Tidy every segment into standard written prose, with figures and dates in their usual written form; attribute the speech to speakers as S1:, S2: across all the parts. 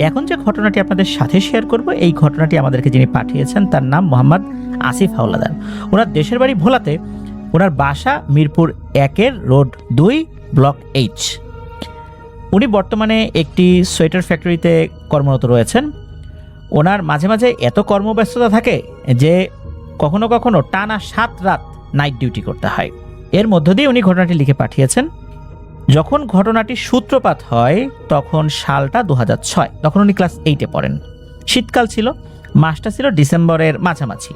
S1: এখন যে ঘটনাটি আপনাদের সাথে শেয়ার করব, এই ঘটনাটি আমাদেরকে যিনি পাঠিয়েছেন তার নাম মোহাম্মদ আসিফ হাওলাদার। ওনার দেশের বাড়ি ভোলাতে, ওনার বাসা মিরপুর 1-এর রোড 2 ব্লক H। উনি বর্তমানে একটি সোয়েটার ফ্যাক্টরিতে কর্মরত রয়েছেন। ওনার মাঝে মাঝে এত কর্মব্যস্ততা থাকে যে কখনো কখনো টানা 7 রাত নাইট ডিউটি করতে হয়। এর মধ্য দিয়ে উনি ঘটনাটি লিখে পাঠিয়েছেন। যখন ঘটনাটির সূত্রপাত হয় তখন সালটা 2006, তখন উনি ক্লাস 8-এ পড়েন। শীতকাল ছিল, মাসটা ছিল ডিসেম্বরের মাঝামাঝি।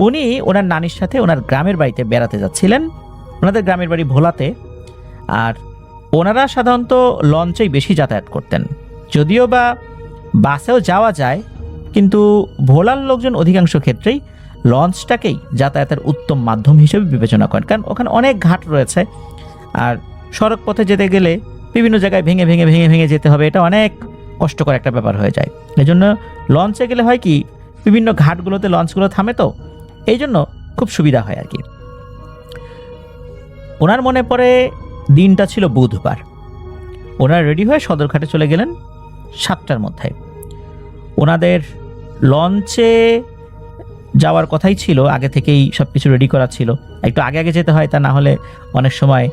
S1: উনি ওনার নানির সাথে ওনার গ্রামের বাড়িতে বেড়াতে যাচ্ছিলেন। ওনাদের গ্রামের বাড়ি ভোলাতে, আর ওনারা সাধারণত লঞ্চেই বেশি যাতায়াত করতেন। যদিও বা বাসেও যাওয়া যায়, কিন্তু ভোলার লোকজন অধিকাংশ ক্ষেত্রেই লঞ্চটাকেই যাতায়াতের উত্তম মাধ্যম হিসেবে বিবেচনা করেন, কারণ ওখানে অনেক ঘাট রয়েছে। আর সড়ক পথে যেতে গেলে বিভিন্ন জায়গায় ভেঙে ভেঙে ভেঙে ভেঙে যেতে হবে, এটা অনেক কষ্টকর একটা ব্যাপার হয়ে যায়। এই জন্য লঞ্চে গেলে হয় কি, বিভিন্ন ঘাটগুলোতে লঞ্চগুলো থামে, তো এই জন্য খুব সুবিধা হয় আর কি। ওনার মনে পড়ে দিনটা ছিল বুধবার। ওনারা রেডি হয়ে সদরঘাটে চলে গেলেন 7টার মধ্যে। ওনাদের লঞ্চে যাওয়ার কথাই ছিল, আগে থেকেই সব কিছু রেডি করা ছিল। একটু আগে আগে যেতে হয়, তা না হলে অনেক সময়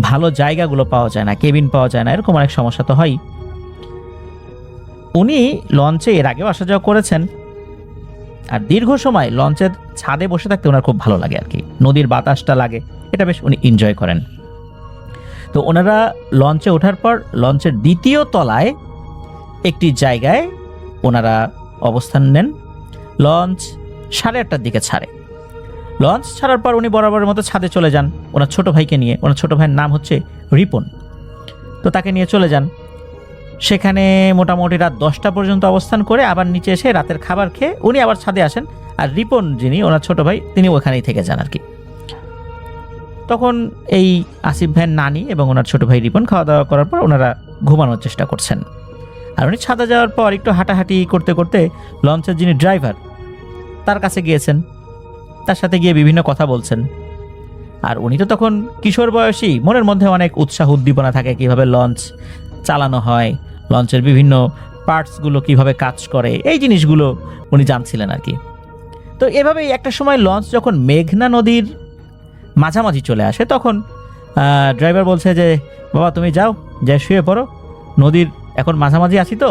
S1: ভালো জায়গাগুলো পাওয়া যায় না, কেবিন পাওয়া যায় না, এরকম অনেক সমস্যা তো হয়। উনি লঞ্চে এর আগেও আসা যাওয়া করেছেন, আর দীর্ঘ সময় লঞ্চের ছাদে বসে থাকতে ওনার খুব ভালো লাগে আর কি। নদীর বাতাসটা লাগে, এটা বেশ উনি এনজয় করেন। তো ওনারা লঞ্চে ওঠার পর লঞ্চের 2য় তলায় একটি জায়গায় ওনারা অবস্থান নেন। লঞ্চ 8:30টার দিকে ছাড়ে। লঞ্চ ছাড়ার পর উনি বরাবরের মতো ছাদে চলে যান ওনার ছোট ভাইকে নিয়ে। ওনার ছোট ভাইয়ের নাম হচ্ছে রিপন। তো তাকে নিয়ে চলে যান। সেখানে মোটামুটি রাত 10টা পর্যন্ত অবস্থান করে আবার নিচে এসে রাতের খাবার খেয়ে উনি আবার ছাদে আসেন। আর রিপন, যিনি ওনার ছোট ভাই, তিনি ওখানেই থেকে যান আর কি। তখন এই আসিফ ভাইয়ের নানি এবং ওনার ছোট ভাই রিপন খাওয়া দাওয়া করার পর ওনারা ঘুমানোর চেষ্টা করছেন। আর উনি ছাদে যাওয়ার পর একটু হাঁটাহাঁটি করতে করতে লঞ্চের যিনি ড্রাইভার তার কাছে গিয়েছেন, তার সাথে গিয়ে বিভিন্ন কথা বলছেন। আর উনি তো তখন কিশোর বয়সী, মনের মধ্যে অনেক উৎসাহ উদ্দীপনা থাকে, কিভাবে লঞ্চ চালানো হয়, লঞ্চের বিভিন্ন পার্টসগুলো কিভাবে কাজ করে, এই জিনিসগুলো উনি জানছিলেন আর কি। তো এভাবেই একটা সময় লঞ্চ যখন মেঘনা নদীর মাঝামাঝি চলে আসে, তখন ড্রাইভার বলছে যে, বাবা তুমি যাও, যাই শুয়ে পড়ো, নদীর এখন মাঝামাঝি আছি তো,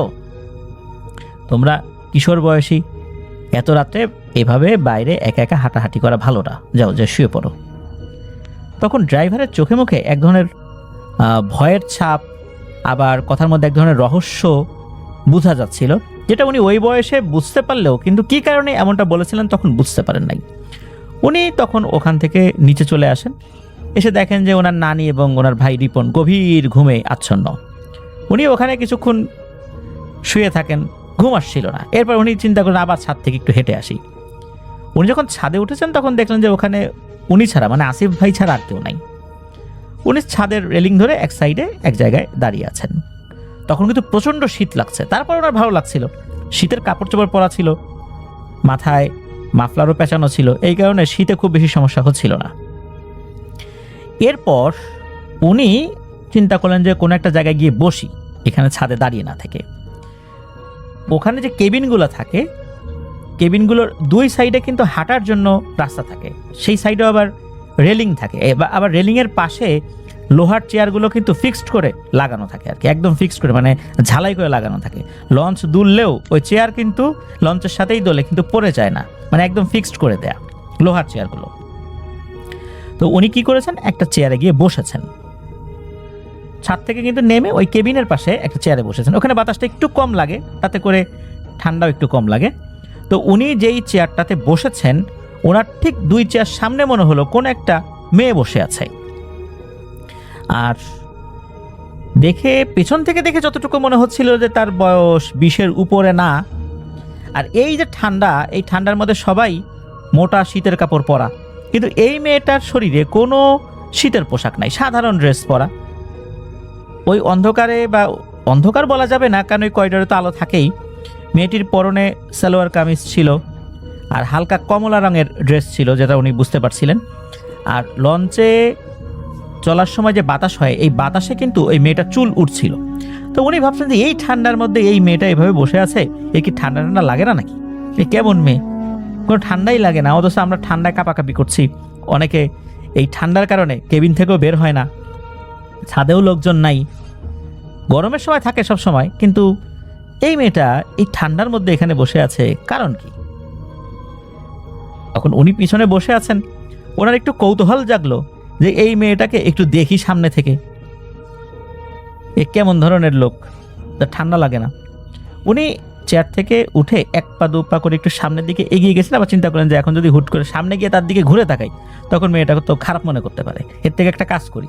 S1: তোমরা কিশোর বয়সী, এত রাত্রে এভাবে বাইরে একা একা হাঁটাহাঁটি করা ভালো না, যাও যাই শুয়ে পড়ো। তখন ড্রাইভারের চোখে মুখে এক ধরনের ভয়ের ছাপ, আবার কথার মধ্যে এক ধরনের রহস্য বোঝা যাচ্ছিল, যেটা উনি ওই বয়সে বুঝতে পারলেও কিন্তু কী কারণে এমনটা বলেছিলেন তখন বুঝতে পারেন নাই। উনি তখন ওখান থেকে নিচে চলে আসেন, এসে দেখেন যে ওনার নানি এবং ওনার ভাই রিপন গভীর ঘুমে আচ্ছন্ন। উনি ওখানে কিছুক্ষণ শুয়ে থাকেন, ঘুম আসছিল না। এরপর উনি চিন্তা করেন আবার ছাদ থেকে একটু হেঁটে আসি। উনি যখন ছাদে উঠেছেন তখন দেখলেন যে ওখানে উনি ছাড়া, মানে আসিফ ভাই ছাড়া আর কেউ নাই। উনি ছাদের রেলিং ধরে এক সাইডে এক জায়গায় দাঁড়িয়ে আছেন। তখন কিন্তু প্রচণ্ড শীত লাগছে, তারপর ওনার ভালো লাগছিল, শীতের কাপড় চোপড় পরা ছিল, মাথায় মাফলারও পেঁচানো ছিল, এই কারণে শীতে খুব বেশি সমস্যা হচ্ছিল না। এরপর উনি চিন্তা করলেন যে কোনো একটা জায়গায় গিয়ে বসি, এখানে ছাদে দাঁড়িয়ে না থেকে। ওখানে যে কেবিনগুলো থাকে, কেবিনগুলোর 2 সাইডে কিন্তু হাঁটার জন্য রাস্তা থাকে, সেই সাইডেও আবার রেলিং থাকে, আবার রেলিংয়ের পাশে লোহার চেয়ারগুলো কিন্তু ফিক্সড করে লাগানো থাকে আর কি, একদম ফিক্সড করে, মানে ঝালাই করে লাগানো থাকে। লঞ্চ দুললেও ওই চেয়ার কিন্তু লঞ্চের সাথেই দোলে, কিন্তু পড়ে যায় না, মানে একদম ফিক্সড করে দেয়া লোহার চেয়ারগুলো। তো উনি কি করেছেন, একটা চেয়ারে গিয়ে বসেছেন। ছাদ থেকে কিন্তু নেমে ওই কেবিনের পাশে একটা চেয়ারে বসেছেন। ওখানে বাতাসটা একটু কম লাগে, তাতে করে ঠান্ডাও একটু কম লাগে। তো উনি যেই চেয়ারটাতে বসেছেন, ওনার ঠিক 2 চেয়ার সামনে মনে হলো কোন একটা মেয়ে বসে আছে। আর দেখে, পেছন থেকে দেখে যতটুকু মনে হচ্ছিল যে তার বয়স 20-এর উপরে না। আর এই যে ঠান্ডা, এই ঠান্ডার মধ্যে সবাই মোটা শীতের কাপড় পরা, কিন্তু এই মেয়েটার শরীরে কোনো শীতের পোশাক নাই, সাধারণ ড্রেস পরা। ওই অন্ধকারে, বা অন্ধকার বলা যাবে না কারণ ওই করিডোরে তো আলো থাকেই, মেয়েটির পরনে সালোয়ার কামিজ ছিল আর হালকা কমলা রঙের ড্রেস ছিল, যেটা উনি বুঝতে পারছিলেন। আর লঞ্চে চলার সময় যে বাতাস হয়, এই বাতাসে কিন্তু ওই মেয়েটার চুল উঠছিল। তো উনি ভাবছেন যে এই ঠান্ডার মধ্যে এই মেয়েটা এভাবে বসে আছে, এ কি ঠান্ডা ঠান্ডা লাগে না নাকি, এ কেমন মেয়ে, কোনো ঠান্ডাই লাগে না, অথচ আমরা ঠান্ডায় কাঁপাকাঁপি করছি। অনেকে এই ঠান্ডার কারণে কেবিন থেকেও বের হয় না, ছাদেও লোকজন নাই, গরমের সময় থাকে সব সময়, কিন্তু এই মেয়েটা এই ঠান্ডার মধ্যে এখানে বসে আছে, কারণ কি? তখন উনি পিছনে বসে আছেন, ওনার একটু কৌতূহল জাগলো যে এই মেয়েটাকে একটু দেখি সামনে থেকে, এ কেমন ধরনের লোক, তার ঠান্ডা লাগে না। উনি চেয়ার থেকে উঠে এক পা দু পা করে একটু সামনের দিকে এগিয়ে গেছেন, আবার চিন্তা করেন যে এখন যদি হুট করে সামনে গিয়ে তার দিকে ঘুরে তাকাই তখন মেয়েটাকে তো খারাপ মনে করতে পারে, এর থেকে একটা কাজ করি,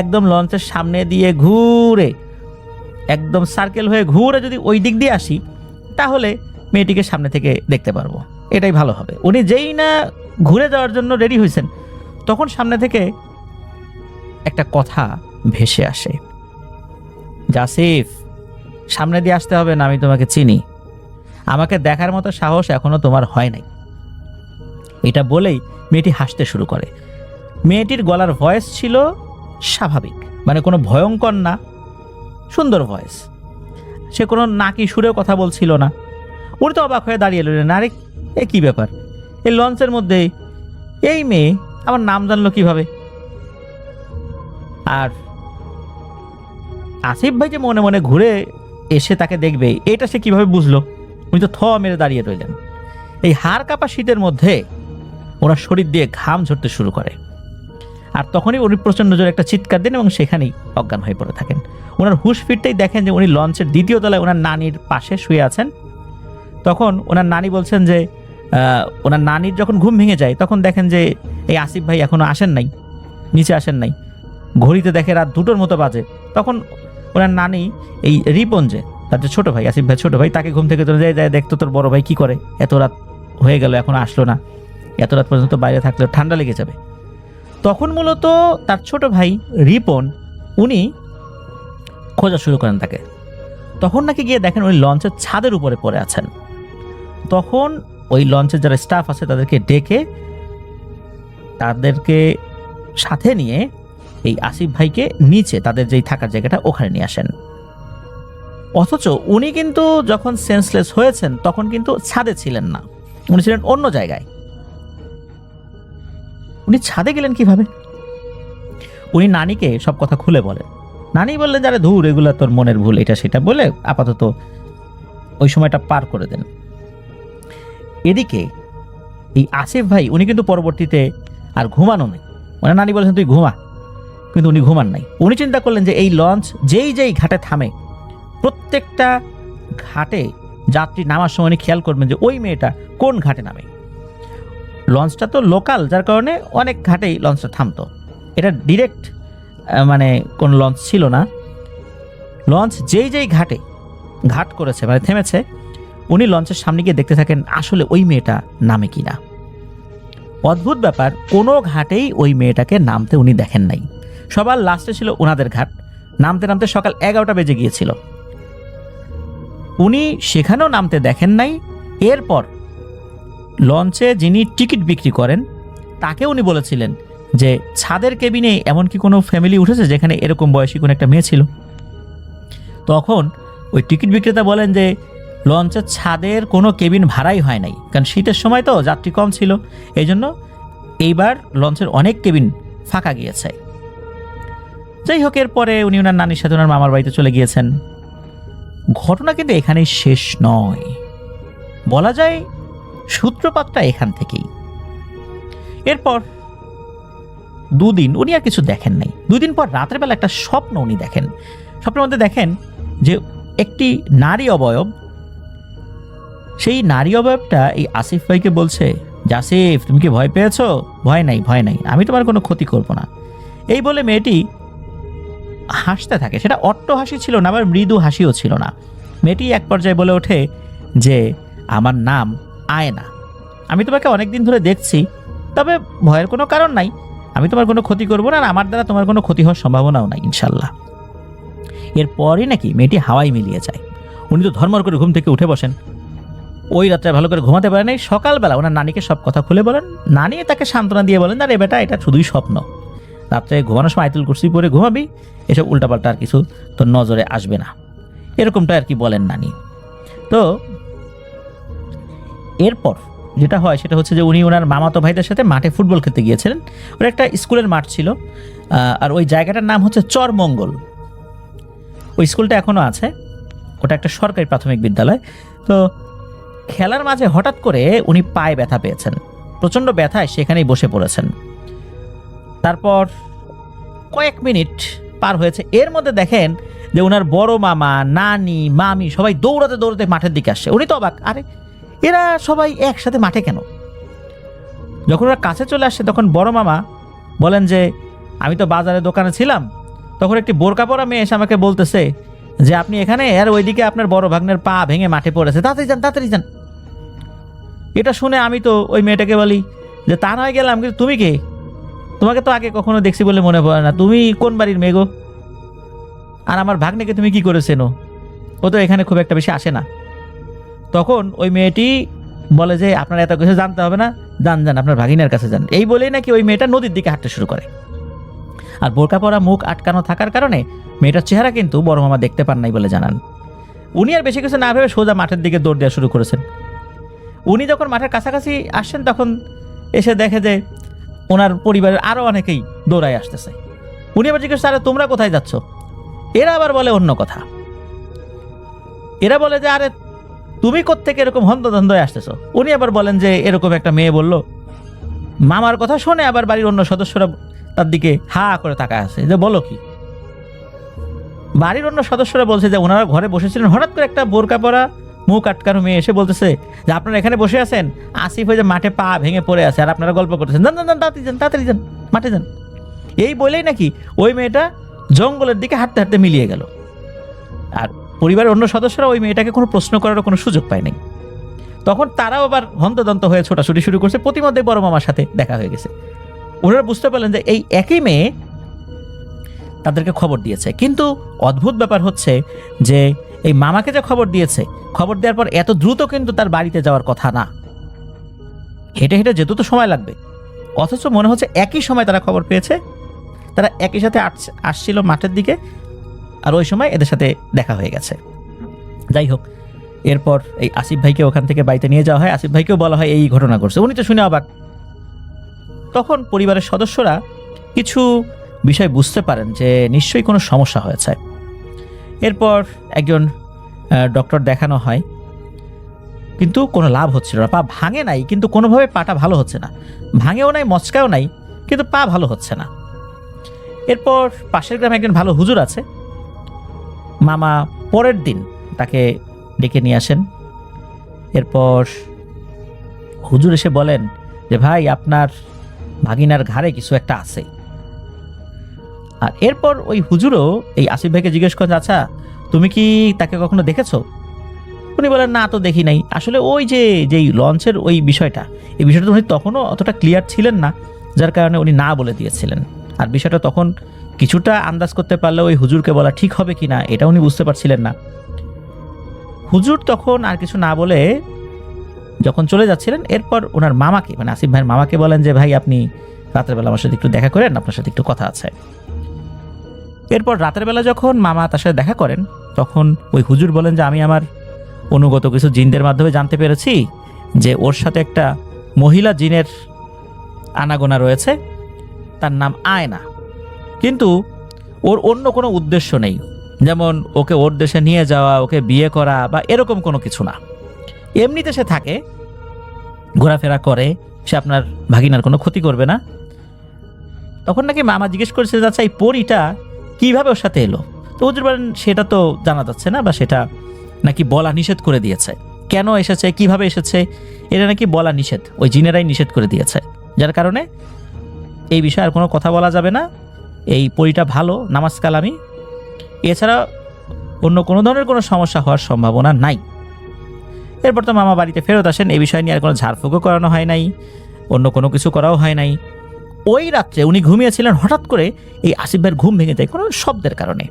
S1: একদম লঞ্চের সামনে দিয়ে ঘুরে একদম সার্কেল হয়ে ঘুরে যদি ওই দিক দিয়ে আসি তাহলে মেয়েটিকে সামনে থেকে দেখতে পারবো, এটাই ভালো হবে। উনি যেই না ঘুরে যাওয়ার জন্য রেডি হয়েছেন তখন সামনে থেকে একটা কথা ভেসে আসে, জাসিফ সামনে দিয়ে আসতে হবে না, আমি তোমাকে চিনি, আমাকে দেখার মতো সাহস এখনো তোমার হয় নাই। এটা বলেই মেয়েটি হাসতে শুরু করে। মেয়েটির গলার ভয়েস ছিল স্বাভাবিক, মানে কোনো ভয়ঙ্কর না, সুন্দর ভয়েস, সে কোনো নাকি সুরেও কথা বলছিল না। উনি তো অবাক হয়ে দাঁড়িয়ে রইলেন, আরে এ কি ব্যাপার, এই লঞ্চের মধ্যে এই মেয়ে আমার নাম জানলো কিভাবে? আর আসিফ ভাই যে মনে মনে ঘুরে এসে তাকে দেখবে এটা সে কিভাবে বুঝলো? উনি তো থ মেরে দাঁড়িয়ে রইলেন। এই হাড় কাঁপা শীতের মধ্যে ওনার শরীর দিয়ে ঘাম ঝরতে শুরু করে, আর তখনই উনি প্রচণ্ড জোরে একটা চিৎকার দেন এবং সেখানেই অজ্ঞান হয়ে পড়ে থাকেন। ওনার হুঁশ ফিরতেই দেখেন যে উনি লঞ্চের দ্বিতীয় তলায় ওনার নানির পাশে শুয়ে আছেন। তখন ওনার নানি বলছেন যে ওনার নানির যখন ঘুম ভেঙে যায় তখন দেখেন যে এই আসিফ ভাই এখনো আসেন নাই, নিচে আসেন নাই, ঘড়িতে দেখে রাত 2টোর মতো বাজে। তখন ওনার নানি এই রিপন, যে তার যে ছোটো ভাই, আসিফ ভাই ছোটো ভাই, তাকে ঘুম থেকে তুলে যায়, দেখতো তোর বড় ভাই কি করে, এত রাত হয়ে গেল এখনো আসলো না, এত রাত পর্যন্ত বাইরে থাকলে ঠান্ডা লেগে যাবে। তখন মূলত তার ছোট ভাই রিপন উনি খোঁজা শুরু করেন তাকে। তখন নাকি গিয়ে দেখেন উনি লঞ্চের ছাদের উপরে পড়ে আছেন। তখন ওই লঞ্চের যারা স্টাফ আছে তাদেরকে ডেকে তাদেরকে সাথে নিয়ে এই আসিফ ভাইকে নিচে তাদের যেই থাকার জায়গাটা ওখানে নিয়ে আসেন। অথচ উনি কিন্তু যখন সেন্সলেস হয়েছেন তখন কিন্তু ছাদে ছিলেন না, উনি ছিলেন অন্য জায়গায়। উনি ছাদে গেলেন কিভাবে? উনি নানিকে সব কথা খুলে বলেন। নানি বললেন যারা ধুর এগুলা তোর মনের ভুল, এটা সেটা বলে আপাতত ওই সময়টা পার করে দেন। এদিকে এই আসিফ ভাই উনি কিন্তু পরবর্তীতে আর ঘুমানো নেই, ওনার নানি বলেছেন তুই ঘুমা, কিন্তু উনি ঘুমান নাই। উনি চিন্তা করলেন যে এই লঞ্চ যেই যেই ঘাটে থামে প্রত্যেকটা ঘাটে যাত্রী নামার সময় উনি খেয়াল করবেন যে ওই মেয়েটা কোন ঘাটে নামে। লঞ্চটা তো লোকাল, যার কারণে অনেক ঘাটেই লঞ্চটা থামতো, এটা ডিরেক্ট মানে কোন লঞ্চ ছিল না। লঞ্চ যেই যেই ঘাটে ঘাট করেছে মানে থেমেছে উনি লঞ্চের সামনে গিয়ে দেখতে থাকেন আসলে ওই মেয়েটা নামে কিনা। অদ্ভুত ব্যাপার, কোনো ঘাটেই ওই মেয়েটাকে নামতে উনি দেখেন নাই। সবার লাস্টে ছিল ওনাদের ঘাট, নামতে নামতে সকাল 11টা বেজে গিয়েছিল, উনি সেখানেও নামতে দেখেন নাই। এরপর লঞ্চে যিনি টিকিট বিক্রি করেন তাকে উনি বলেছিলেন যে ছাদের কেবিনে এমন কি কোনো ফ্যামিলি উঠেছে যেখানে এরকম বয়সী কোনো একটা মেয়ে ছিল? তখন ওই টিকিট বিক্রেতা বলেন যে লঞ্চের ছাদের কোনো কেবিন ভাড়াই হয় নাই, কারণ শীতের সময় তো যাত্রী কম ছিল, এই জন্য এইবার লঞ্চের অনেক কেবিন ফাঁকা গিয়েছে। যাই হোক, এরপরে উনি ওনার নানির সাথে ওনার মামার বাড়িতে চলে গিয়েছেন। ঘটনা কিন্তু এখানেই শেষ নয়, বলা যায় সূত্রপাতটা এখান থেকেই। এরপর 2 দিন উনি আর কিছু দেখেন নাই। 2 দিন পর রাতের বেলা একটা স্বপ্ন উনি দেখেন। স্বপ্নের মধ্যে দেখেন যে একটি নারী অবয়ব, সেই নারী অবয়বটা এই আসিফ ভাইকে বলছে, জাসিফ তুমি কি ভয় পেয়েছো? ভয় নাই, ভয় নাই, আমি তোমার কোনো ক্ষতি করব না। এই বলে মেয়েটি হাসতে থাকে। সেটা অট্ট হাসি ছিল না, আবার মৃদু হাসিও ছিল না। মেয়েটি এক পর্যায়ে বলে ওঠে যে আমার নাম আয়না, আমি তোমাকে অনেকদিন ধরে দেখছি, তবে ভয়ের কোনো কারণ নাই, আমি তোমার কোনো ক্ষতি করবো না, আর আমার দ্বারা তোমার কোনো ক্ষতি হওয়ার সম্ভাবনাও নাই ইনশাল্লাহ। এরপরই নাকি মেয়েটি হাওয়ায় মিলিয়ে যায়। উনি তো ধর্মর করে ঘুম থেকে উঠে বসেন। ওই রাত্রে ভালো করে ঘুমাতে পারে নাই। সকালবেলা ওনার নানিকে সব কথা খুলে বলেন। নানি তাকে সান্ত্বনা দিয়ে বলেন, আরে বেটা এটা শুধুই স্বপ্ন, রাত্রে ঘুমানোর সময় আয়াতুল কুরসি পড়ে ঘুমাবি, এসব উল্টাপাল্টা আর কিছু তোর নজরে আসবে না। এরকমটা আর কি বলেন নানি। তো এরপর যেটা হয় সেটা হচ্ছে যে উনি ওনার মামাতো ভাইদের সাথে মাঠে ফুটবল খেলতে গিয়েছিলেন। ওর একটা স্কুলের মাঠ ছিল, আর ওই জায়গাটার নাম হচ্ছে চরমঙ্গল। ওই স্কুলটা এখনও আছে, ওটা একটা সরকারি প্রাথমিক বিদ্যালয়। তো খেলার মাঝে হঠাৎ করে উনি পায়ে ব্যথা পেয়েছেন, প্রচণ্ড ব্যথায় সেখানেই বসে পড়েছেন। তারপর কয়েক মিনিট পার হয়েছে, এর মধ্যে দেখেন যে ওনার বড় মামা, নানি, মামি সবাই দৌড়াতে দৌড়াতে মাঠের দিকে আসছে। উনি তো অবাক, আরে এরা সবাই একসাথে মাঠে কেন? যখন ওরা কাছে চলে আসছে তখন বড় মামা বলেন যে আমি তো বাজারে দোকানে ছিলাম, তখন একটি বোরকা পরা মেয়ে এসে আমাকে বলতেছে যে আপনি এখানে, আর ওইদিকে আপনার বড় ভাগ্নের পা ভেঙে মাঠে পড়েছে, তাড়াতাড়ি যান তাড়াতাড়ি যান। এটা শুনে আমি তো ওই মেয়েটাকে বলি যে তা নয় গেলাম, কিন্তু তুমি কে? তোমাকে তো আগে কখনো দেখছি বলে মনে পড়ে না, তুমি কোন বাড়ির মেয়ে গো? আর আমার ভাগ্নেকে তুমি কি করেছেনো? ও তো এখানে খুব একটা বেশি আসে না। তখন ওই মেয়েটি বলে যে আপনার এত কিছু জানতে হবে না, যান যান আপনার ভাগিনের কাছে যান। এই বলেই নাকি ওই মেয়েটা নদীর দিকে হাঁটতে শুরু করে। আর বোরকা পরা, মুখ আটকানো থাকার কারণে মেয়েটার চেহারা কিন্তু বড় মামা দেখতে পান নাই বলে জানান। উনি আর বেশি কিছু না ভেবে সোজা মাঠের দিকে দৌড় দেওয়া শুরু করেছেন। উনি যখন মাঠের কাছাকাছি আসছেন তখন এসে দেখে যে ওনার পরিবারের আরও অনেকেই দৌড়ায় আসতেছে। উনি আবার জিজ্ঞেস আরে তোমরা কোথায় যাচ্ছ? এরা আবার বলে অন্য কথা। এরা বলে যে আরে তুমি কোত্থেকে এরকম হন্তদন্ত হয়ে আসতেছ? উনি আবার বলেন যে এরকম একটা মেয়ে বলল। মামার কথা শুনে আবার বাড়ির অন্য সদস্যরা তার দিকে হা করে তাকায় আছে যে বলো কি? বাড়ির অন্য সদস্যরা বলছে যে ওনারা ঘরে বসেছিলেন, হঠাৎ করে একটা বোরকা পরা, মুখ আটকানো মেয়ে এসে বলতেছে যে আপনারা এখানে বসে আছেন, আসিফ হয়ে যে মাঠে পা ভেঙে পড়ে আছে আর আপনারা গল্প করতেছেন, যান যান যান তাড়াতাড়ি যান তাড়াতাড়ি যান মাঠে যান। এই বলেই নাকি ওই মেয়েটা জঙ্গলের দিকে হাঁটতে হাঁটতে মিলিয়ে গেল। আর পরিবারের অন্য সদস্যরা ওই মেয়েটাকে কোনো প্রশ্ন করারও কোনো সুযোগ পায়নি। তখন তারাও আবার হন্তদন্ত হয়ে ছোটাছুটি শুরু করছে। প্রতিমধ্যে বড় মামার সাথে দেখা হয়ে গেছে। ওনারা বুঝতে পারলেন যে এই একই মেয়ে তাদেরকে খবর দিয়েছে। কিন্তু অদ্ভুত ব্যাপার হচ্ছে যে এই মামাকে যে খবর দিয়েছে, খবর দেওয়ার পর এত দ্রুত কিন্তু তার বাড়িতে যাওয়ার কথা না, হেঁটে হেঁটে যেতে তো সময় লাগবে। অথচ মনে হচ্ছে একই সময় তারা খবর পেয়েছে, তারা একই সাথে আসছিল মাঠের দিকে, আর ওই সময় এদের সাথে দেখা হয়ে গেছে। যাই হোক, এরপর এই আসিফ ভাইকে ওখান থেকে বাড়িতে নিয়ে যাওয়া হয়। আসিফ ভাইকেও বলা হয় এই ঘটনা ঘটছে। উনি তো শুনে অবাক। তখন পরিবারের সদস্যরা কিছু বিষয় বুঝতে পারেন যে নিশ্চয়ই কোনো সমস্যা হয়েছে। এরপর একজন ডক্টর দেখানো হয়, কিন্তু কোনো লাভ হচ্ছিল না। পা ভাঙে নাই, কিন্তু কোনোভাবে পাটা ভালো হচ্ছে না। ভাঙেও নাই, মচকাও নাই, কিন্তু পা ভালো হচ্ছে না। এরপর পাশের গ্রামে একজন ভালো হুজুর আছে। মামা পরের দিন তাকে ডেকে নিয়ে আসেন। এরপর হুজুর এসে বলেন যে ভাই আপনার ভাগিনার ঘাড়ে কিছু একটা আছে। আর এরপর ওই হুজুরও এই আসিফ ভাইকে জিজ্ঞেস করেন আচ্ছা তুমি কি তাকে কখনো দেখেছো? উনি বলেন না তো দেখি নাই। আসলে ওই যেই লঞ্চের ওই বিষয়টা, এই বিষয়টা উনি তখনও অতটা ক্লিয়ার ছিলেন না, যার কারণে উনি না বলে দিয়েছিলেন। আর বিষয়টা তখন কিছুটা আন্দাজ করতে পারলে ওই হুজুরকে বলা ঠিক হবে কি না এটা উনি বুঝতে পারছিলেন না। হুজুর তখন আর কিছু না বলে যখন চলে যাচ্ছিলেন, এরপর ওনার মামাকে, মানে আসিফ ভাইয়ের মামাকে বলেন যে ভাই আপনি রাতের বেলা আমার সাথে একটু দেখা করেন, আপনার সাথে একটু কথা আছে। এরপর রাতের বেলা যখন মামা তার সাথে দেখা করেন তখন ওই হুজুর বলেন যে আমি আমার অনুগত কিছু জিনদের মাধ্যমে জানতে পেরেছি যে ওর সাথে একটা মহিলা জিনের আনাগোনা রয়েছে, তার নাম আয়না। কিন্তু ওর অন্য কোনো উদ্দেশ্য নেই, যেমন ওকে ওর দেশে নিয়ে যাওয়া, ওকে বিয়ে করা বা এরকম কোনো কিছু না। এমনিতে সে থাকে, ঘোরাফেরা করে, সে আপনার ভাগিনার কোনো ক্ষতি করবে না। তখন নাকি মামা জিজ্ঞেস করেছে আচ্ছা এই পরীটা কিভাবে ওর সাথে এলো? তো হুজুর বলেন সেটা তো জানা যাচ্ছে না, বা সেটা নাকি বলা নিষেধ করে দিয়েছে। কেন এসেছে, কিভাবে এসেছে, এটা নাকি বলা নিষেধ, ওই জিনেরাই নিষেধ করে দিয়েছে, যার কারণে এই বিষয়ে আর কোনো কথা বলা যাবে না। এই পরীটা ভালো, নামাজ কালামি, এছাড়া অন্য কোনো ধরনের কোনো সমস্যা হওয়ার সম্ভাবনা নাই। এরপর তো মামা বাড়িতে ফেরত আসেন। এই বিষয় নিয়ে আর কোনো ঝাড়ফুঁকও করানো হয় নাই, অন্য কোনো কিছু করাও হয় নাই। ওই রাত্রে উনি ঘুমিয়েছিলেন, হঠাৎ করে এই আসিফ ভাইয়ের ঘুম ভেঙে যায় কোনো শব্দের কারণে।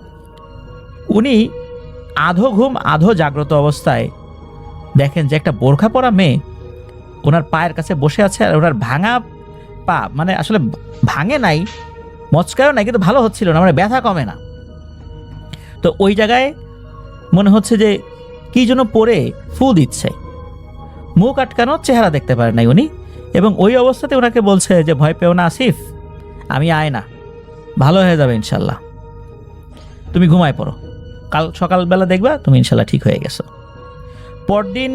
S1: উনি আধো ঘুম আধো জাগ্রত অবস্থায় দেখেন যে একটা বোরখা পরা মেয়ে ওনার পায়ের কাছে বসে আছে, আর ওনার ভাঙা পা, মানে আসলে ভাঙে নাই, মচকায়ও নাই, কিন্তু ভালো হচ্ছিল না, মানে ব্যথা কমে না। তো ওই জায়গায় মনে হচ্ছে যে কি যেন পরে ফু দিচ্ছে, মুখ আটকানো, চেহারা দেখতে পারে নাই উনি। এবং ওই অবস্থাতে ওনাকে বলছে যে ভয় পেও না আসিফ, আমি আয়না, ভালো হয়ে যাবে ইনশাল্লাহ, তুমি ঘুমায় পড়ো, কাল সকালবেলা দেখবা তুমি ইনশাল্লাহ ঠিক হয়ে গেছো। পরদিন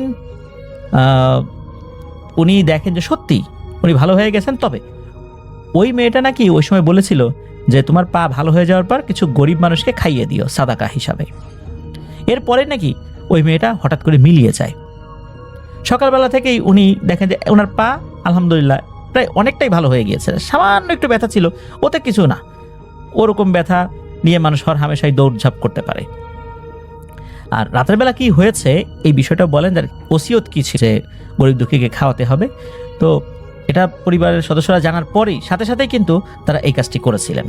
S1: উনি দেখেন যে সত্যি উনি ভালো হয়ে গেছেন। তবে ওই মেয়েটা নাকি ওই সময় বলেছিল যে তোমার পা ভালো হয়ে যাওয়ার পর কিছু গরিব মানুষকে খাইয়ে দিও সাদাকা হিসাবে। এরপরে নাকি ওই মেয়েটা হঠাৎ করে মিলিয়ে যায়। সকালবেলা থেকেই উনি দেখেন যে ওনার পা আলহামদুলিল্লাহ প্রায় অনেকটাই ভালো হয়ে গিয়েছে, সামান্য একটু ব্যথা ছিল, ওতে কিছু না, ওরকম ব্যথা নিয়ে মানুষ হর হামেশাই দৌড়ঝাঁপ করতে পারে। আর রাতের বেলা কি হয়েছে এই বিষয়টা বলেন, যার ওসিয়ত কি ছিল যে গরিব দুঃখীকে খাওয়াতে হবে। তো এটা পরিবারের সদস্যরা জানার পরেই সাথে সাথেই কিন্তু তারা এই কাজটি করেছিলেন।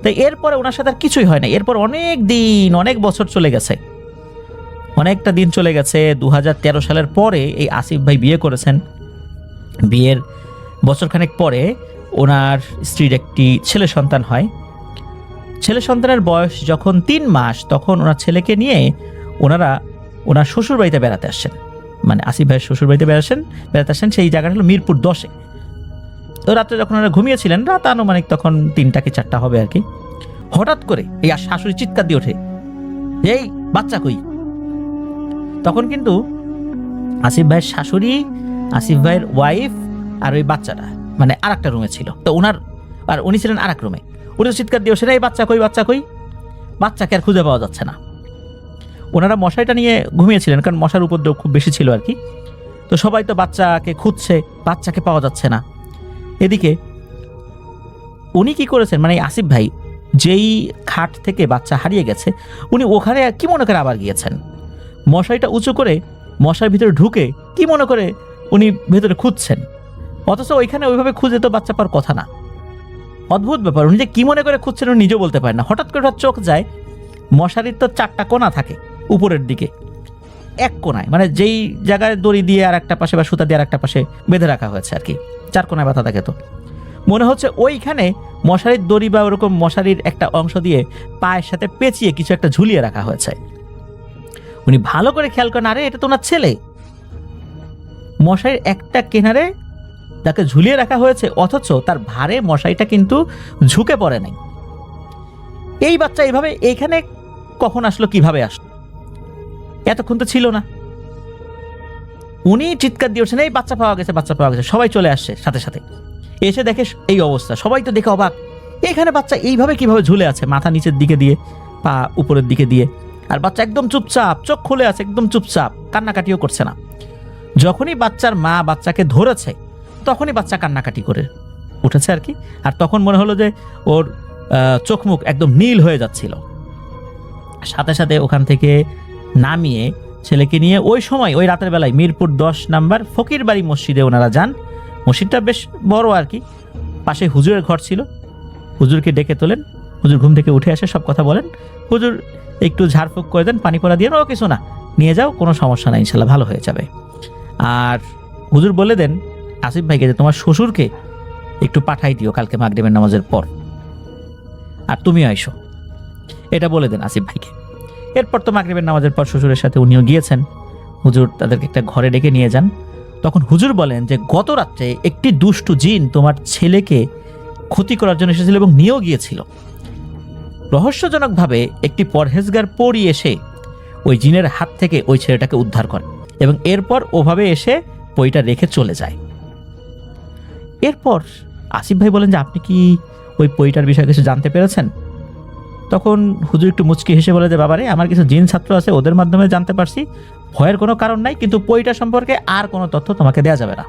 S1: তাই এরপরে ওনার সাথে আর কিছুই হয় না। এরপর অনেক দিন, অনেক বছর চলে গেছে, অনেকটা দিন চলে গেছে। 2013 সালের পরে এই আসিফ ভাই বিয়ে করেছেন। বিয়ের বছরখানেক পরে ওনার স্ত্রীর একটি ছেলে সন্তান হয়। ছেলে সন্তানের বয়স যখন 3 মাস, তখন ওনার ছেলেকে নিয়ে ওনার শ্বশুর বাড়িতে বেড়াতে আসছেন। মানে আসিফ ভাইয়ের শ্বশুর বাড়িতে বেড়াতে আসেন। সেই জায়গাটা হলো মিরপুর 10-এ। তো রাত্রে যখন ওনারা ঘুমিয়েছিলেন, রাত আনুমানিক তখন 3টা কি 4টা হবে আর কি, হঠাৎ করে এই শাশুড়ি চিৎকার দিয়ে ওঠে, এই বাচ্চা কই। তখন কিন্তু আসিফ ভাইয়ের শাশুড়ি, আসিফ ভাইয়ের ওয়াইফ আর ওই বাচ্চাটা মানে আর একটা রুমে ছিল। তো উনি ছিলেন আর এক রুমে। উনি চিৎকার দিয়ে ওঠে, এই বাচ্চা কই, বাচ্চা কই। বাচ্চাকে আর খুঁজে পাওয়া যাচ্ছে না। ওনারা মশারিটা নিয়ে ঘুমিয়েছিলেন, কারণ মশার উপদ্রব খুব বেশি ছিল আর কি। তো সবাই তো বাচ্চাকে খুঁজছে, বাচ্চাকে পাওয়া যাচ্ছে না। এদিকে উনি কি করেছেন, মানে আসিফ ভাই যেই খাট থেকে বাচ্চা হারিয়ে গেছে, উনি ওখানে কি মনে করে আবার গিয়েছেন, মশারিটা উঁচু করে মশার ভিতরে ঢুকে কি মনে করে উনি ভেতরে খুঁজছেন। অথচ ওইখানে ওইভাবে খুঁজে তো বাচ্চা পাওয়ার কথা না। অদ্ভুত ব্যাপার, উনি যে কি মনে করে খুঁজছেন উনি নিজেও বলতে পারেন না। হঠাৎ করে চোখ যায়, মশারির তো 4টা কোণা থাকে উপরের দিকে, এক কোণায় মানে যেই জায়গায় দড়ি দিয়ে আর একটা পাশে বা সুতা দিয়ে আর একটা পাশে বেঁধে রাখা হয়েছে আর কি, 4 কোণায় বাঁধা থাকে। তো মনে হচ্ছে ওইখানে মশারির দড়ি বা ওরকম মশারির একটা অংশ দিয়ে পায়ের সাথে পেঁচিয়ে কিছু একটা ঝুলিয়ে রাখা হয়েছে। উনি ভালো করে খেয়াল করেন, আরে এটা তো ওনার ছেলে। মশারির একটা কিনারে তাকে ঝুলিয়ে রাখা হয়েছে, অথচ তার ভারে মশারিটা কিন্তু ঝুঁকে পড়ে নাই। এই বাচ্চা এইভাবে এইখানে কখন আসলো, কিভাবে আসলো, এতক্ষণ তো ছিল না। উনি চিৎকার দিয়ে উঠছেন, এই বাচ্চা পাওয়া গেছে, বাচ্চা পাওয়া গেছে। সবাই চলে আসছে সাথে সাথে, এসে দেখে এই অবস্থা। সবাই তো দেখে অবাক, এখানে বাচ্চা এইভাবে কিভাবে ঝুলে আছে, মাথা নিচের দিকে দিয়ে, পা উপরের দিকে দিয়ে। আর বাচ্চা একদম চুপচাপ, চোখ খুলে আছে, একদম চুপচাপ, কান্নাকাটিও করছে না। যখনই বাচ্চার মা বাচ্চাকে ধরেছে, তখনই বাচ্চা কান্নাকাটি করে উঠেছে আর কি। আর তখন মনে হলো যে ওর চোখ মুখ একদম নীল হয়ে যাচ্ছিল। সাথে সাথে ওখান থেকে নামিয়ে ছেলেকে নিয়ে ওই সময় ওই রাতের বেলায় মিরপুর 10 নম্বর ফকির বাড়ি মসজিদে ওনারা যান। মসজিদটা বেশ বড় আর কি, পাশে হুজুরের ঘর ছিল। হুজুরকে ডেকে তোলেন, হুজুর ঘুম থেকে উঠে আসে, সব কথা বলেন। হুজুর একটু ঝাড়ফুঁক করে দেন, পানি পড়া দিয়ে, ও কিছু না, নিয়ে যাও, কোনো সমস্যা নাই, ইনশাল্লাহ ভালো হয়ে যাবে। আর হুজুর বলে দেন আসিফ ভাইকে যে তোমার শ্বশুরকে একটু পাঠাই দিও কালকে মাগরিবের নামাজের পর, আর তুমিও আইসো, এটা বলে দেন আসিফ ভাইকে। এরপর তো মাগরিবের নামাজের পর শ্বশুরের সাথে উনিও গিয়েছেন। হুজুর তাদেরকে একটা ঘরে ডেকে নিয়ে যান। তখন হুজুর বলেন যে গত রাত্রে একটি দুষ্টু জিন তোমার ছেলেকে ক্ষতি করার জন্য এসেছিল এবং নিয়েও গিয়েছিল। রহস্যজনকভাবে একটি পরহেজগার পরী এসে ওই জিনের হাত থেকে ওই ছেলেটাকে উদ্ধার করে এবং এরপর ওভাবে এসে বইটা রেখে চলে যায়। এরপর আসিফ ভাই বলেন যে আপনি কি ওই বইটার বিষয়ে কিছু জানতে পেরেছেন? তখন হুজুর একটু মুচকি হেসে বলে যে বাবারে, আমার কিছু জিন ছাত্র আছে, ওদের মাধ্যমে জানতে পারছি, ভয়ের কোনো কারণ নাই, কিন্তু বইটা সম্পর্কে আর কোনো তথ্য তোমাকে দেওয়া যাবে না।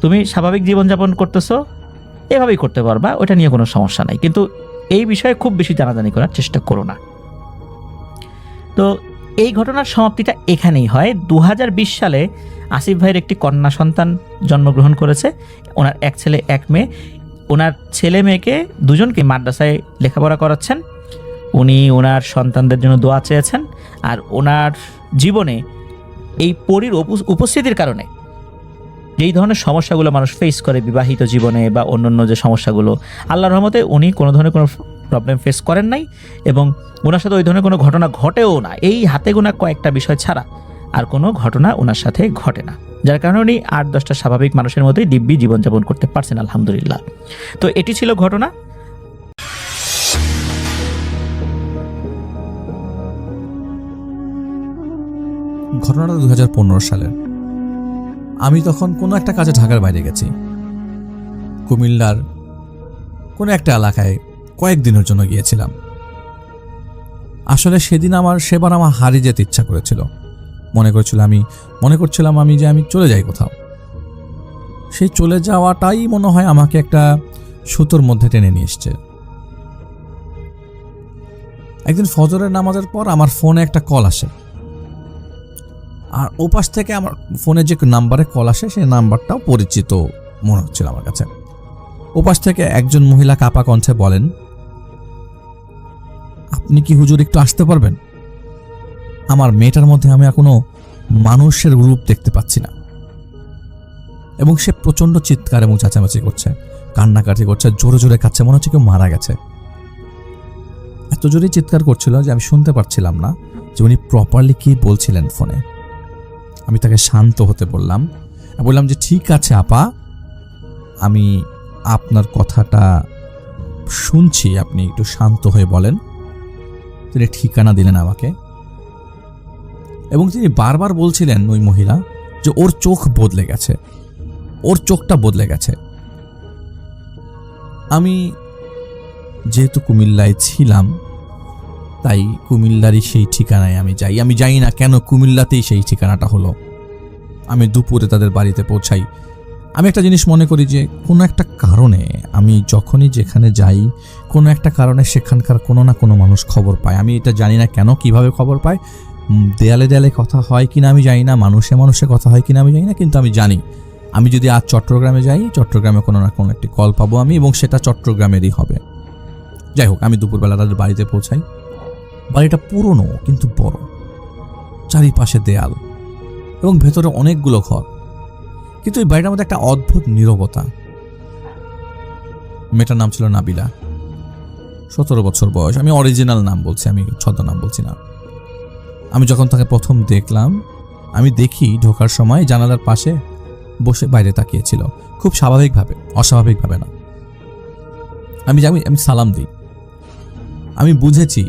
S1: তুমি স্বাভাবিক জীবনযাপন করতেছো, এভাবেই করতে পারবা, ওটা নিয়ে কোনো সমস্যা নাই, কিন্তু এই বিষয়ে খুব বেশি জানাজানি করার চেষ্টা করো না। তো এই ঘটনার সমাপ্তিটা এখানেই হয়। 2020 সালে আসিফ ভাইয়ের একটি কন্যা সন্তান জন্মগ্রহণ করেছে। ওনার এক ছেলে এক মেয়ে। ওনার ছেলে মেয়েকে দুজনকে মাদ্রাসায় লেখাপড়া করাচ্ছেন। উনি ওনার সন্তানদের জন্য দোয়া চেয়েছেন। আর ওনার জীবনে এই পরীর উপস্থিতির কারণে যেই ধরনের সমস্যাগুলো মানুষ ফেস করে বিবাহিত জীবনে বা অন্যান্য যে সমস্যাগুলো, আল্লাহর রহমতে উনি কোনো ধরনের কোনো প্রবলেম ফেস করেন নাই এবং ওনার সাথে ওই ধরনের কোনো ঘটনা ঘটেও না। এই হাতে গোনা কয়েকটা বিষয় ছাড়া আর কোনো ঘটনা ওনার সাথে ঘটে না, যার কারণে উনি 8-10টা স্বাভাবিক মানুষের মতোই দিব্যি জীবনযাপন করতে পারছেন আলহামদুলিল্লাহ। তো এটি ছিল ঘটনা।
S2: ঘটনাটা 2015 সালের। আমি তখন কোনো একটা কাজে ঢাকার বাইরে গেছি, কুমিল্লার কোনো একটা এলাকায় কয়েকদিনের জন্য গিয়েছিলাম। আসলে সেদিন সেবার আমার হারিয়ে যেতে ইচ্ছা করেছিল। মনে করছিলাম আমি যে আমি চলে যাই কোথাও। সেই চলে যাওয়াটাই মনে হয় আমাকে একটা সুতোর মধ্যে টেনে নিয়ে এসছে। একদিন ফজরের নামাজের পর আমার ফোনে একটা কল আসে, আর ওপাশ থেকে আমার ফোনে যে নাম্বারে কল আসে সেই নাম্বারটাও পরিচিত মনে হচ্ছিল আমার কাছে। ওপাশ থেকে একজন মহিলা কাপা কণ্ঠে বলেন, আপনি কি হুজুর একটু আসতে পারবেন? আমার মেয়েটার মধ্যে আমি এখনো মানুষের রূপ দেখতে পাচ্ছি না। এবং সে প্রচন্ড চিৎকার এবং চেঁচামেচি করছে, কান্নাকাটি করছে, জোরে জোরে কাচ্ছে, মনে হচ্ছে কেউ মারা গেছে। এত জোরে চিৎকার করছিল যে আমি শুনতে পারছিলাম না যে উনি প্রপারলি কি বলছিলেন ফোনে। আমি তাকে শান্ত হতে বললাম যে ঠিক আছে আপা, আমি আপনার কথাটা শুনছি, আপনি একটু শান্ত হয়ে বলেন। তিনি ঠিকানা দিলেন আমাকে এবং তিনি বারবার বলছিলেন ওই মহিলা যে ওর চোখ বদলে গেছে, ওর চোখটা বদলে গেছে। আমি যেহেতু কুমিল্লায় ছিলাম তাই কুমিল্লারই সেই ঠিকানায় আমি যাই। আমি জানি না কেন কুমিল্লাতেই সেই ঠিকানাটা হলো। আমি দুপুরে তাদের বাড়িতে পৌঁছাই। আমি একটা জিনিস মনে করি যে কোনো একটা কারণে আমি যখনই যেখানে যাই, কোনো একটা কারণে সেখানকার কোনো না কোনো মানুষ খবর পায়। আমি এটা জানি না কেন, কিভাবে খবর পায়। দেয়ালে দেয়ালে কথা হয় কিনা আমি জানি না, মানুষে মানুষে কথা হয় কিনা আমি জানি না, কিন্তু আমি জানি আমি যদি আজ চট্টগ্রামে যাই, চট্টগ্রামে কোনো না কোনো একটি কল পাবো আমি, এবং সেটা চট্টগ্রামেরই হবে। যাই হোক, আমি দুপুরবেলা তাদের বাড়িতে পৌঁছাই। বাড়িটা পুরনো কিন্তু বড়, চারিপাশে দেয়াল এবং ভেতরে অনেকগুলো ঘর, কিন্তু এই বাড়িটার মধ্যে একটা অদ্ভুত নীরবতা। মেয়েটার নাম ছিল নাবিলা, 17 বছর বয়স। আমি অরিজিনাল নাম বলছি, আমি ছদ্মনাম বলছি না। আমি যখন তাকে প্রথম দেখলাম, আমি দেখি ঢোকার সময় জানালার পাশে বসে বাইরে তাকিয়েছিল, খুব স্বাভাবিকভাবে, অস্বাভাবিকভাবে না। আমি সালাম দিই। আমি বুঝেছি,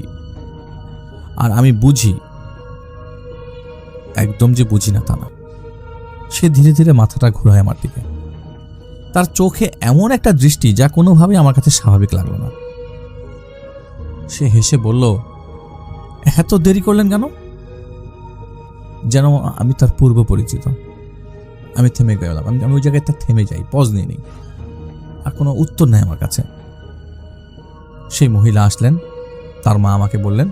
S2: আর আমি বুঝি, একদম যে বুঝি না তা না। সে ধীরে ধীরে মাথাটা ঘুরায় আমার দিকে। তার চোখে এমন একটা দৃষ্টি যা কোনোভাবেই আমার কাছে স্বাভাবিক লাগলো না। সে হেসে বলল, এত দেরি করলেন কেন? যেন আমি তার পূর্ব পরিচিত। আমি থেমে গেলাম। আমি ওই জায়গায় থেমে যাই, পজ নিয়ে নিই, আর কোনো উত্তর নেই আমার কাছে। সেই মহিলা আসলেন, তার মা আমাকে বললেন,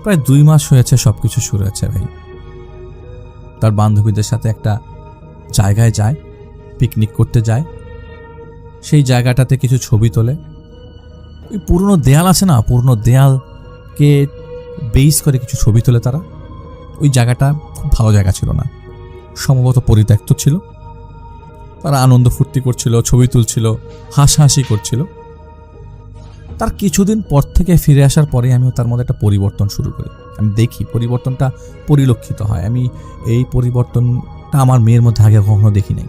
S2: প্রায় 2 মাস হয়েছে সবকিছু শুরু হয়েছে ভাই। তার বান্ধবীদের সাথে একটা জায়গায় যায়, পিকনিক করতে যায়। সেই জায়গাটাতে কিছু ছবি তোলে। ওই পুরনো দেয়াল আছে না, পুরনো দেয়ালকে বেস করে কিছু ছবি তোলে তারা। ওই জায়গাটা খুব ভালো জায়গা ছিল না, সম্ভবত পরিত্যক্ত ছিল। তারা আনন্দ ফুর্তি করছিল, ছবি তুলছিল, হাসাহাসি করছিল। তার কিছুদিন পর থেকে ফিরে আসার পরে আমিও তার মধ্যে একটা পরিবর্তন শুরু করি। আমি দেখি পরিবর্তনটা পরিলক্ষিত হয়। আমি এই পরিবর্তনটা আমার মেয়ের মধ্যে আগে কখনো দেখি নাই।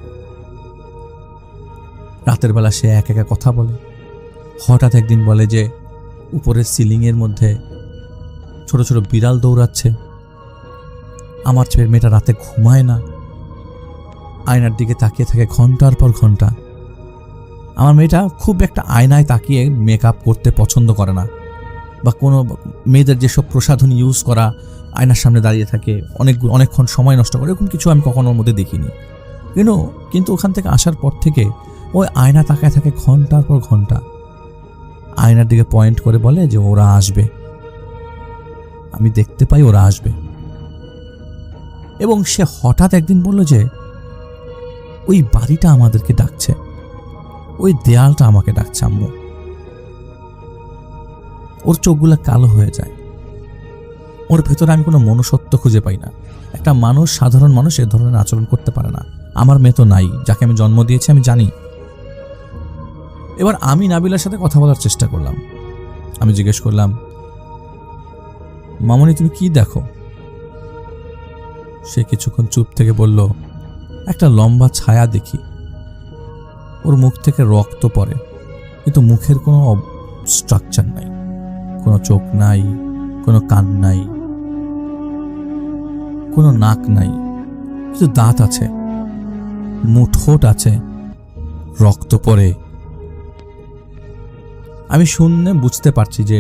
S2: রাতের বেলা সে একা কথা বলে। হঠাৎ একদিন বলে যে উপরের সিলিংয়ের মধ্যে ছোট ছোট বিড়াল দৌড়াচ্ছে। আমার মেয়েটা রাতে ঘুমায় না, আয়নার দিকে তাকিয়ে থাকে ঘন্টার পর ঘন্টা। আমার মেয়েটা খুব একটা আয়নায় তাকিয়ে মেকআপ করতে পছন্দ করে না, বা কোনো মেয়েদের যেসব প্রসাধনী ইউজ করা, আয়নার সামনে দাঁড়িয়ে থাকে অনেকক্ষণ সময় নষ্ট করে, এরকম কিছু আমি কখনো ওর মধ্যে দেখিনি। কিন্তু ওখান থেকে আসার পর থেকে ওই আয়না তাকায় থাকে ঘন্টার পর ঘন্টা। আয়নার দিকে পয়েন্ট করে বলে যে ওরা আসবে, আমি দেখতে পাই ওরা আসবে। এবং সে হঠাৎ একদিন বলল যে ওই বাড়িটা আমাদেরকে ডাকছে, ওই দেয়ালটা আমাকে ডাকছে আম্মু। ওর চোখগুলো কালো হয়ে যায়। ওর ভেতরে আমি কোনো মনুষ্যত্ব খুঁজে পাই না। একটা মানুষ, সাধারণ মানুষ এ ধরনের আচরণ করতে পারে না। আমার মেয়ে তো নাই, যাকে আমি জন্ম দিয়েছি, আমি জানি। এবার আমি নাবিলার সাথে কথা বলার চেষ্টা করলাম, আমি জিজ্ঞেস করলাম, মামনি তুমি কি দেখো? সে কিছুক্ষণ চুপ থেকে বলল, একটা লম্বা ছায়া দেখি। ওর মুখ থেকে রক্ত পড়ে, কিন্তু মুখের কোনো স্ট্রাকচার নাই, কোনো চোখ নাই, কোনো কান নাই, কোনো নাক নাই, কিন্তু দাঁত আছে, মুঠোট আছে, রক্ত পড়ে। আমি শুনে বুঝতে পারছি যে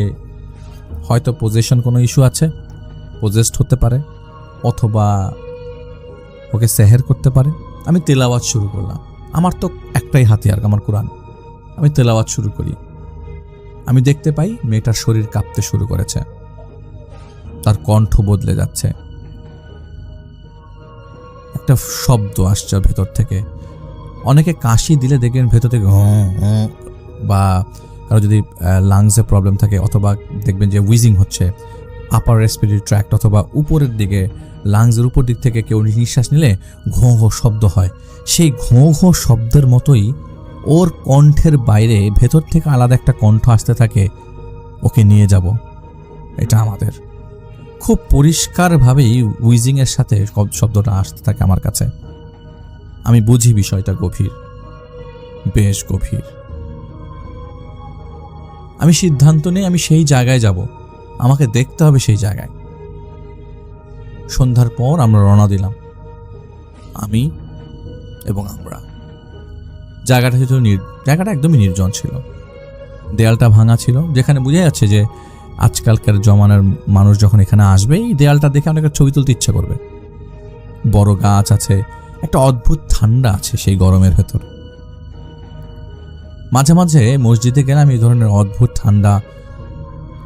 S2: হয়তো পজেশন কোনো ইস্যু আছে, পজেসড হতে পারে, অথবা ওকে সেহের করতে পারে। আমি তেলাওয়াত শুরু করলাম। আমার তো একটাই হাতিয়ার, আমার কোরআন। আমি তেলাওয়াত শুরু করি। আমি দেখতে পাই মেয়েটার শরীর কাঁপতে শুরু করেছে, তার কণ্ঠ বদলে যাচ্ছে, একটা শব্দ আসছে ভেতর থেকে। অনেকে কাশি দিলে দেখবেন ভেতর থেকে বা কারো যদি লাংসে প্রবলেম থাকে, অথবা দেখবেন যে উইজিং হচ্ছে, আপার রেসপিরেটরি ট্র্যাক্ট অথবা উপরের দিকে লাংসের উপর দিক থেকে কেউ নিঃশ্বাস নিলে ঘোঁ ঘোঁ শব্দ হয়। সেই ঘোঁ ঘোঁ শব্দের মতোই ওর কণ্ঠের বাইরে ভেতর থেকে আলাদা একটা কণ্ঠ আসতে থাকে, ওকে নিয়ে যাব, এটা আমাদের। খুব পরিষ্কারভাবেই উইজিংয়ের সাথে শব্দটা আসতে থাকে আমার কাছে। আমি বুঝি বিষয়টা গভীর, বেশ গভীর। আমি সিদ্ধান্ত নেই আমি সেই জায়গায় যাব, আমাকে দেখতে হবে সেই জায়গায়। সন্ধ্যার পর আমরা রওনা দিলাম, আমি এবং আমরা। জায়গাটা একদমই নির্জন ছিল, দেয়ালটা ভাঙা ছিল, যেখানে বোঝা যাচ্ছে যে আজকালকার জমানার মানুষ যখন এখানে আসবে এই দেয়ালটা দেখে অনেকের ছবি তুলতে ইচ্ছা করবে। বড় গাছ আছে, একটা অদ্ভুত ঠান্ডা আছে সেই গরমের ভেতর। মাঝে মাঝে মসজিদে গেলে আমি এই ধরনের অদ্ভুত ঠান্ডা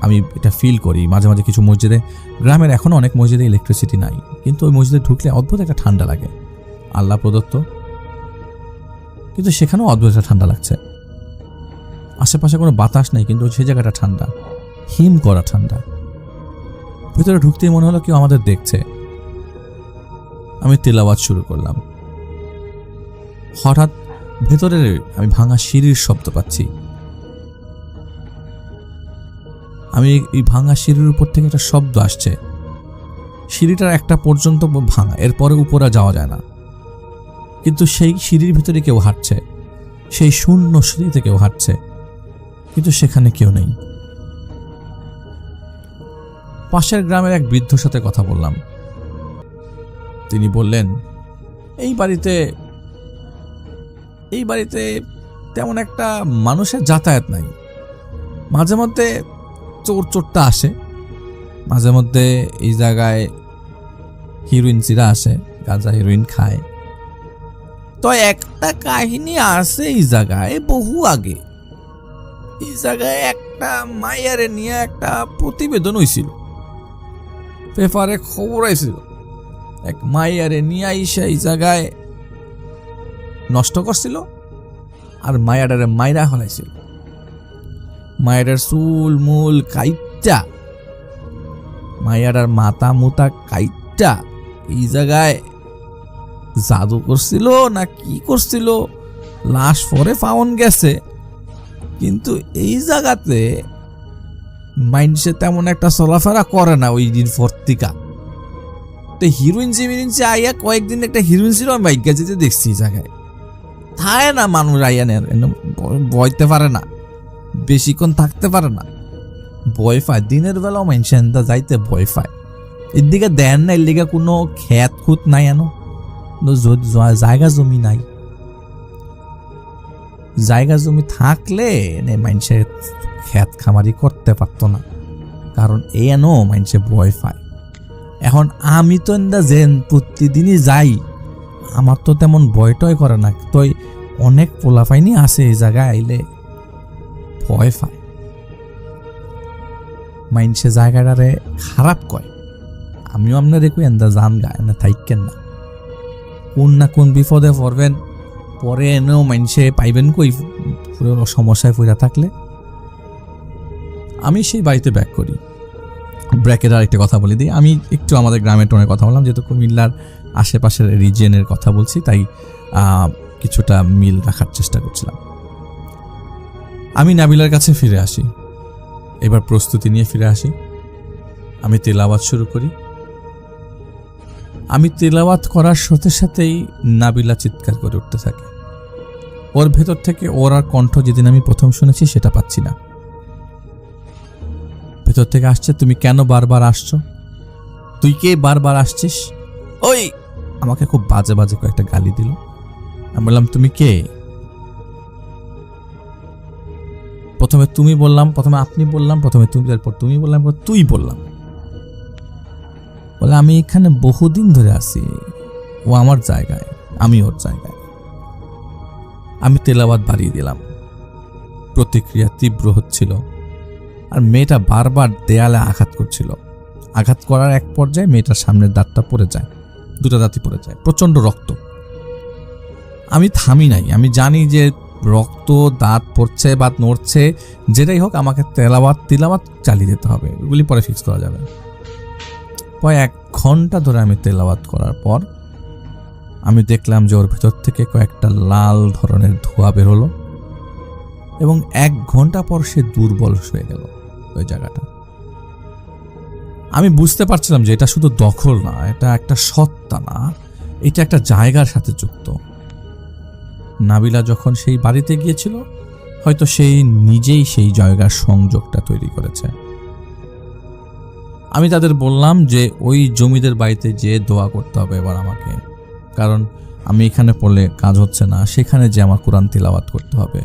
S2: আমি এটা ফিল করি। মাঝে মাঝে কিছু মসজিদে, গ্রামের এখনও অনেক মসজিদে ইলেকট্রিসিটি নাই, কিন্তু ওই মসজিদে ঢুকলে অদ্ভুত একটা ঠান্ডা লাগে, আল্লাহ প্রদত্ত। কিন্তু সেখানেও অদ্ভুত একটা ঠান্ডা লাগছে। আশেপাশে কোনো বাতাস নেই, কিন্তু সেই জায়গাটা ঠান্ডা, হিম করা ঠান্ডা। ভিতরে ঢুকতেই মনে হলো কেউ আমাদের দেখছে। আমি তেলাওয়াত শুরু করলাম। হঠাৎ ভেতরে আমি ভাঙা সিঁড়ির শব্দ পাচ্ছি। আমি এই ভাঙা সিঁড়ির উপর থেকে একটা শব্দ আসছে। সিঁড়িটার একটা পর্যন্ত ভাঙা, এরপরে উপরে যাওয়া যায় না, কিন্তু সেই সিঁড়ির ভিতরে কেউ হাঁটছে, সেই শূন্য সিঁড়িতে কেউ হাঁটছে, কিন্তু সেখানে কেউ নেই। পাশের গ্রামের এক বৃদ্ধর সাথে কথা বললাম। তিনি বললেন, এই বাড়িতে তেমন একটা মানুষের যাতায়াত নাই। মাঝে মধ্যে চোরটা আসে, মাঝে মধ্যে এই জায়গায় হিরোইনরা আসে, গাঁজা হিরোইন খায়। তো একটা কাহিনী আছে এই জায়গায়, বহু আগে এই জায়গায় একটা মাইয়ারে নিয়ে একটা প্রতিবেদন হয়েছিল, পেপারে খবর আইছিল। এক মাইয়ারে নিয়ে আইসা এই জায়গায় নষ্ট করছিল, আর মায়াডারে মাইরা হলাইছিল। মায়ের চুল মূল কাইটা, মায়াডার মাথা মুতা কাইটা এই জায়গায় জাদু করছিল না কি করছিল, লাশ পরে পাওন গেছে। কিন্তু এই জায়গাতে মাইন্ডসে তেমন একটা চলাফেরা করে না ওই দিন ফর্তিকা। তো হিরোইন জিমিরিনসে আইয়া কয়েকদিন একটা হিরোইন ছিল, আমি বাইক যেতে দেখছি এই জায়গায় থাকে না মানুষ, আইয়া বইতে পারে না, বেশিক্ষণ থাকতে পারে না, ভয় পায়। দিনের বেলাও মানুষের যাইতে ভয় পায়। এর দিকে দেন না, এর দিকে কোনো খেত খুত নাই, এনো জায়গা জমি নাই। জায়গা জমি থাকলে মানুষের খেত খামারি করতে পারতো না, কারণ এনো মানুষে ভয় পায়। এখন আমি তো প্রতিদিনই যাই, আমার তো তেমন ভয়টয় করে না। তো অনেক পোলাপাইনি আছে এই জায়গায় আইলে ভয় পায়। মাইনসে জায়গাটারে খারাপ কয়। আমিও আপনার দেখুন এন্দা জান গায় না, থাইকেন না, কোন না কোন বিপদে পড়বেন, পরে এনেও মাইনসে পাইবেন কই সমস্যায় পড়া থাকলে। আমি সেই বাড়িতে ব্যাক করি। ব্র্যাকের আরেকটা কথা বলে দিই, আমি একটু আমাদের গ্রামের টোনের কথা বললাম, যেহেতু কুমিল্লার আশেপাশের রিজিয়নের কথা বলছি, তাই কিছুটা মিল রাখার চেষ্টা করছিলাম। আমি নাবিলার কাছে ফিরে আসি। এবার প্রস্তুতি নিয়ে ফিরে আসি। আমি তেলাওয়াত শুরু করি। আমি তেলাওয়াত করার সাথে সাথেই নাবিলা চিৎকার করে উঠতে থাকে। ওর ভেতর থেকে ওর আর কণ্ঠ যেদিন আমি প্রথম শুনেছি সেটা পাচ্ছি না। ভেতর থেকে আসছে, তুমি কেন বারবার আসছো, তুই কে বারবার আসছিস, ওই আমাকে খুব বাজে বাজে কয়েকটা গালি দিল। আমি বললাম তুমি কে? প্রথমে তুমি বললাম, প্রথমে আপনি বললাম, প্রথমে তুমি, তারপর তুমি বললাম, তুই বললাম। বলে আমি এখানে বহুদিন ধরে আছি, ও আমার জায়গায়, আমি ওর জায়গায়। আমি তেলাওয়াত বাড়িয়ে দিলাম। প্রতিক্রিয়া তীব্র হচ্ছিল, আর মেয়েটা বারবার দেয়ালে আঘাত করছিল। আঘাত করার এক পর্যায়ে মেয়েটার সামনের দাঁতটা পড়ে যায়, দুটো দাঁতই পড়ে যায়, প্রচন্ড রক্ত। আমি থামি নাই, আমি জানি যে রক্ত, দাঁত পড়ছে বা নড়ছে, যেটাই হোক আমাকে তেলাওয়াত চালিয়ে যেতে হবে, এগুলি পরে ফিক্স করা যাবে। প্রায় 1 ঘন্টা ধরে আমি তেলাওয়াত করার পর আমি দেখলাম যে ওর ভেতর থেকে কয়েকটা লাল ধরনের ধোঁয়া বের হলো, এবং 1 ঘন্টা পর সে দুর্বল হয়ে গেল ওই জায়গাটা। আমি বুঝতে পারছিলাম যে এটা শুধু দখল না, এটা একটা সত্তা না, এটা একটা জায়গার সাথে যুক্ত। নাবিলা যখন সেই বাড়িতে গিয়েছিল, হয়তো সেই নিজেই সেই জায়গার সংযোগটা তৈরি করেছে। আমি তাদের বললাম যে ওই জমিদের বাড়িতে যেয়ে দোয়া করতে হবে এবার আমাকে, কারণ আমি এখানে পড়লে কাজ হচ্ছে না, সেখানে যে আমার কোরআন তিলাওয়াত করতে হবে।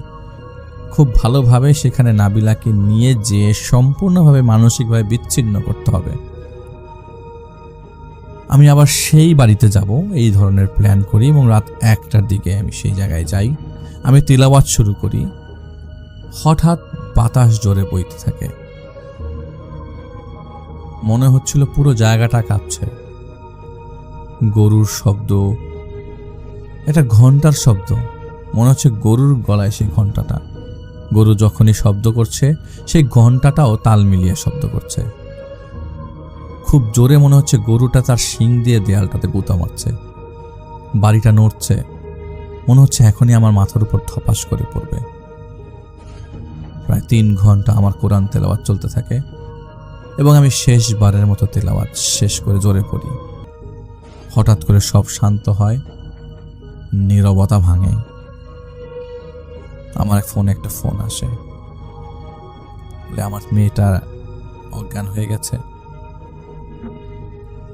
S2: খুব ভালোভাবে সেখানে নাবিলাকে নিয়ে যেয়ে সম্পূর্ণভাবে মানসিকভাবে বিচ্ছিন্ন করতে হবে। আমি আবার সেই বাড়িতে যাব এই ধরনের প্ল্যান করি, এবং রাত 1টার দিকে আমি সেই জায়গায় যাই। আমি তিলাওয়াত শুরু করি। হঠাৎ বাতাস জোরে বইতে থাকে, মনে হচ্ছিল পুরো জায়গাটা কাঁপছে। গরুর শব্দ, এটা ঘন্টার শব্দ, মনে হচ্ছে গরুর গলায় সেই ঘন্টাটা। গরু যখনই শব্দ করছে সেই ঘন্টাটাও তাল মিলিয়ে শব্দ করছে। খুব জোরে মনে হচ্ছে গরুটা তার শিং দিয়ে দেয়ালটাতে গুঁতা মারছে। বাড়িটা নড়ছে, মনে হচ্ছে এখনই আমার মাথার উপর ধপাস করে পড়বে। প্রায় 3 ঘন্টা আমার কোরআন তেলাওয়াত চলতে থাকে, এবং আমি শেষবারের মতো তেলাওয়াত শেষ করে জোরে পড়ি। হঠাৎ করে সব শান্ত হয়, নীরবতা ভাঙে। আমার ফোনে একটা ফোন আসে, আমার মেয়েটা অজ্ঞান হয়ে গেছে।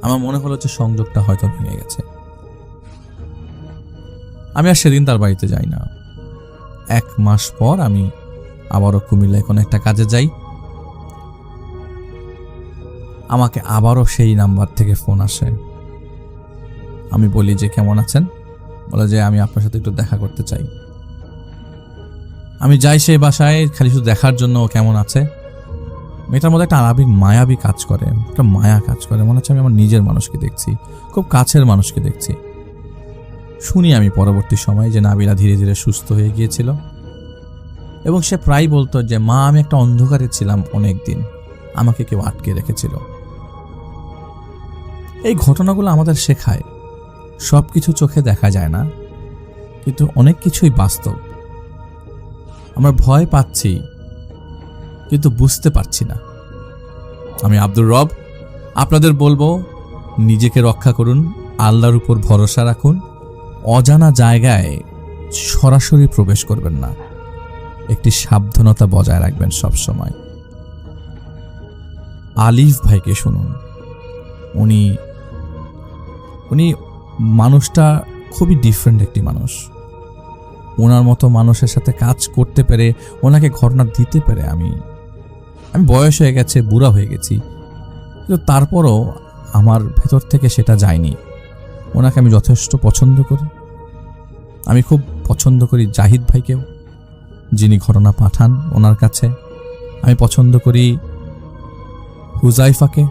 S2: আমার মনে হলো যে সংযোগটা হয়তো ভেঙে গেছে। আমি আর সেদিন তার বাড়িতে যাই না। 1 মাস পর আমি আবারও কুমিল্লায় কোনো একটা কাজে যাই। আমাকে আবারও সেই নাম্বার থেকে ফোন আসে। আমি বলি যে কেমন আছেন, বলে যে আমি আপনার সাথে একটু দেখা করতে চাই। আমি যাই সেই বাসায় খালি শুধু দেখার জন্য ও কেমন আছে। মেয়েটার মধ্যে একটা আরবিক মায়াবী কাজ করে, একটা মায়া কাজ করে, মনে হচ্ছে আমি আমার নিজের মানুষকে দেখছি, খুব কাছের মানুষকে দেখছি। শুনি আমি পরবর্তী সময় যে নাবিলা ধীরে ধীরে সুস্থ হয়ে গিয়েছিল, এবং সে প্রায় বলতো যে মা, আমি একটা অন্ধকারে ছিলাম অনেক দিন, আমাকে কেউ আটকে রেখেছিল। এই ঘটনাগুলো আমাদের শেখায় সবকিছু চোখে দেখা যায় না, কিন্তু অনেক কিছুই বাস্তব। আমরা ভয় পাচ্ছি কিন্তু বুঝতে পারছি না। আমি আব্দুর রব, আপনাদের বলবো নিজেকে রক্ষা করুন, আল্লাহর উপর ভরসা রাখুন, অজানা জায়গায় সরাসরি প্রবেশ করবেন না, একটি সাবধানতা বজায় রাখবেন সব সময়। আলিফ ভাইকে শুনুন, উনি মানুষটা খুবই ডিফারেন্ট একটি মানুষ। ওনার মতো মানুষের সাথে কাজ করতে পেরে, ওনাকে ঘটনা দিতে পেরে আমি বয়স হয়ে গেছে, বুড়া হয়ে গেছি, কিন্তু তারপরও আমার ভেতর থেকে সেটা যায়নি। ওনাকে আমি যথেষ্ট পছন্দ করি। আমি খুব পছন্দ করি জাহিদ ভাইকেও, যিনি ঘটনা পাঠান ওনার কাছে। আমি পছন্দ করি হুজাইফাকে,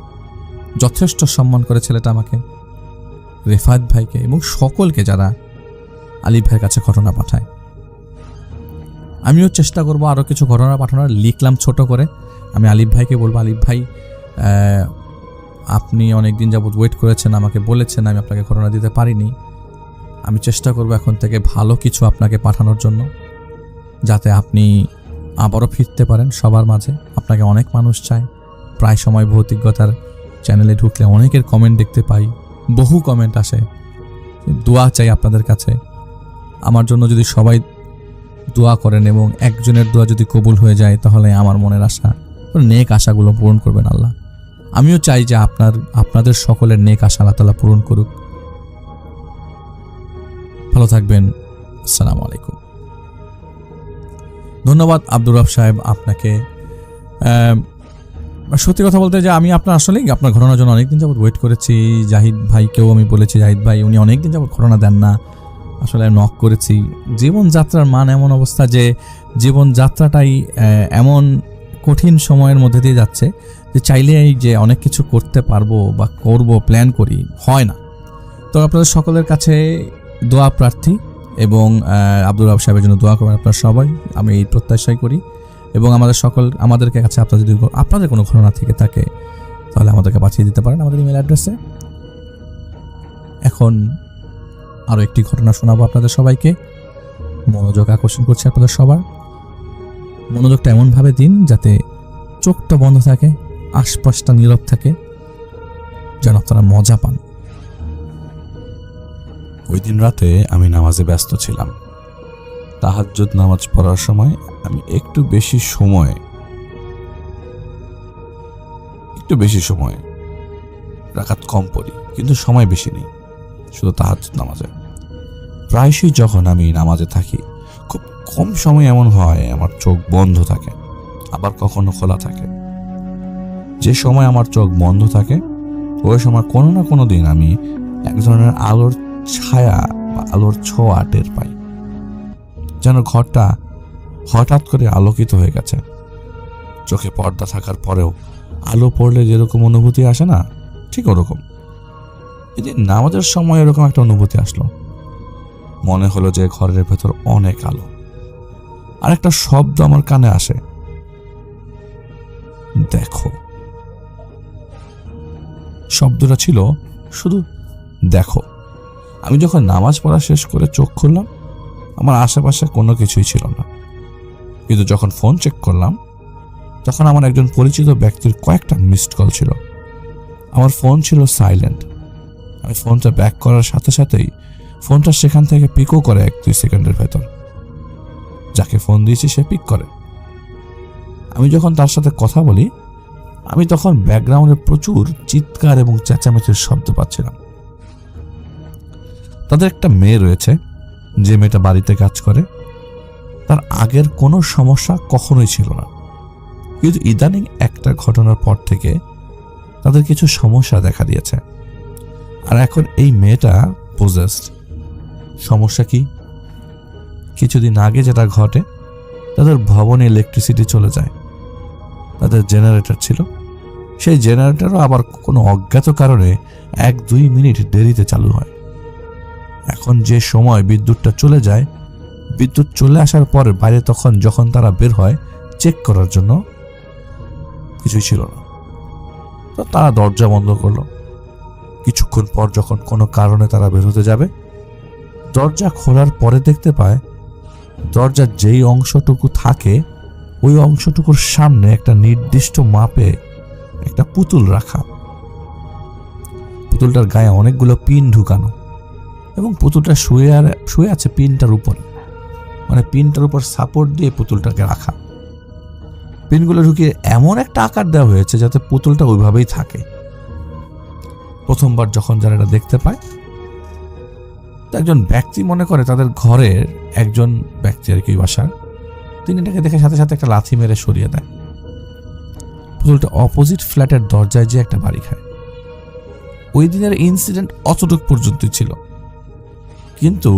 S2: যথেষ্ট সম্মান করে ছেলেটা আমাকে, রেফাত ভাইকে, এবং সকলকে যারা আলিফ ভাইয়ের কাছে ঘটনা পাঠায়। আমিও চেষ্টা করব আরও কিছু ঘটনা পাঠানোর। লিখলাম ছোট করে, আমি আলিফ ভাইকে বলবো, আলিফ ভাই আপনি অনেকদিন যাবত ওয়েট করেছেন, আমাকে বলেছেন, আমি আপনাকে ঘটনা দিতে পারিনি। আমি চেষ্টা করব এখন থেকে ভালো কিছু আপনাকে পাঠানোর জন্য, যাতে আপনি আবারও ফিরতে পারেন সবার মাঝে। আপনাকে অনেক মানুষ চায়। প্রায় সময় ভৌতিকতার চ্যানেলে ঢুকলে অনেকের কমেন্ট দেখতে পাই, বহু কমেন্ট আসে। দোয়া চাই আপনাদের কাছে। আমার জন্য যদি সবাই দোয়া করেন এবং একজনের দোয়া যদি কবুল হয়ে যায়, তাহলে আমার মনের আশা, নেক আশাগুলো পূরণ করবেন আল্লাহ। আমিও চাই যে আপনাদের সকলের নেক আশা আল্লাহ তাআলা পূরণ করুক। ভালো থাকবেন। আসসালামু আলাইকুম। ধন্যবাদ আব্দুর রব সাহেব আপনাকে। সত্যি কথা বলতে যে আমি আসলেই আপনার ঘটনার জন্য অনেকদিন যাবত ওয়েট করেছি। জাহিদ ভাইকেও আমি বলেছি, জাহিদ ভাই উনি অনেকদিন যাবত ঘটনা দেন না, আসলে নক করেছি। জীবনযাত্রার মান এমন অবস্থা যে জীবনযাত্রাটাই এমন কঠিন সময়ের মধ্যে দিয়ে যাচ্ছে যে চাইলেই যে অনেক কিছু করতে পারবো বা করব প্ল্যান করি, হয় না। তো আপনাদের সকলের কাছে দোয়া প্রার্থী এবং আব্দুর রব সাহেবের জন্য দোয়া করবেন আপনারা সবাই, আমি এই প্রত্যাশাই করি। এবং আমাদেরকে কাছে আপনাদের কোনো ঘটনা থেকে থাকে তাহলে আমাদেরকে পাঠিয়ে দিতে পারেন আমাদের ইমেল অ্যাড্রেসে। এখন আরও একটি ঘটনা শোনাবো আপনাদের সবাইকে। মনোযোগ আকর্ষণ করছে আপনাদের সবার। মনোযোগটা এমনভাবে দিন যাতে চোখটা বন্ধ থাকে, আশপাশটা নীরব থাকে, যেন আপনারা মজা পান।
S3: ওই দিন রাতে আমি নামাজে ব্যস্ত ছিলাম। তাহাজ্জুদ নামাজ পড়ার সময় আমি একটু বেশি সময় রাকাত কম পড়ি, কিন্তু সময় বেশি নেই শুধু তাহাজ্জুদ নামাজে। প্রায়শই যখন আমি নামাজে থাকি, খুব কম সময় এমন হয় আমার চোখ বন্ধ থাকে, আবার কখনো খোলা থাকে। যে সময় আমার চোখ বন্ধ থাকে ওই সময় কোনো না কোনো দিন আমি এক ধরনের আলোর ছায়া বা আলোর ছোঁয়া টের পাই, যেন ঘরটা হঠাৎ করে আলোকিত হয়ে গেছে। চোখে পর্দা থাকার পরেও আলো পড়লে যেরকম অনুভূতি আসে না, ঠিক ওরকম এদিন নামাজের সময় এরকম একটা অনুভূতি আসলো। মনে হলো যে ঘরের ভেতর অনেক আলো, আর একটা শব্দ আমার কানে আসে, দেখো। শব্দটা ছিল শুধু দেখো। আমি যখন নামাজ পড়া শেষ করে চোখ খুললাম, আমার আশেপাশে কোনো কিছুই ছিল না। কিন্তু যখন ফোন চেক করলাম, তখন আমার একজন পরিচিত ব্যক্তির কয়েকটা মিসড কল ছিল। আমার ফোন ছিল সাইলেন্ট। আমি ফোনটা ব্যাক করার সাথে সাথেই ফোনটা সেখান থেকে পিকও করে 1-2 সেকেন্ডের ভেতর। যাকে ফোন দিয়েছি সে পিক করে। আমি যখন তার সাথে কথা বলি, আমি তখন ব্যাকগ্রাউন্ডে প্রচুর চিৎকার এবং চেঁচামেচির শব্দ পাচ্ছিলাম। তাদের একটা মেয়ে রয়েছে, যে মেয়েটা বাড়িতে কাজ করে। তার আগের কোনো সমস্যা কখনোই ছিল না, কিন্তু ইদানিং একটা ঘটনার পর থেকে তাদের কিছু সমস্যা দেখা দিয়েছে। আর এখন এই মেয়েটা পজেসড। সমস্যা কি? কিছুদিন আগে যেটা ঘটে, তাদের ভবনে ইলেকট্রিসিটি চলে যায়। তাদের জেনারেটর ছিল, সেই জেনারেটরও আবার কোনো অজ্ঞাত কারণে 1-2 মিনিট দেরিতে চালু হয়। এখন যে সময় বিদ্যুৎটা চলে যায়, বিদ্যুৎ চলে আসার পরে বাইরে যখন তারা বের হয় চেক করার জন্য, কিছুই ছিল না। তো তারা দরজা বন্ধ করলো। কিছুক্ষণ পর যখন কোনো কারণে তারা বের হতে যাবে, দরজা খোলার পরে দেখতে পায় দরজার যেই অংশটুকু থাকে ওই অংশটুকুর সামনে একটা নির্দিষ্ট মাপে একটা পুতুল রাখা। পুতুলটার গায়ে অনেকগুলো পিন ঢুকানো এবং পুতুলটা শুয়ে আছে পিনটার উপরে, মানে পিনটার উপর সাপোর্ট দিয়ে পুতুলটাকে রাখা। পিনগুলো ঢুকিয়ে এমন একটা আকার দেওয়া হয়েছে যাতে পুতুলটা ওইভাবেই থাকে। প্রথমবার যখন যারা এটা দেখতে পায়, একজন ব্যক্তি মনে করে তাদের ঘরের একজন ব্যক্তি আর কি বাসার, তিনি এটাকে দেখে সাথে সাথে একটা লাথি মেরে সরিয়ে দেয়। পুতুলটা অপোজিট ফ্ল্যাটের দরজায় যে একটা বাড়ি খায়। ওই দিনের ইনসিডেন্ট অতটুক পর্যন্তই ছিল, কিন্তু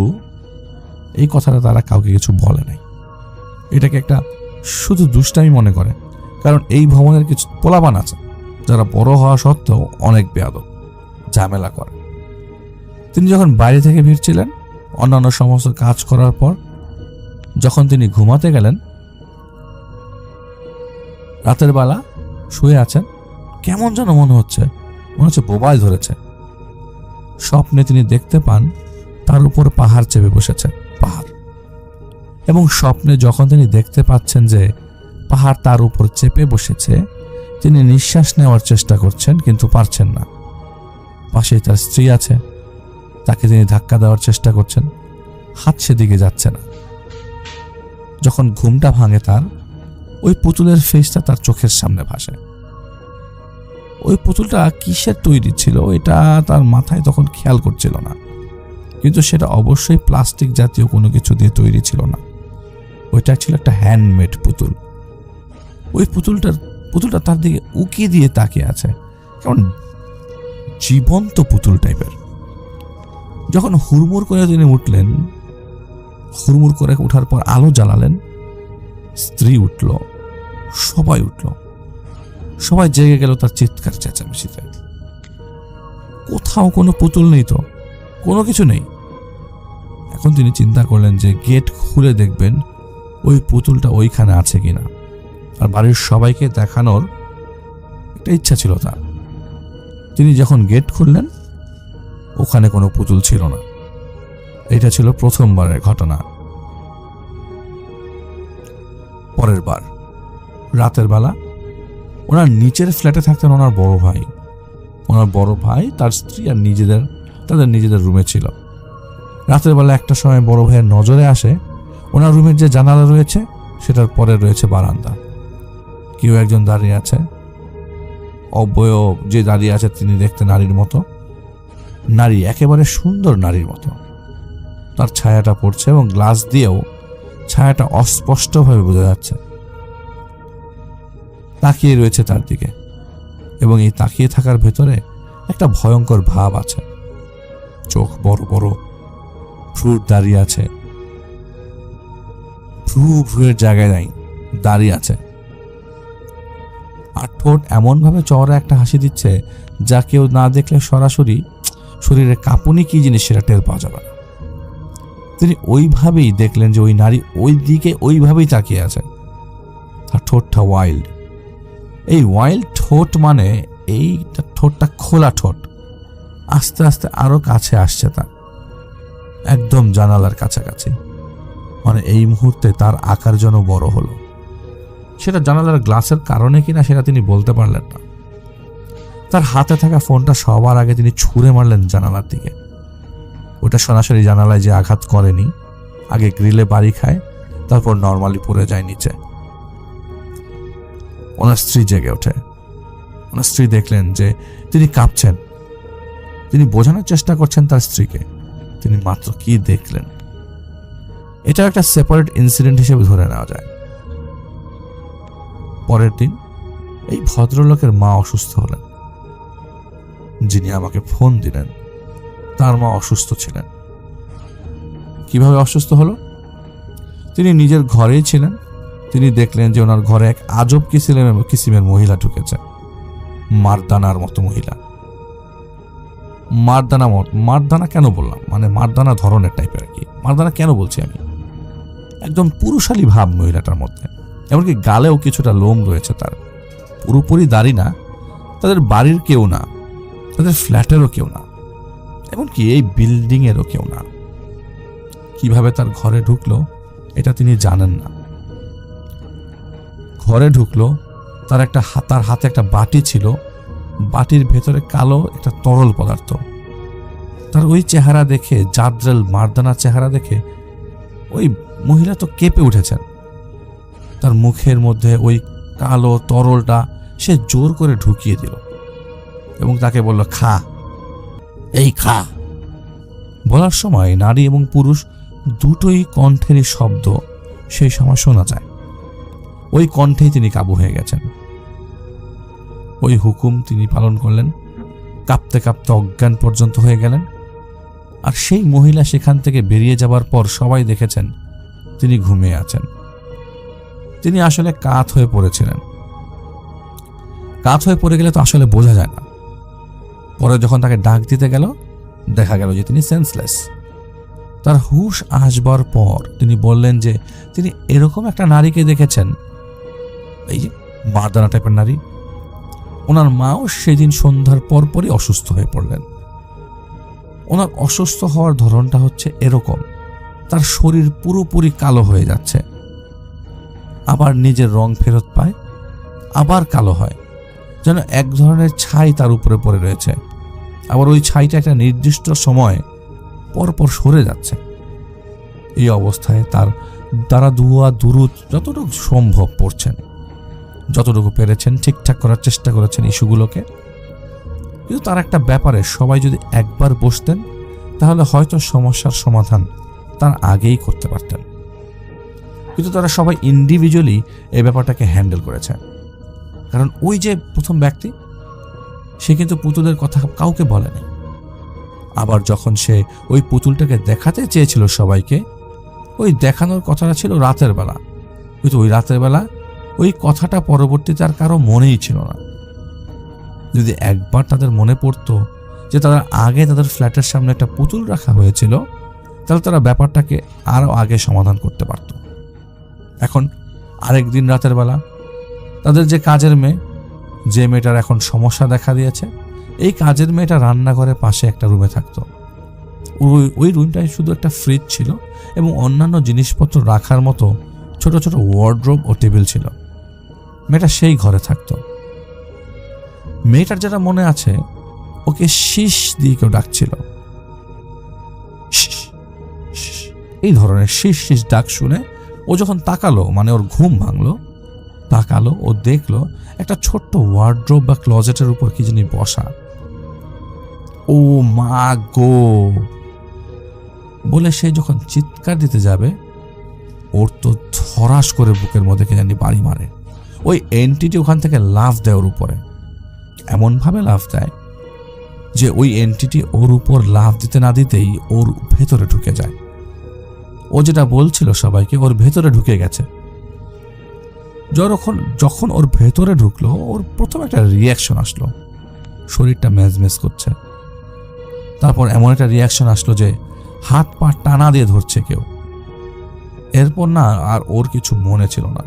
S3: এই কথাটা তারা কাউকে কিছু বলে নাই। এটাকে একটা শুধু দুষ্টামি মনে করে, কারণ এই ভবনের কিছু পোলাপান আছে যারা বড় হওয়া সত্ত্বেও অনেক বেয়াদব, ঝামেলা করে। তিনি যখন বাইরে থেকে ফিরছিলেন অন্যান্য সমস্ত কাজ করার পর, যখন তিনি ঘুমাতে গেলেন, রাতের বেলা শুয়ে আছেন, কেমন যেন মনে হচ্ছে মোবাইল ধরেছে। স্বপ্নে তিনি দেখতে পান তার উপর পাহাড় চেপে বসেছে, পাহাড়। এবং স্বপ্নে যখন তিনি দেখতে পাচ্ছেন যে পাহাড় তার উপর চেপে বসেছে। তিনি নিঃশ্বাস নেওয়ার চেষ্টা করছেন কিন্তু পারছেন না। পাশেই তার স্ত্রী আছে, তাকে তিনি ধাক্কা দেওয়ার চেষ্টা করছেন, হাত সেদিকে যাচ্ছে না। যখন ঘুমটা ভাঙে তার, ওই পুতুলের ফেসটা তার চোখের সামনে ভাসে। ওই পুতুলটা কিসের তৈরি ছিল এটা তার মাথায় তখন খেয়াল করছিল না, কিন্তু সেটা অবশ্যই প্লাস্টিক জাতীয় কোনো কিছু দিয়ে তৈরি ছিল না। ওইটা ছিল একটা হ্যান্ডমেড পুতুল। ওই পুতুলটা তার দিকে উকি দিয়ে তাকিয়ে আছে, কেমন জীবন্ত পুতুল টাইপের। যখন হুড়মুড় করে তিনি উঠলেন, হুড়মুড় করে ওঠার পর আলো জ্বালালেন, স্ত্রী উঠল, সবাই উঠল, সবাই জেগে গেল তার চিৎকার চেঁচামেচিতে। কোথাও কোনো পুতুল নেই, তো কোনো কিছু নেই। এখন তিনি চিন্তা করলেন যে গেট খুলে দেখবেন ওই পুতুলটা ওইখানে আছে কিনা, আর বাড়ির সবাইকে দেখানোর একটা ইচ্ছা ছিল তার। তিনি যখন গেট খুললেন, ওখানে কোনো পুতুল ছিল না। এটা ছিল প্রথমবারের ঘটনা। পরের বার রাতের বেলা ওনার নিচের ফ্ল্যাটে থাকতেন ওনার বড় ভাই। ওনার বড় ভাই, তার স্ত্রী আর তাদের নিজেদের রুমে ছিল। রাতের বেলা একটা সময় বড় ভাইয়ের নজরে আসে ওনার রুমের যে জানালা রয়েছে সেটার পরে রয়েছে বারান্দা। কেউ একজন দাঁড়িয়ে আছে, অবয়ব যে দাঁড়িয়ে আছে তিনি দেখতে নারীর মতো, নারী একেবারে সুন্দর নারীর মতো। তার ছায়াটা পড়ছে এবং গ্লাস দিয়েও ছায়াটা অস্পষ্টভাবে বোঝা যাচ্ছে। তাকিয়ে রয়েছে তার দিকে, এবং এই তাকিয়ে থাকার ভেতরে একটা ভয়ঙ্কর ভাব আছে। চোখ বড় বড়, ভ্রু দাঁড়িয়ে আছে, ভ্রুয়ের জায়গায় নাই, দাঁড়িয়ে আছে। আর ঠোঁট এমনভাবে চওড়া একটা হাসি দিচ্ছে যা কেউ না দেখলে সরাসরি শরীরে কাঁপুনি কি জিনিস সেটা টের পাওয়া যাবে না। তিনি ওইভাবেই দেখলেন যে ওই নারী ওই দিকে ওইভাবেই তাকিয়ে আছে। তার ঠোঁটটা ওয়াইল্ড। এই ওয়াইল্ড ঠোঁট মানে এই ঠোঁটটা খোলা ঠোঁট। আস্তে আস্তে আরো কাছে আসছে তার, একদম জানালার কাছাকাছি। মানে এই মুহূর্তে তার আকার যেন বড় হলো। সেটা জানালার গ্লাসের কারণে কিনা সেটা তিনি বলতে পারলেন না। তার হাতে থাকা ফোনটা সবার আগে তিনি ছুঁড়ে মারলেন জানালার দিকে। ওটা সরাসরি জানালায় যে আঘাত করেনি, আগে গ্রিলে বাড়ি খায়, তারপর নর্মালি পড়ে যায় নিচে। ওনার স্ত্রী জেগে ওঠে। ওনার স্ত্রী দেখলেন যে তিনি কাঁপছেন। তিনি বোঝানোর চেষ্টা করছেন তার স্ত্রীকে তিনি মাত্র কি দেখলেন। এটা একটা সেপারেট ইনসিডেন্ট হিসেবে ধরে নেওয়া যায়। পরের দিন এই ভদ্রলোকের মা অসুস্থ হলেন। যিনি আমাকে ফোন দিলেন তার মা অসুস্থ ছিলেন। কিভাবে অসুস্থ হলো? তিনি নিজের ঘরেই ছিলেন। তিনি দেখলেন যে ওনার ঘরে এক আজব কিসিমের মহিলা ঢুকেছে। মারদানার মতো মহিলা। মারদানা কেন বললাম, মানে মারদানা ধরনের টাইপের আর কি। মারদানা কেন বলছি আমি, একদম পুরুষালী ভাব মহিলাটার মধ্যে। এমনকি গালেও কিছুটা লোম রয়েছে তার। পুরোপুরি দাড়ি না, তাদের বাড়ির কেউ না, তাদের ফ্ল্যাটেরও কেউ না, এমনকি এই বিল্ডিং এরও কেউ না। কিভাবে তার ঘরে ঢুকলো এটা তিনি জানেন না। ঘরে ঢুকলো, তার হাতে একটা বাটি ছিল, বাটির ভেতরে কালো একটা তরল পদার্থ। তার ওই চেহারা দেখে, জাদ্রেল মারদানার চেহারা দেখে ওই মহিলা তো কেঁপে উঠেছেন। তার মুখের মধ্যে ওই কালো তরলটা সে জোর করে ঢুকিয়ে দিল এবং তাকে বলল, খা, এই খা। বলার সময় নারী এবং পুরুষ দুটোই কণ্ঠেরই শব্দ সেই সময় শোনা যায়। ওই কণ্ঠেই তিনি কাবু হয়ে গেছেন। ওই হুকুম তিনি পালন করলেন, কাঁপতে কাঁপতে অজ্ঞান পর্যন্ত হয়ে গেলেন। আর সেই মহিলা সেখান থেকে বেরিয়ে যাবার পর সবাই দেখেছেন তিনি ঘুমিয়ে আছেন। তিনি আসলে কাত হয়ে পড়েছিলেন। কাত হয়ে পড়ে গেলে তো আসলে বোঝা যায় না। পরে যখন তাকে ডাক দিতে গেল, দেখা গেল যে তিনি সেন্সলেস। তার হুঁশ আসবার পর তিনি বললেন যে তিনি এরকম একটা নারীকে দেখেছেন, এই যে মারদানা টাইপের নারী। ওনার মাও সেদিন সন্ধ্যার পরপরই অসুস্থ হয়ে পড়লেন। ওনার অসুস্থ হওয়ার ধরনটা হচ্ছে এরকম, তার শরীর পুরোপুরি কালো হয়ে যাচ্ছে। আবার নিজের রং ফেরত পায়, আবার কালো হয়, যেন এক ধরনের ছাই তার উপরে পড়ে রয়েছে। আবার ওই ছাইটা একটা নির্দিষ্ট সময় পরপর সরে যাচ্ছে। এই অবস্থায় তারা দুয়া দুরুদ যতটুকু সম্ভব পড়ছেন, যতটুকু পেরেছেন ঠিকঠাক করার চেষ্টা করেছেন ইস্যুগুলোকে। কিন্তু তার একটা ব্যাপারে সবাই যদি একবার বসতেন তাহলে হয়তো সমস্যার সমাধান তার আগেই করতে পারতেন। কিন্তু তারা সবাই ইন্ডিভিজুয়ালি এই ব্যাপারটাকে হ্যান্ডেল করেছে। কারণ ওই যে প্রথম ব্যক্তি, সে কিন্তু পুতুলের কথা কাউকে বলেনি। আবার যখন সে ওই পুতুলটাকে দেখাতে চেয়েছিল সবাইকে, ওই দেখানোর কথাটা ছিল রাতের বেলা, কিন্তু ওই রাতের বেলা ওই কথাটা পরবর্তীতে আর কারো মনেই ছিল না। যদি একবার তাদের মনে পড়তো যে তাদের আগে তাদের ফ্ল্যাটের সামনে একটা পুতুল রাখা হয়েছিল, তাহলে তারা ব্যাপারটাকে আরও আগে সমাধান করতে পারত। এখন আরেকদিন রাতের বেলা তাদের যে কাজের মেয়ে, যে মেয়েটার এখন সমস্যা দেখা দিয়েছে, এই কাজের মেয়েটা রান্নাঘরের পাশে একটা রুমে থাকতো। ওই রুমটায় শুধু একটা ফ্রিজ ছিল এবং অন্যান্য জিনিসপত্র রাখার মতো ছোট ছোট ওয়ার্ড্রোব ও টেবিল ছিল। মেয়েটা সেই ঘরে থাকতো। মেয়েটার যেটা মনে আছে, ওকে শীষ দিয়ে কেউ ডাকছিল। এই ধরনের শীষ শীষ ডাক শুনে ও যখন তাকালো, মানে ওর ঘুম ভাঙলো, তাকালো, ও দেখলো একটা ছোট্ট ওয়ার্ড্রোব বা ক্লোজেটের উপর কি জানি বসা। ও মা গো বলে সে যখন চিৎকার দিতে যাবে, ওর তো ধরাস করে বুকের মধ্যে কে জানি বাড়ি মারে। ওই এন্টিটি ওখান থেকে লাফ দেয় ওর উপরে, এমনভাবে লাফ দেয় যে ওই এন্টিটি ওর উপর লাফ দিতে না দিতেই ওর ভেতরে ঢুকে যায়। ও যেটা বলছিল সবাইকে, ওর ভেতরে ঢুকে গেছে। যখন ওর ভেতরে ঢুকলো, ওর প্রথম একটা রিয়াকশন আসলো, শরীরটা ম্যাজম্যাজ করছে। তারপর এমন একটা রিয়াকশন আসলো যে হাত পা টানা দিয়ে ধরছে কেউ। এরপর না আর ওর কিছু মনে ছিল না।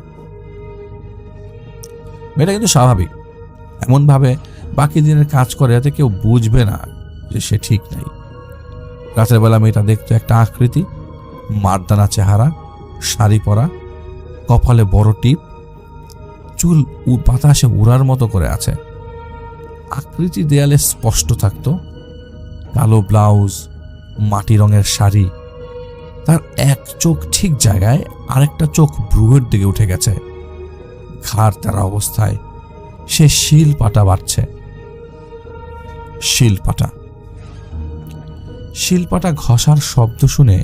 S3: মেয়েটা কিন্তু স্বাভাবিক, এমনভাবে বাকি দিনের কাজ করে যাতে কেউ বুঝবে না যে সে ঠিক নাই। রাতের বেলা মেয়েটা দেখতো একটা আকৃতি, মারদানা চেহারা, শাড়ি পরা, কপালে বড় টিপ, চুল বাতাসে উড়ার মতো করে আছে। আকৃতি দেয়ালে স্পষ্ট থাকতো, কালো ব্লাউজ, মাটি রঙের শাড়ি। তার এক চোখ ঠিক জায়গায়, আরেকটা চোখ ভ্রুয়ের দিকে উঠে গেছে। ঘাড় তারা অবস্থায় সে শিলপাটা বাড়ছে। শিলপাটা ঘষার শব্দ শুনে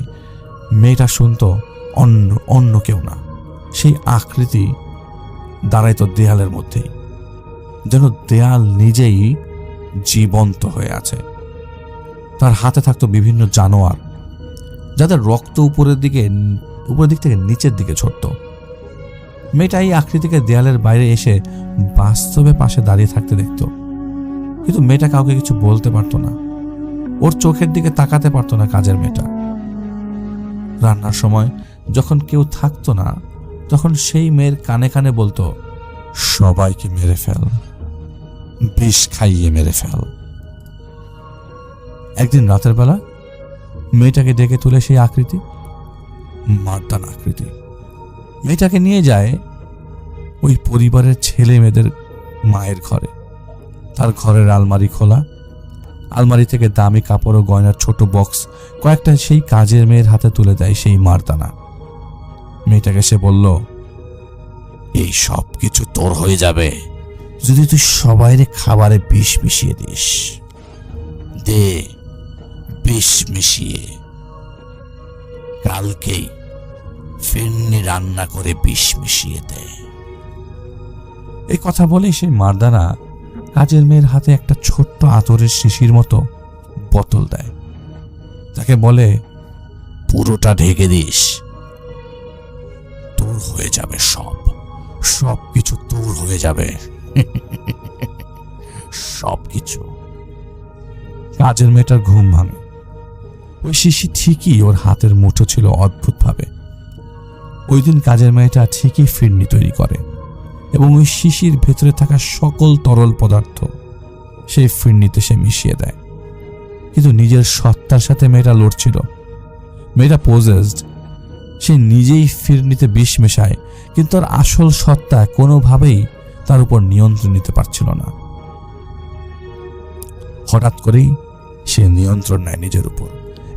S3: মেয়েটা শুনতো অন্য কেউ না, সেই আকৃতি দাঁড়াইতো দেয়ালের মধ্যেই, যেন দেয়াল নিজেই জীবন্ত হয়ে আছে। তার হাতে থাকতো বিভিন্ন জানোয়ার, যাদের রক্ত উপরের দিক থেকে নিচের দিকে ছড়ত। মেয়েটা এই আকৃতিকে দেয়ালের বাইরে এসে বাস্তবে পাশে দাঁড়িয়ে থাকতে দেখত, কিন্তু মেয়েটা কাউকে কিছু বলতে পারতো না। ওর চোখের দিকে তাকাতে পারতো না কাজের মেয়েটা। রান্নার সময় যখন কেউ থাকতো না, তখন সেই মেয়ের কানে কানে বলতো, সবাইকে মেরে ফেল, বিষ খাইয়ে মেরে ফেল। একদিন রাতের বেলা মেয়েটাকে ডেকে তুলে সেই আকৃতি, মারদান আকৃতি, মেয়েটাকে নিয়ে যায় ওই পরিবারের ছেলে মেয়েদের মায়ের ঘরে। তার ঘরের আলমারি খোলা, আলমারি থেকে দামি কাপড় ও গয়নার ছোট বক্স কয়েকটা সেই কাজের মেয়ের হাতে তুলে দেয় সেই মারদানা। মেয়েটাকে সে বলল, এই সব কিছু তোর হয়ে যাবে যদি তুই সবাইরে খাবারে বিষ মিশিয়ে দিস। দে বিষ মিশিয়ে, কালকেই ফিরনি রান্না করে বিষ মিশিয়ে দে। এই কথা বলে সেই মারদানা কাজের মেয়ের হাতে একটা ছোট্ট আতরের শিশির মতো বোতল দেয়। তাকে বলে, পুরোটা ঢেকে দিস, তোর হয়ে যাবে সব কিছু তোর হয়ে যাবে, সব কিছু। কাজের মেয়েটার ঘুম ভাঙে। ওই শিশি ঠিকই ওর হাতের মুঠো ছিল অদ্ভুতভাবে। ওই দিন কাজের মেয়েটা ঠিকই ফিরনি তৈরি করে এবং ওই শিশির ভেতরে থাকা সকল তরল পদার্থ সেই ফিরনিতে সে মিশিয়ে দেয়। কিন্তু নিজের সত্তার সাথে মেয়েটা লড়ছিল। মেয়েটা পজেসড, সে নিজেই ফিরনিতে বিষ মেশায়, কিন্তু তার আসল সত্তা কোনোভাবেই তার উপর নিয়ন্ত্রণ নিতে পারছিল না। হঠাৎ করেই সে নিয়ন্ত্রণ নেয় নিজের উপর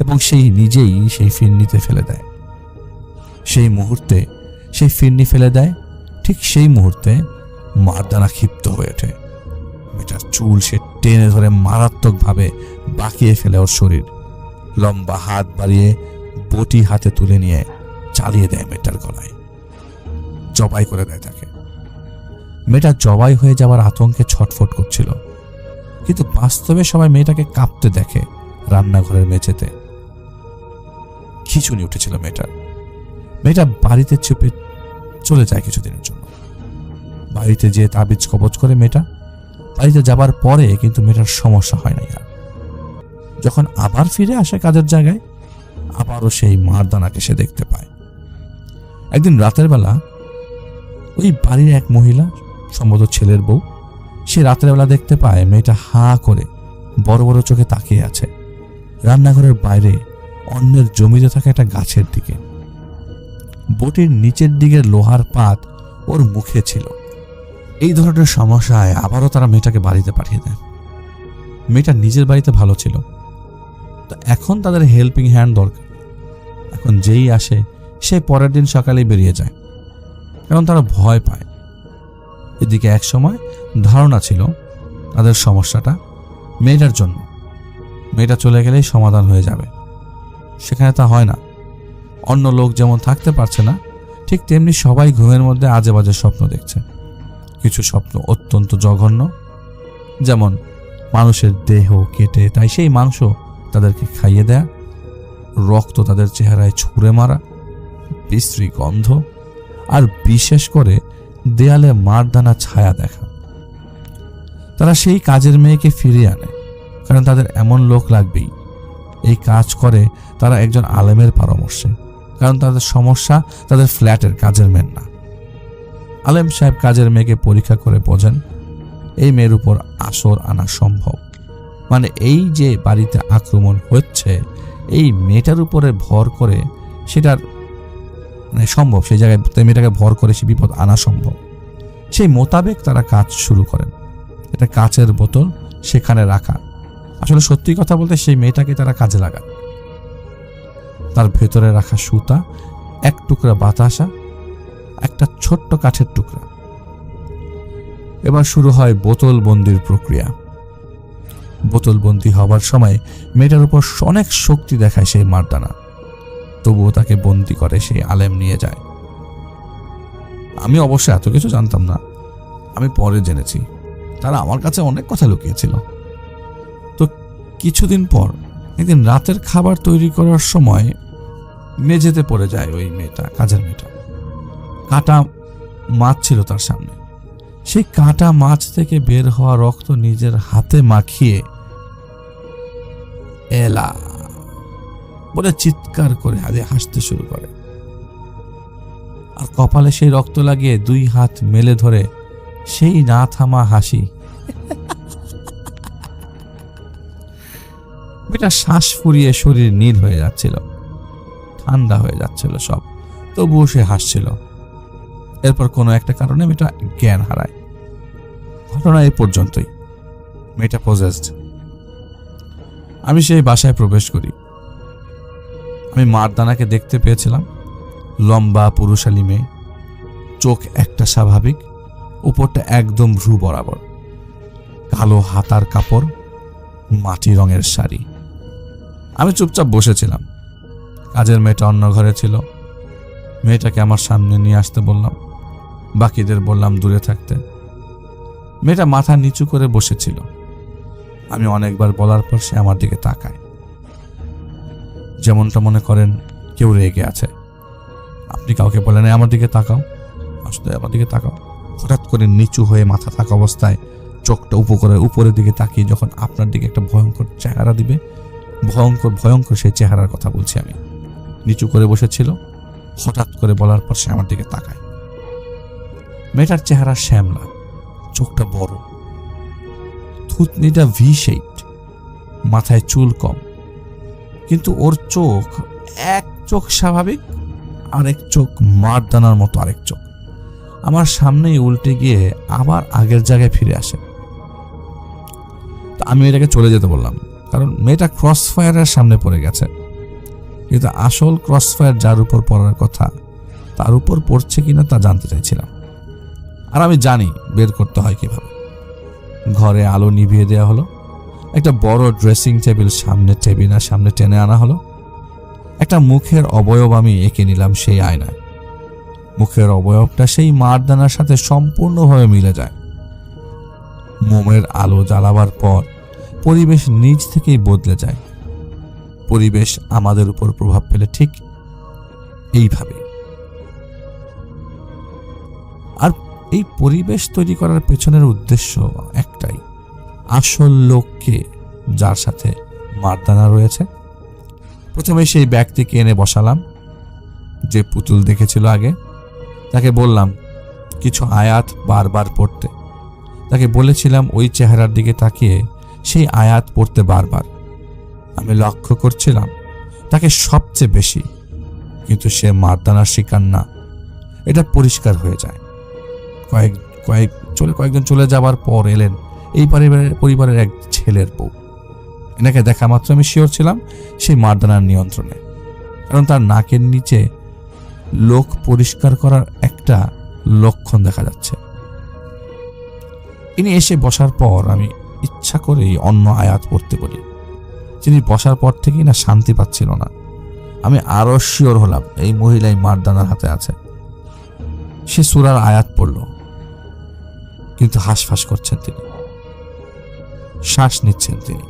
S3: এবং সেই নিজেই সেই ফিরনিতে ফেলে দেয়। সেই মুহূর্তে সেই ফিরনি ফেলে দেয়, ঠিক সেই মুহূর্তে মারদানা ক্ষিপ্ত হয়ে ওঠে। মেয়েটার চুল সে টেনে ধরে মারাত্মকভাবে বাঁকিয়ে ফেলে ওর শরীর। লম্বা হাত বাড়িয়ে বটি হাতে তুলে নিয়ে চালিয়ে দেয় মেয়েটার গলায়, জবাই করে দেয় তাকে। মেয়েটা জবাই হয়ে যাওয়ার আতঙ্কে ছটফট করছিল, কিন্তু বাস্তবে সবাই মেয়েটাকে কাঁপতে দেখে। রান্নাঘরের মেঝেতে খিঁচুনি উঠেছিল মেয়েটার। মেয়েটা বাড়িতে চুপে চলে যায় কিছুদিনের জন্য। বাড়িতে যেয়ে তাবিজ কবজ করে মেয়েটা। বাড়িতে যাবার পরে কিন্তু মেয়েটার সমস্যা হয় না। আর যখন আবার ফিরে আসে কাজের জায়গায়, আবারও সেই মারদানাকে সে দেখতে পায়। একদিন রাতের বেলা ওই বাড়ির এক মহিলা, সম্ভবত ছেলের বউ, সে রাতের বেলা দেখতে পায় মেয়েটা হাঁ করে বড় বড় চোখে তাকিয়ে আছে রান্নাঘরের বাইরে অন্যের জমিতে থাকা একটা গাছের দিকে। বটির নিচের দিকের লোহার পাত ওর মুখে ছিল। এই ধরনের সমস্যায় আবারও তারা মেয়েটাকে বাড়িতে পাঠিয়ে দেয়। মেয়েটা নিজের বাড়িতে ভালো ছিল, তো এখন তাদের হেল্পিং হ্যান্ড দরকার। এখন যেই আসে সে পরের দিন সকালেই বেরিয়ে যায়, কারণ তারা ভয় পায়। এদিকে এক সময় ধারণা ছিল তাদের সমস্যাটা মেয়েটার জন্য, মেয়েটা চলে গেলেই সমাধান হয়ে যাবে। সেখানে তা হয় না। অন্য লোক যেমন থাকতে পারছে না, ঠিক তেমনি সবাই ঘুমের মধ্যে আজে বাজে স্বপ্ন দেখছে। কিছু স্বপ্ন অত্যন্ত জঘন্য, যেমন মানুষের দেহ কেটে তাই সেই মাংস তাদেরকে খাইয়ে দেয়া, রক্ত তাদের চেহারায় ছুঁড়ে মারা, বিশ্রী গন্ধ, আর বিশেষ করে দেয়ালে মারদানা ছায়া দেখা। তারা সেই কাজের মেয়েকে ফিরিয়ে আনে, কারণ তাদের এমন লোক লাগবেই। এই কাজ করে তারা একজন আলেমের পরামর্শে, কারণ তাদের সমস্যা তাদের ফ্ল্যাটের কাজের মেয়ের না। আলেম সাহেব কাজের মেয়েকে পরীক্ষা করে বোঝেন এই মেয়ের উপর আসর আনা সম্ভব। মানে এই যে বাড়িতে আক্রমণ হচ্ছে, এই মেয়েটার উপরে ভর করে সেটার মানে সম্ভব, সেই জায়গায় মেয়েটাকে ভর করে সে বিপদ আনা সম্ভব। সেই মোতাবেক তারা কাজ শুরু করেন। এটা কাচের বোতল সেখানে রাখা। আসলে সত্যি কথা বলতে সেই মেয়েটাকে তারা কাজে লাগান। তার ভেতরে রাখা সুতা, এক টুকরা বাতাসা, একটা ছোট্ট কাঠের টুকরা। এবার শুরু হয় বোতল বন্দির প্রক্রিয়া। বোতল বন্দি হবার সময় মেয়েটার উপর অনেক শক্তি দেখায় সেই মারদানা, তবুও তাকে বন্দি করে সেই আলেম নিয়ে যায়। আমি অবশ্য এত কিছু জানতাম না, আমি পরে জেনেছি। তারা আমার কাছে অনেক কথা লুকিয়েছিল। তো কিছুদিন পর একদিন রাতের খাবার তৈরি করার সময় মেঝেতে পড়ে যায় ওই মেয়েটা, কাজের মেয়েটা। কাটা মাছ ছিল তার সামনে। সেই কাটা মাছ থেকে বের হওয়া রক্ত নিজের হাতে মাখিয়ে এলা বলে চিৎকার করে হাসতে শুরু করে, আর কপালে সেই রক্ত লাগিয়ে দুই হাত মেলে ধরে সেই না থামা হাসি। মেয়েটা শ্বাস ফুরিয়ে শরীর নীল হয়ে যাচ্ছিল, ঠান্ডা হয়ে যাচ্ছিল সব, তবুও সে হাসছিল। এরপর কোনো একটা কারণে মেয়েটা জ্ঞান হারায়। ঘটনা এই পর্যন্তই। মেয়েটা পজেসড। আমি সেই বাসায় প্রবেশ করি। আমি মারদানাকে দেখতে পেয়েছিলাম। লম্বা পুরুষালী মেয়ে, চোখ একটা স্বাভাবিক, উপরটা একদম ভ্রু বরাবর, কালো হাতার কাপড়, মাটি রঙের শাড়ি। আমি চুপচাপ বসেছিলাম। কাজের মেয়েটা অন্য ঘরে ছিল। মেয়েটাকে আমার সামনে নিয়ে আসতে বললাম, বাকিদের বললাম দূরে থাকতে। মেয়েটা মাথা নিচু করে বসেছিল। আমি অনেকবার বলার পর সে আমার দিকে তাকায়, যেমনটা মনে করেন কেউ রেগে আছে। আপনি কাউকে বলেন আমার দিকে তাকাও, আসলে আমার দিকে তাকাও। হঠাৎ করে নিচু হয়ে মাথা থাকা অবস্থায় চোখটা উপরের দিকে তাকিয়ে যখন আপনার দিকে একটা ভয়ঙ্কর চেহারা দিবে, ভয়ঙ্কর সেই চেহারার কথা বলছি আমি। নিচু করে বসেছিল, হঠাৎ করে বলার পর সে আমার দিকে তাকায়। মেয়েটার চেহারা শ্যামলা, চোখটা বড়, থুতনিটা ভি শেপড, মাথায় চুল কম, কিন্তু ওর চোখ এক চোখ স্বাভাবিক, আরেক চোখ মারদানার মতো আরেক চোখ। আমার সামনেই উল্টে গিয়ে আবার আগের জায়গায় ফিরে আসে। তো আমি এটাকে চলে যেতে বললাম, কারণ মেয়েটা ক্রস ফায়ারের সামনে পড়ে গেছে। কিন্তু আসল ক্রস ফায়ার যার উপর পড়ার কথা তার উপর পড়ছে কিনা তা জানতে চাইছিলাম। আর আমি জানি বের করতে হয় কিভাবে। ঘরে আলো নিভিয়ে দেওয়া হলো, একটা বড় ড্রেসিং টেবিল টেবিলের সামনে টেনে আনা হলো। একটা মুখের অবয়ব আমি এঁকে নিলাম সেই আয়নায়। মুখের অবয়বটা সেই মারদানার সাথে সম্পূর্ণভাবে মিলে যায়। মোমের আলো জ্বালাবার পর পরিবেশ নিজ থেকেই বদলে যায়। পরিবেশ আমাদের উপর প্রভাব ফেলে ঠিক এইভাবে। আর এই পরিবেশ তৈরি করার পেছনের উদ্দেশ্য একটাই, আসল লোককে যার সাথে মারদানা রয়েছে। প্রথমে সেই ব্যক্তিকে এনে বসালাম যে পুতুল দেখেছিল আগে। তাকে বললাম কিছু আয়াত বারবার পড়তে। তাকে বলেছিলাম ওই চেহারার দিকে তাকিয়ে সেই আয়াত পড়তে বারবার। আমি লক্ষ্য করছিলাম তাকে সবচেয়ে বেশি, কিন্তু সে মারদানার শিকার না, এটা পরিষ্কার হয়ে যায়। কয়েকজন চলে যাবার পর এলেন এই পরিবারের এক ছেলের বউ। এনাকে দেখা মাত্র আমি শিওর ছিলাম সেই মারদানার নিয়ন্ত্রণে, কারণ তার নাকের নিচে লোক পরিষ্কার করার একটা লক্ষণ দেখা যাচ্ছে। ইনি এসে বসার পর আমি ইচ্ছা করেই অন্য আয়াত পড়তে বলি। যিনি বসার পর থেকেই না শান্তি পাচ্ছিল না। আমি আরো শিওর হলাম এই মহিলাই মারদানার হাতে আছে। সে সূরার আয়াত পড়ল, কিন্তু হাঁসফাঁস করছেন তিনি, শ্বাস নিচ্ছেন তিনি,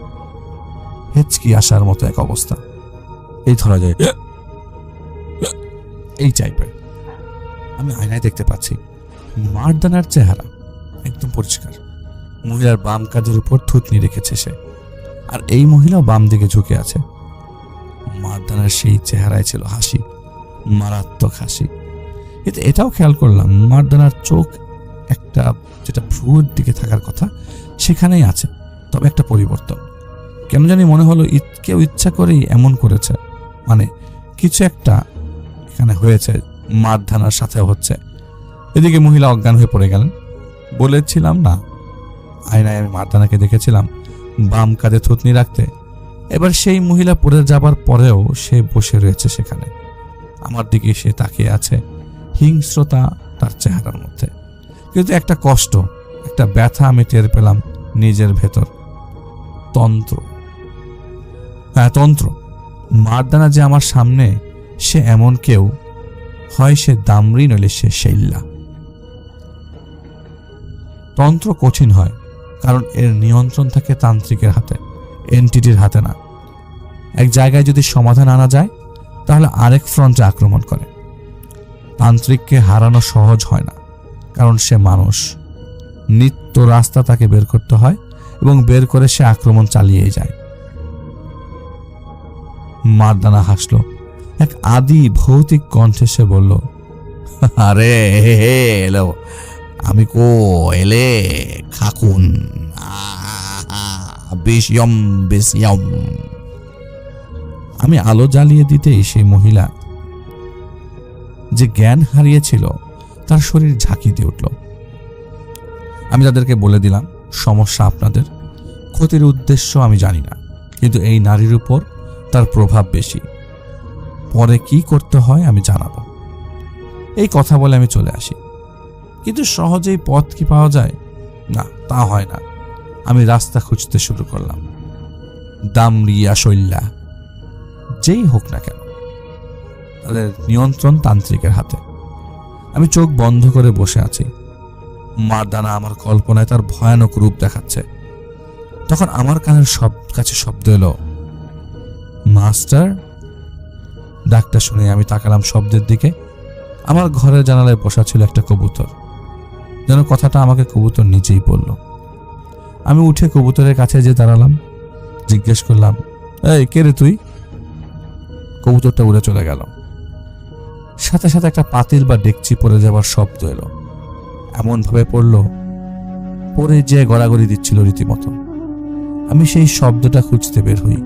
S3: হেঁচকি আসার মতো এক অবস্থা। এই ধরা যায় এই টাইপের। আমি আয়নায় দেখতে পাচ্ছি মারদানার চেহারা একদম পরিষ্কার। মহিলার বাম কাঁধের উপর থুতনি রেখেছে সে, আর এই মহিলাও বাম দিকে ঝুঁকে আছে। মারদানার সেই চেহারায় ছিল হাসি, মারাত্মক হাসি। কিন্তু এটাও খেয়াল করলাম মারদানার চোখ একটা যেটা ভ্রুর দিকে থাকার কথা সেখানেই আছে, তবে একটা পরিবর্তন। কেন জানি মনে হলো কেউ ইচ্ছা করেই এমন করেছে, মানে কিছু একটা এখানে হয়েছে, মারদানার সাথে হচ্ছে। এদিকে মহিলা অজ্ঞান হয়ে পড়ে গেলেন। বলেছিলাম না আয়নায় আমি মারদানাকে দেখেছিলাম বাম কাঁধে থুতনি রাখতে। এবার সেই মহিলা পড়ে যাবার পরেও সে বসে রয়েছে সেখানে, আমার দিকে সে তাকিয়ে আছে, হিংস্রতা তার চেহারার মধ্যে। কিন্তু একটা কষ্ট, একটা ব্যথা আমি টের পেলাম নিজের ভেতর। তন্ত্র, হ্যাঁ তন্ত্র। মারদানা যে আমার সামনে, সে এমন কেউ, হয় সে দামরি নইলে সে শৈল্যা। তন্ত্র কঠিন হয় কারণ এর নিয়ন্ত্রণ থাকে তান্ত্রিকের হাতে, এন্টিটির হাতে না। এক জায়গায় যদি সমাধান আনা যায় তাহলে আরেক ফ্রন্টে আক্রমণ করে। তান্ত্রিককে হারানো সহজ হয় না, কারণ সে মানুষ। নিত্য রাস্তা তাকে বের করতে হয় এবং বের করে সে আক্রমণ চালিয়েই যায়। মারদানা হাসলো এক আদি ভৌতিক কণ্ঠে। সে বলল, আরে হে এলো, আমি কো এলে খাকুন বেশিয়ম বেশিয়ম। আমি আলো জ্বালিয়ে দিতেই সেই মহিলা যে জ্ঞান হারিয়েছিল তার শরীর ঝাঁকি দিয়ে উঠল। আমি তাদেরকে বলে দিলাম, সমস্যা আপনাদের, ক্ষতির উদ্দেশ্য আমি জানি না, কিন্তু এই নারীর উপর তার প্রভাব বেশি। পরে কি করতে হয় আমি জানাবো। এই কথা বলে আমি চলে আসি। কিন্তু সহজেই পথ কি পাওয়া যায়? না, তা হয় না। আমি রাস্তা খুঁজতে শুরু করলাম। দামরিয়া শৈল্যা যেই হোক না কেন, তাদের নিয়ন্ত্রণ তান্ত্রিকের হাতে। আমি চোখ বন্ধ করে বসে আছি। মারদানা আমার কল্পনায় তার ভয়ানক রূপ দেখাচ্ছে। তখন আমার কানের কাছে শব্দ এলো, মাস্টার। ডাকটা শুনে আমি তাকালাম শব্দের দিকে। আমার ঘরের জানালায় বসা ছিল একটা কবুতর, যেন কথাটা আমাকে কবুতর নিজেই বলল। আমি উঠে কবুতরের কাছে যে দাঁড়ালাম, জিজ্ঞেস করলাম, এই কে রে তুই? কবুতরটা উড়ে চলে গেল। সাথে সাথে একটা পাতিল বা ডেকচি পড়ে যাবার শব্দ এলো। এমন ভাবে পড়ে যে গড়াগড়ি দিচ্ছিল রীতিমতো। আমি সেই শব্দটা খুঁজতে বের হই,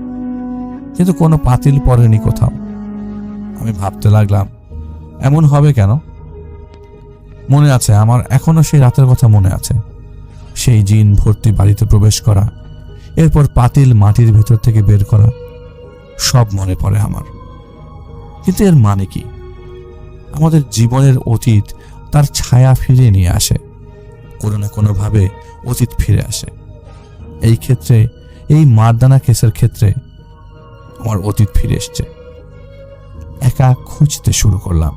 S3: কিন্তু কোনো পাতিল পড়েনি কোথাও। আমি ভাবতে লাগলাম, এমন হবে কেন? মনে আছে, আমার এখনো সেই রাতের কথা মনে আছে। সেই জিন ভর্তি বাড়িতে প্রবেশ করা, এরপর পাতিল মাটির ভেতর থেকে বের করা, সব মনে পড়ে আমার। কিন্তু এর মানে কি? আমাদের জীবনের অতীত তার ছায়া ফিরিয়ে নিয়ে আসে, কোনো না কোনোভাবে অতীত ফিরে আসে। এই ক্ষেত্রে, এই মারদানা কেসের ক্ষেত্রে আমার অতীত ফিরে এসছে। একা খুঁজতে শুরু করলাম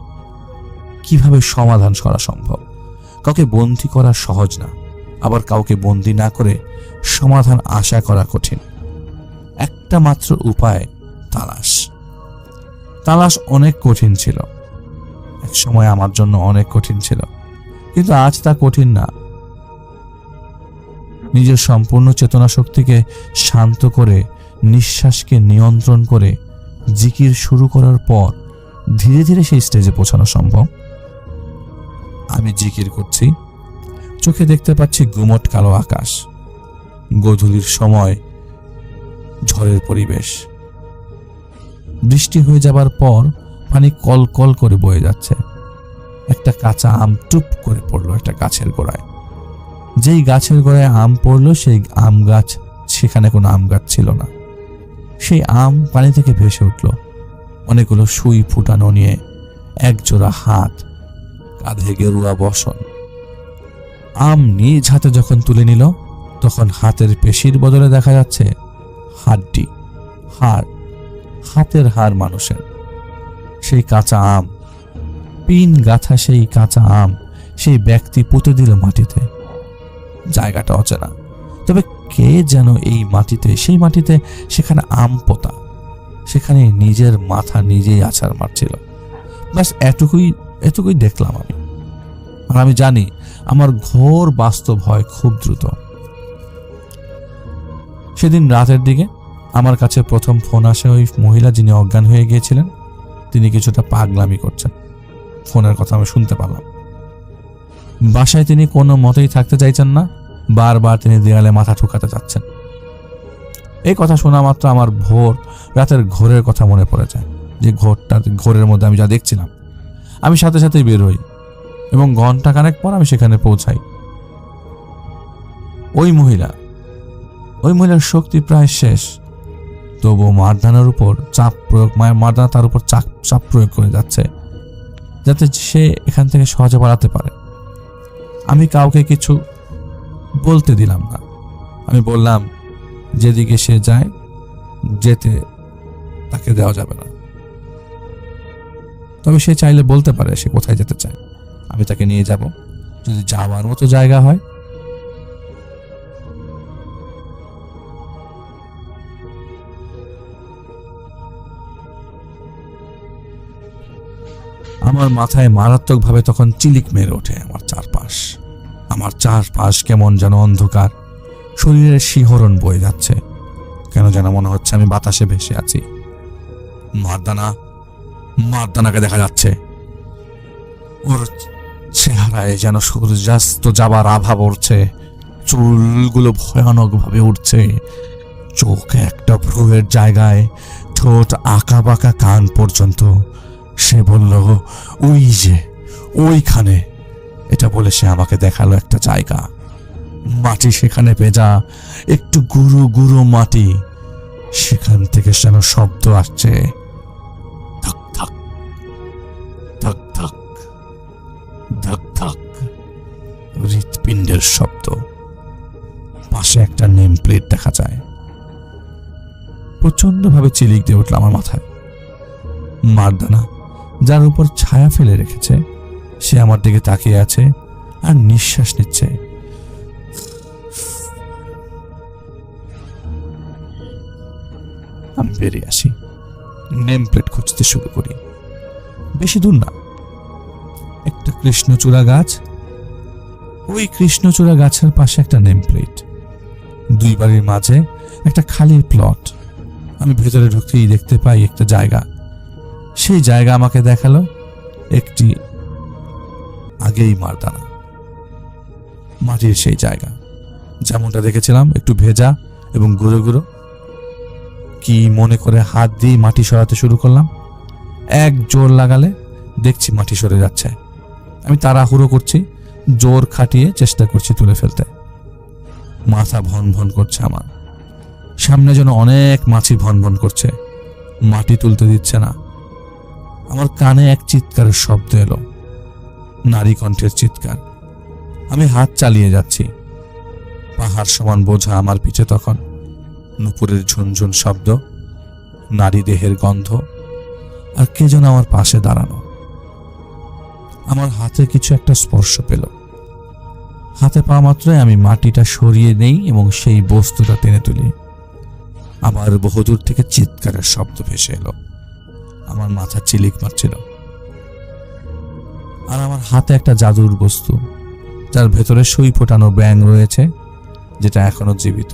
S3: কিভাবে সমাধান করা সম্ভব। কাউকে বন্দি করা সহজ না, আবার কাউকে বন্দি না করে সমাধান আশা করা কঠিন। একটা মাত্র উপায়, তালাশ। তালাশ অনেক কঠিন ছিল, এক সময় আমার জন্য অনেক কঠিন ছিল, কিন্তু আজ তা কঠিন না। নিজের সম্পূর্ণ চেতনা শক্তিকে শান্ত করে, নিঃশ্বাসকে নিয়ন্ত্রণ করে জিকির শুরু করার পর ধীরে ধীরে সেই স্টেজে পৌঁছানো সম্ভব। আমি জিকির করছি, চোখে দেখতে পাচ্ছি গুমট কালো আকাশ, গোধূলির সময় ঝড়ের পরিবেশ। বৃষ্টি হয়ে যাবার পর পানি কল কল করে বয়ে যাচ্ছে। একটা কাঁচা আম টুপ করে পড়লো একটা গাছের গোড়ায়। যেই গাছের গোড়ায় আম পড়লো, সেই আম গাছ, সেখানে কোনো আম গাছ ছিল না। সেই আম পানি থেকে ভেসে উঠল, অনেকগুলো সুই ফুটানো নিয়ে, একজোড়া হাত, কাঁধে গেরুয়া বসন। আম নিজ হাতে যখন তুলে নিল, তখন হাতের পেশির বদলে দেখা যাচ্ছে হাড্ডি, হাড়, হাতের হাড় মানুষের। সেই কাঁচা আম, পিন গাঁথা সেই কাঁচা আম সেই ব্যক্তি পুঁতে দিল মাটিতে। জায়গাটা অচেনা, তবে কে যেন এই মাটিতে, সেই মাটিতে, সেখানে আম পোতা, সেখানে নিজের মাথা নিজেই আছাড় মারছিল। ব্যাস এটুকুই দেখলাম আমি। আর আমি জানি আমার ঘোর বাস্তব হয় খুব দ্রুত। সেদিন রাতের দিকে আমার কাছে প্রথম ফোন আসে ওই মহিলা যিনি অজ্ঞান হয়ে গিয়েছিলেন। তিনি কিছুটা পাগলামি করছেন, ফোনের কথা আমি শুনতে পারলাম। বাসায় তিনি কোনো মতেই থাকতে চাইছেন না, বারবার তিনি দেয়ালে মাথা ঠুকাতে যাচ্ছেন। এই কথা শোনা মাত্র আমার ভোর রাতের ঘোরের কথা মনে পড়ে যায়, যে ঘোরের মধ্যে আমি যা দেখছিলাম। আমি সাথে সাথেই বের হই এবং ঘন্টা খানেক পর আমি সেখানে পৌঁছাই। ওই মহিলার শক্তি প্রায় শেষ, তবু মারদানার উপর চাপ প্রয়োগ, মারদানা তার উপর চাপ প্রয়োগ করে যাচ্ছে, যাতে সে এখান থেকে সহজে পালাতে পারে। আমি কাউকে কিছু বলতে দিলাম না। আমি বললাম, যেদিকে সে যায় যেতে তাকে দেওয়া যাবে না, তবে সে চাইলে বলতে পারে সে কোথায় যেতে চায়, আমি তাকে নিয়ে যাব, যদি যাওয়ার মতো জায়গা হয়। আমার মাথায় মারাত্মকভাবে তখন চিলিক মেরে ওঠে। আমার চারপাশ কেমন যেন অন্ধকার, শরীরের শিহরণ বয়ে যাচ্ছে, কেন যেন মনে হচ্ছে আমি বাতাসে ভেসে আছি। মারদানাকে দেখা যাচ্ছে, ওর চেহারায় যেন সূর্যাস্ত যাবার আভা পড়ছে, চুলগুলো ভয়ানক ভাবে উঠছে, চোখ একটা ভ্রুয়ের জায়গায়, ঠোঁট আঁকা বাঁকা কান পর্যন্ত। সে বলল, ওই যে ওইখানে। এটা বলে সে আমাকে দেখালো একটা জায়গা, মাটি সেখানে ভেজা, একটু গুঁড়ো গুঁড়ো মাটি, সেখান থেকে যেন শব্দ আসছে, ধক ধক ধক ধক ধক ধক, হৃৎপিণ্ডের শব্দ। পাশে একটা নেম প্লেট দেখা যায়। প্রচন্ড ভাবে চিলিক দিয়ে উঠল আমার মাথায়। মারদানা, যার উপর ছায়া ফেলে রেখেছে, সে আমার দিকে তাকিয়ে আছে আর নিঃশ্বাস নিচ্ছে। আমি বেরিয়ে আসি, নেম প্লেট খুঁজতে শুরু করি। বেশি দূর না, একটা কৃষ্ণচূড়া গাছ, ওই কৃষ্ণচূড়া গাছের পাশে একটা নেম প্লেট, দুই বাড়ির মাঝে একটা খালি প্লট। আমি ভেতরে ঢুকতেই দেখতে পাই একটা জায়গা। সেই জায়গা আমাকে দেখালো একটি আগেই মারদানা, মাটির সেই জায়গা, যেমনটা দেখেছিলাম, একটু ভেজা এবং গুঁড়ো গুঁড়ো। কি মনে করে হাত দিয়ে মাটি সরাতে শুরু করলাম। এক জোর লাগালে দেখছি মাটি সরে যাচ্ছে।
S2: আমি তাড়াহুড়ো করছি, জোর খাটিয়ে চেষ্টা করছি তুলে ফেলতে। মাথা ভন ভন করছে আমার, সামনে যেন অনেক মাছি ভন ভন করছে, মাটি তুলতে দিচ্ছে না। আমার কানে এক চিৎকারের শব্দ এলো, নারী কণ্ঠের চিৎকার। আমি হাত চালিয়ে যাচ্ছি, পাহাড় সমান বোঝা আমার পিছে তখন। নুপুরের ঝুনঝুন শব্দ, নারী দেহের গন্ধ, আর কে যেন আমার পাশে দাঁড়ানো। আমার হাতে কিছু একটা স্পর্শ পেল। হাতে পা মাত্রই আমি মাটিটা সরিয়ে নেই এবং সেই বস্তুটা টেনে তুলি। আবার বহুদূর থেকে চিৎকারের শব্দ ভেসে এলো। আমার মাথা চিলিক মারছিল। আর আমার হাতে একটা জাদুর বস্তু, যার ভেতরে সুই ফোটানো ব্যাঙ রয়েছে, যেটা এখনো জীবিত।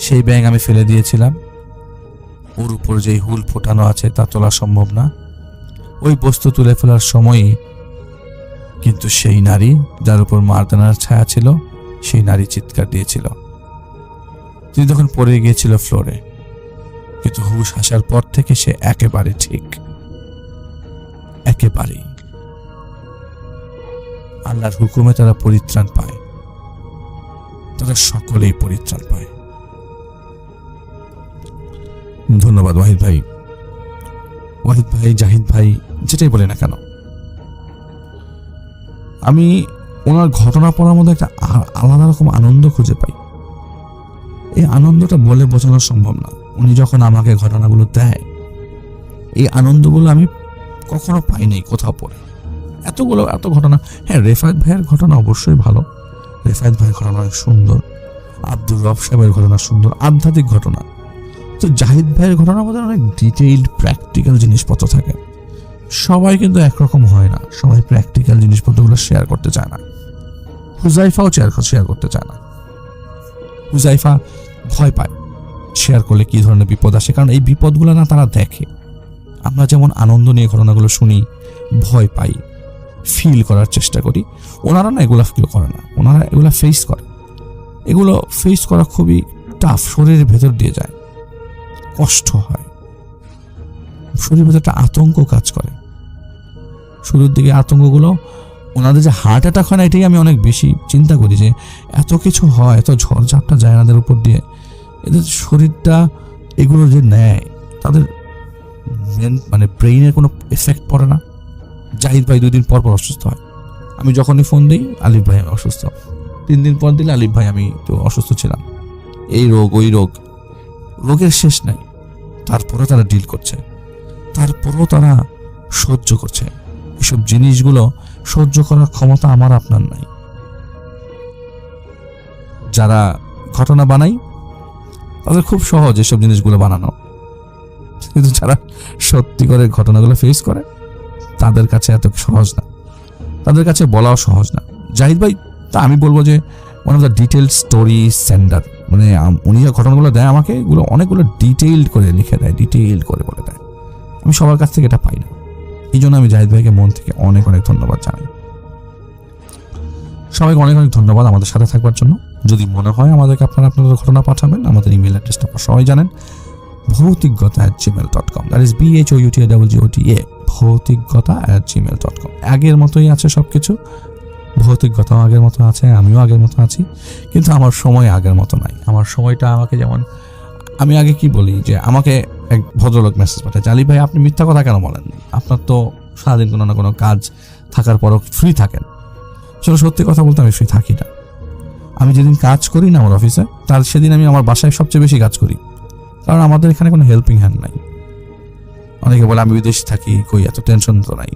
S2: সেই ব্যাঙ আমি ফেলে দিয়েছিলাম। ওর উপর যেই হুল ফোটানো আছে তা তোলা সম্ভব না। ওই বস্তু তুলে ফেলার সময়ই কিন্তু সেই নারী, যার উপর মারদানার ছায়া ছিল, সেই নারী চিৎকার দিয়েছিল। তিনি তখন পড়ে গিয়েছিল ফ্লোরে, কিন্তু হুশ আসার পর থেকে সে একেবারে ঠিক, একেবারেই। আল্লাহর হুকুমে তারা পরিত্রাণ পায়, তারা সকলেই পরিত্রাণ পায়। ধন্যবাদ ওয়াহিদ ভাই। ওয়াহিদ ভাই, জাহিদ ভাই, যেটাই বলে না কেন, আমি ওনার ঘটনা পড়ার মধ্যে একটা আলাদা রকম আনন্দ খুঁজে পাই। এই আনন্দটা বলে বোঝানো সম্ভব না। উনি যখন আমাকে ঘটনাগুলো দেয়, এই আনন্দগুলো আমি কখনো পাইনি কোথাও পড়ে। এত ঘটনা। হ্যাঁ, রেফায়েত ভাইয়ের ঘটনা অবশ্যই ভালো, রেফায়েত ভাইয়ের ঘটনা অনেক সুন্দর, আব্দুর রব সাহেবের ঘটনা সুন্দর, আধ্যাত্মিক ঘটনা। তো জাহিদ ভাইয়ের ঘটনার মধ্যে অনেক ডিটেইলড প্র্যাকটিক্যাল জিনিসপত্র থাকে। সবাই কিন্তু একরকম হয় না, সবাই প্র্যাকটিক্যাল জিনিসপত্রগুলো শেয়ার করতে চায় না। হুজাইফাও শেয়ার করতে চায় না। হুজাইফা ভয় পায় শেয়ার করলে কি ধরনের বিপদ আসে, কারণ এই বিপদগুলো না তারা দেখে। আমরা যেমন আনন্দ নিয়ে ঘটনাগুলো শুনি, ভয় পাই, ফিল করার চেষ্টা করি, ওনারা না এগুলো ফিল করে না, ওনারা এগুলো ফেস করে। এগুলো ফেস করা খুবই টাফ, শরীরের ভেতর দিয়ে যায়, কষ্ট হয়, শরীরের ভেতর একটা আতঙ্ক কাজ করে। শুরুর দিকে আতঙ্কগুলো, ওনাদের যে হার্ট অ্যাটাক হয় না, এটাই আমি অনেক বেশি চিন্তা করি, যে এত কিছু হয়, এত ঝড়ঝাপটা যায় এনাদের উপর দিয়ে, এদের শরীরটা এগুলো যে নেয়, তাদের মানে ব্রেইনের কোনো এফেক্ট পড়ে না। জাহিদ ভাই 2 দিন পর অসুস্থ হয়। আমি যখনই ফোন দিই, আলিফ ভাই আমি অসুস্থ, 3 দিন পর দিলে আলিফ ভাই আমি তো অসুস্থ ছিলাম, এই রোগ ওই রোগ, রোগের শেষ নাই। তারপরেও তারা ডিল করছে, তারপরেও তারা সহ্য করছে। এসব জিনিসগুলো সহ্য করার ক্ষমতা আমার আপনার নাই। যারা ঘটনা বানাই তাদের খুব সহজ এসব জিনিসগুলো বানানো, কিন্তু যারা সত্যি করে ঘটনাগুলো ফেস করে তাদের কাছে এত সহজ না, তাদের কাছে বলাও সহজ না। জাহিদ ভাই, তা আমি বলবো যে one of the detailed story sender, মানে উনি যে ঘটনাগুলো দেয় আমাকে, এগুলো অনেকগুলো ডিটেইলড করে লিখে দেয়, ডিটেইলড করে বলে দেয়। আমি সবার কাছ থেকে এটা পাই না, এই জন্য আমি জাহিদ ভাইকে মন থেকে অনেক অনেক ধন্যবাদ জানাই। সবাইকে অনেক অনেক ধন্যবাদ আমাদের সাথে থাকবার জন্য। যদি মনে হয় আমাদেরকে আপনারা আপনাদের ঘটনা পাঠাবেন, আমাদের ইমেল অ্যাড্রেসটা সবাই জানেন, ভৌতিকগতা@gmail.com, দ্যাট ইজ BHOUTIGOTA, ভৌতিকগতা@gmail.com। আগের মতোই আছে সবকিছু, ভৌতিকগতাও আগের মতো আছে, আমিও আগের মতো আছি, কিন্তু আমার সময় আগের মতো নাই। আমার সময়টা আমাকে, যেমন আমি আগে কি বলি, যে আমাকে এক ভদ্রলোক মেসেজ পাঠায়, আলী ভাই আপনি মিথ্যা কথা কেন বলেন, আপনার তো সারাদিন কোনো না কোনো কাজ থাকার পরও ফ্রি থাকেন। চলো, সত্যি কথা বলতে আমি ফ্রি থাকি না। আমি যেদিন কাজ করি না আমার অফিসে, তার সেদিন আমি আমার বাসায় সবচেয়ে বেশি কাজ করি, কারণ আমাদের এখানে কোনো হেল্পিং হ্যান্ড নাই। অনেকে বলে আমি বিদেশ থাকি, কই এত টেনশন তো নাই।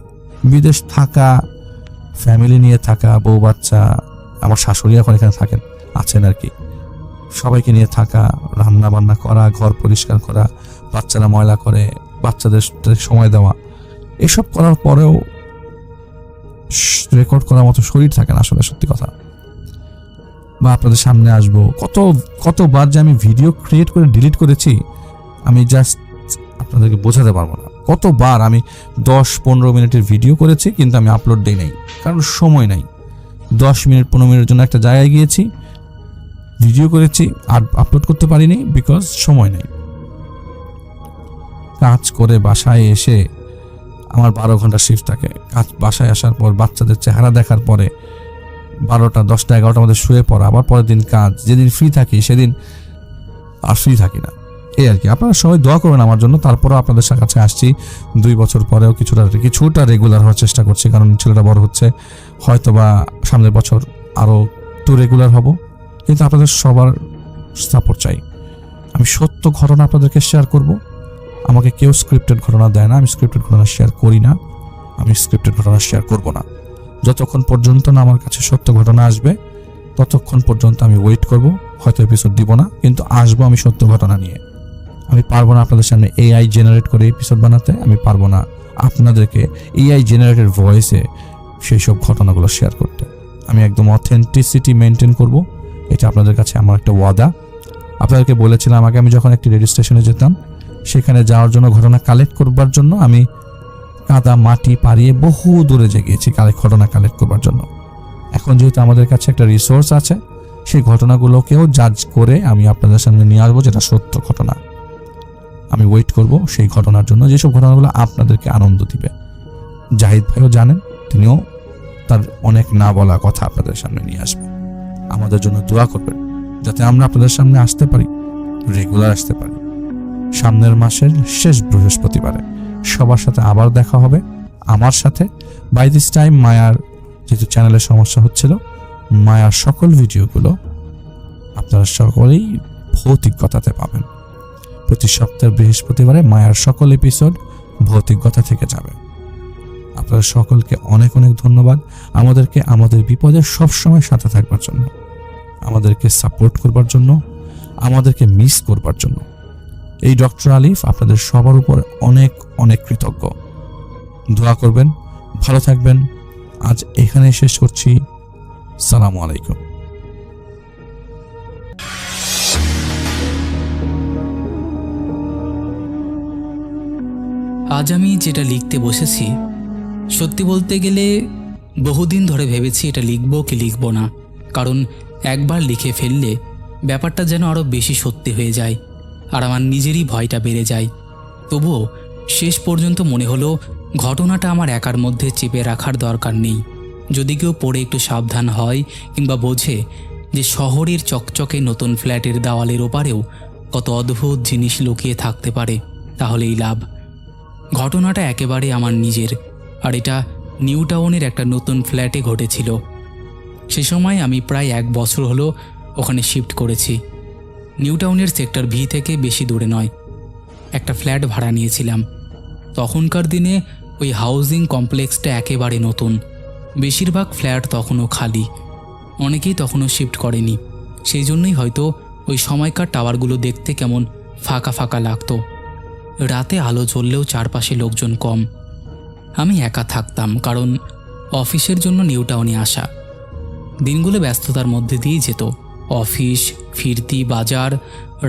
S2: বিদেশ থাকা, ফ্যামিলি নিয়ে থাকা, বউ বাচ্চা, আমার শাশুড়ি এখন এখানে থাকেন, আছেন আর কি, সবাইকে নিয়ে থাকা, রান্না বান্না করা, ঘর পরিষ্কার করা, বাচ্চারা ময়লা করে, বাচ্চাদের সময় দেওয়া, এসব করার পরেও রেকর্ড করার মতো শরীর থাকে না আসলে, সত্যি কথা। বা আপনাদের সামনে আসবো, কতবার যে আমি ভিডিও ক্রিয়েট করে ডিলিট করেছি, আমি জাস্ট আপনাদেরকে বোঝাতে পারবো না। কতবার আমি 10-15 মিনিটের ভিডিও করেছি, কিন্তু আমি আপলোড দিই নাই, কারণ সময় নাই। 10 মিনিট 15 মিনিটের জন্য একটা জায়গায় গিয়েছি, ভিডিও করেছি, আর আপলোড করতে পারিনি, বিকজ সময় নেই। কাজ করে বাসায় এসে
S3: আমার 12 ঘন্টা শিফট থাকে। কাজ বাসায় আসার পর বাচ্চাদের চেহারা দেখার পরে 12টা 10টা 11টার মধ্যে শুয়ে পড়া, আবার পরের দিন কাজ। যেদিন ফ্রি থাকি সেদিন আর ফ্রি থাকি না, এই আর কি। আপনারা সবাই দোয়া করবেন আমার জন্য। তারপরেও আপনাদের কাছে আসছি 2 বছর পরেও কিছুটা রেগুলার হওয়ার চেষ্টা করছি, কারণ ছেলেটা বড় হচ্ছে, হয়তো বা সামনের বছর আরও একটু রেগুলার হব। কিন্তু আপনাদের সবার সাপোর্ট চাই। আমি সত্য ঘটনা আপনাদেরকে শেয়ার করব। আমাকে কেউ স্ক্রিপ্টেড ঘটনা দেয় না, আমি স্ক্রিপ্টেড ঘটনা শেয়ার করি না, আমি স্ক্রিপ্টেড ঘটনা শেয়ার করব না। যতক্ষণ পর্যন্ত না আমার কাছে সত্য ঘটনা আসবে ততক্ষণ পর্যন্ত আমি ওয়েট করব। হয়তো এপিসোড দিব না, কিন্তু আসবো আমি সত্য ঘটনা নিয়ে। আমি পারবো না আপনাদের সামনে এআই জেনারেট করে এপিসোড বানাতে, আমি পারবো না আপনাদেরকে এআই জেনারেটেড ভয়েসে সেই সব ঘটনাগুলো শেয়ার করতে। আমি একদম অথেন্টিসিটি মেনটেন করব, এটা আপনাদের কাছে আমার একটা ওয়াদা। আপনাদেরকে বলেছিলাম আগে, আমি যখন একটি রেডিও স্টেশনে যেতাম, সেখানে যাওয়ার জন্য ঘটনা কালেক্ট করবার জন্য আমি কাদা মাটি পাড়িয়ে বহু দূরে গিয়েছি ঘটনা কালেক্ট করবার জন্য। এখন যেহেতু আমাদের কাছে একটা রিসোর্স আছে, সেই ঘটনাগুলোকেও জাজ করে আমি আপনাদের সামনে নিয়ে আসবো, যেটা সত্য ঘটনা। আমি ওয়েট করব সেই ঘটনার জন্য, যেসব ঘটনাগুলো আপনাদেরকে আনন্দ দিবে। জাহিদ ভাইও জানেন, তিনিও তার অনেক না বলা কথা আপনাদের সামনে নিয়ে আসবে। আমাদের জন্য দোয়া করবেন যাতে আমরা আপনাদের সামনে আসতে পারি, রেগুলার আসতে পারি। সামনের মাসের শেষ বৃহস্পতিবারে সবার সাথে আবার দেখা হবে আমার সাথে। বাই দিস টাইম মায়ার যেহেতু চ্যানেলের সমস্যা হচ্ছিল, মায়ার সকল ভিডিওগুলো আপনারা সকলেই ভৌতিকতাতে পাবেন। প্রতি সপ্তাহের বৃহস্পতিবারে মায়ার সকল এপিসোড ভৌতিকতা থেকে যাবে। আপনাদের সকলকে অনেক অনেক ধন্যবাদ আমাদেরকে আমাদের বিপদে সবসময় সাথে থাকবার জন্য, আমাদেরকে সাপোর্ট করবার জন্য, আমাদেরকে মিস করবার জন্য। এই ডক্টর আলিফ আপনাদের সবার উপর অনেক অনেক কৃতজ্ঞ। দোয়া করবেন, ভালো থাকবেন। আজ এখানে শেষ করছি। সালামু আলাইকুম।
S4: আজ আমি যেটা লিখতে বসেছি, সত্যি বলতে গেলে বহুদিন ধরে ভেবেছি এটা লিখব কি লিখব না, কারণ একবার লিখে ফেললে ব্যাপারটা যেন আরও বেশি সত্যি হয়ে যায় আর আমার নিজেরই ভয়টা বেড়ে যায়। তবুও শেষ পর্যন্ত মনে হলো ঘটনাটা আমার একার মধ্যে চেপে রাখার দরকার নেই। যদি কেউ পড়ে একটু সাবধান হয় কিংবা বোঝে যে শহরের চকচকে নতুন ফ্ল্যাটের দেওয়ালের ওপারেও কত অদ্ভুত জিনিস লুকিয়ে থাকতে পারে, তাহলেই লাভ। ঘটনাটা একেবারে আমার নিজের, আর এটা নিউ টাউনের একটা নতুন ফ্ল্যাটে ঘটেছিল। সে সময় আমি প্রায় 1 বছর হলো ওখানে শিফট করেছি। নিউ টাউনের সেক্টর ভি থেকে বেশি দূরে নয়। একটা ফ্ল্যাট ভাড়া নিয়েছিলাম। তখনকার দিনে ওই হাউজিং কমপ্লেক্সটা একেবারে নতুন, বেশিরভাগ ফ্ল্যাট তখনও খালি, অনেকেই তখনও শিফট করেনি। সেই জন্যই হয়তো ওই সময়কার টাওয়ারগুলো দেখতে কেমন ফাঁকা ফাঁকা লাগতো। রাতে আলো জ্বললেও চারপাশে লোকজন কম। আমি একা থাকতাম, কারণ অফিসের জন্য নিউ টাউনে আসা। দিনগুলো ব্যস্ততার মধ্যে দিয়েই যেত। অফিস, ফিরতি, বাজার,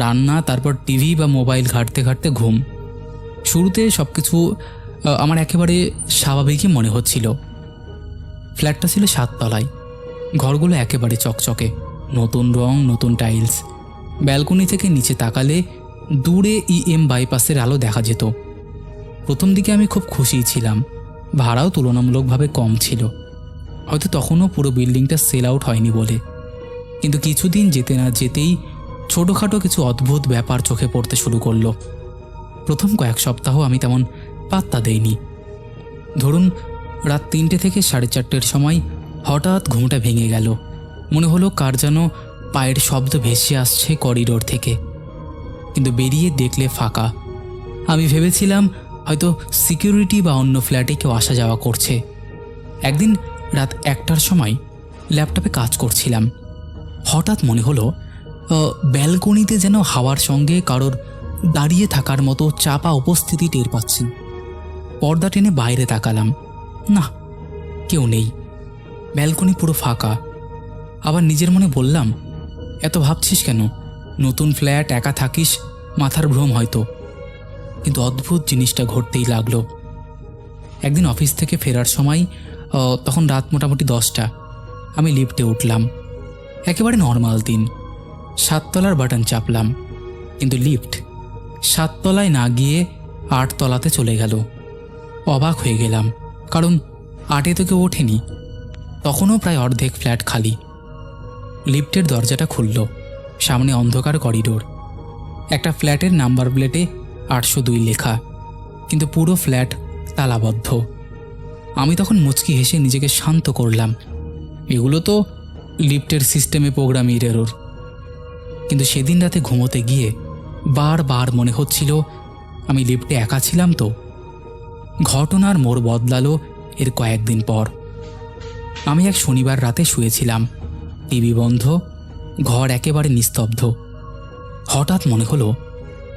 S4: রান্না, তারপর টিভি বা মোবাইল ঘাঁটতে ঘাঁটতে ঘুম। শুরুতে সব কিছু আমার একেবারে স্বাভাবিকই মনে হচ্ছিল। ফ্ল্যাটটা ছিল 7 তলায়। ঘরগুলো একেবারে চকচকে, নতুন রং, নতুন টাইলস। ব্যালকনি থেকে নিচে তাকালে দূরে ইএম বাইপাসের আলো দেখা যেত। প্রথম দিকে আমি খুব খুশিই ছিলাম। ভাড়াও তুলনামূলকভাবে কম ছিল, হয়তো তখনও পুরো বিল্ডিংটা সেল আউট হয়নি বলে। কিন্তু কিছুদিন যেতে না যেতেই ছোটোখাটো কিছু অদ্ভুত ব্যাপার চোখে পড়তে শুরু করলো। প্রথম কয়েক সপ্তাহ আমি তেমন পাত্তা দেইনি। ধরুন রাত 3টে থেকে 4:30-এর সময় হঠাৎ ঘুমটা ভেঙে গেল। মনে হলো কার যেন পায়ের শব্দ ভেসে আসছে করিডোর থেকে, কিন্তু বেরিয়ে দেখলে ফাঁকা। আমি ভেবেছিলাম হয়তো সিকিউরিটি বা অন্য ফ্ল্যাটে কেউ আসা যাওয়া করছে। একদিন রাত 1টার সময় ল্যাপটপে কাজ করছিলাম। হঠাৎ মনে হলো ব্যালকনিতে যেন হাওয়ার সঙ্গে কারোর দাঁড়িয়ে থাকার মতো চাপা উপস্থিতি টের পাচ্ছি। পর্দা টেনে বাইরে তাকালাম, না, কেউ নেই। ব্যালকনি পুরো ফাঁকা। আবার নিজের মনে বললাম, এত ভাবছিস কেন? নতুন ফ্ল্যাট, একা থাকিস, মাথার ভ্রম হয়তো। কিন্তু অদ্ভুত জিনিসটা ঘটতেই লাগলো। একদিন অফিস থেকে ফেরার সময়, তখন রাত মোটামুটি 10টা, আমি লিফটে উঠলাম। একেবারে নর্মাল দিন। 7 তলার বাটন চাপলাম, কিন্তু লিফট 7 তলায় না গিয়ে 8 তলাতে চলে গেল। অবাক হয়ে গেলাম, কারণ 8-এ তো কেউ ওঠেনি। তখনও প্রায় অর্ধেক ফ্ল্যাট খালি। লিফটের দরজাটা খুলল। সামনে অন্ধকার করিডোর। একটা ফ্ল্যাটের নাম্বার প্লেটে 802 লেখা, কিন্তু পুরো ফ্ল্যাট তালাবদ্ধ। আমি তখন মুচকি হেসে নিজেকে শান্ত করলাম, এগুলো তো লিফটের সিস্টেমে প্রোগ্রামের এরর। কিন্তু সেদিন রাতে ঘুমোতে গিয়ে বারবার মনে হচ্ছিল আমি লিফটে একা ছিলাম তো। ঘটনার মোড় বদলালো এর কয়েকদিন পর। আমি এক শনিবার রাতে শুয়েছিলাম, টিভি বন্ধ, ঘর একেবারে নিস্তব্ধ। হঠাৎ মনে হলো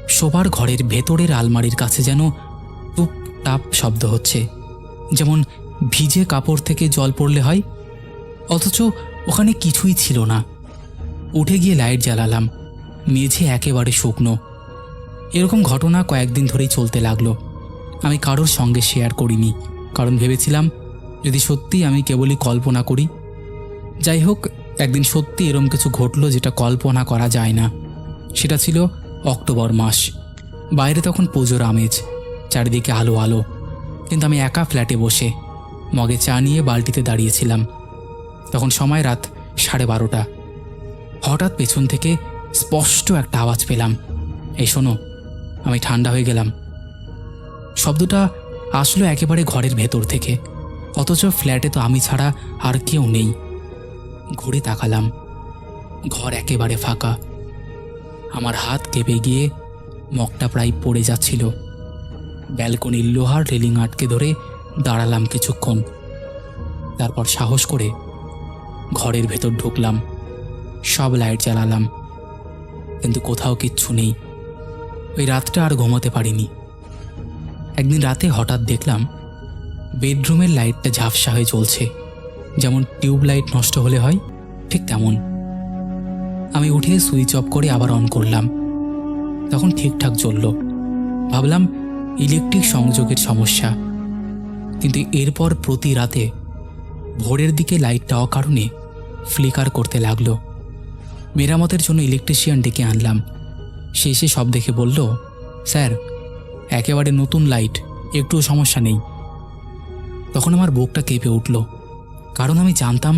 S4: শোবার ঘরের ভেতরের আলমারির কাছে যেন টুপ টাপ শব্দ হচ্ছে, যেমন ভিজে কাপড় থেকে জল পড়লে হয়। অথচ ওখানে কিছুই ছিল না। উঠে গিয়ে লাইট জ্বালালাম। মেঝে একেবারে শুকনো। এরকম ঘটনা কয়েকদিন ধরেই চলতে লাগলো। আমি কারোর সঙ্গে শেয়ার করিনি, কারণ ভেবেছিলাম যদি সত্যি আমি কেবলই কল্পনা করি। যাই হোক, একদিন সত্যি এরম কিছু ঘটলো যেটা কল্পনা করা যায় না। সেটা ছিল অক্টোবর মাস। বাইরে তখন পুজোর আমেজ, চারিদিকে আলো আলো, কিন্তু আমি একা ফ্ল্যাটে বসে মগে চা নিয়ে বালতিতে দাঁড়িয়েছিলাম। তখন সময় রাত 12:30। হঠাৎ পেছন থেকে স্পষ্ট একটা আওয়াজ পেলাম, এই শোনো। আমি ঠান্ডা হয়ে গেলাম। শব্দটা আসলো একেবারে ঘরের ভেতর থেকে, অথচ ফ্ল্যাটে তো আমি ছাড়া আর কেউ নেই। ঘুরে তাকালাম, ঘর একেবারে ফাঁকা। আমার হাত কেঁপে গিয়ে মগটা প্রায় পড়ে যাচ্ছিল। ব্যালকনির লোহার রেলিং আটকে ধরে দাঁড়ালাম কিছুক্ষণ। তারপর সাহস করে ঘরের ভেতর ঢুকলাম। সব লাইট জ্বালালাম, কিন্তু কোথাও কিচ্ছু নেই। ওই রাতটা আর ঘুমোতে পারিনি। একদিন রাতে হঠাৎ দেখলাম বেডরুমের লাইটটা ঝাপসা হয়ে জ্বলছে, যেমন টিউব লাইট নষ্ট হলে হয়, ঠিক তেমন। আমি উঠে সুইচ অফ করে আবার অন করলাম। তখন ঠিকঠাক জ্বলল। ভাবলাম ইলেকট্রিক সংযোগের সমস্যা। কিন্তু এরপর প্রতি রাতে ভোরের দিকে লাইটটা অকারণে ফ্লিকার করতে লাগলো। মেরামতের জন্য ইলেকট্রিশিয়ান ডেকে আনলাম। সে এসে সব দেখে বলল, স্যার, একেবারে নতুন লাইট, একটুও সমস্যা নেই। তখন আমার বুকটা কেঁপে উঠল, কারণ আমি জানতাম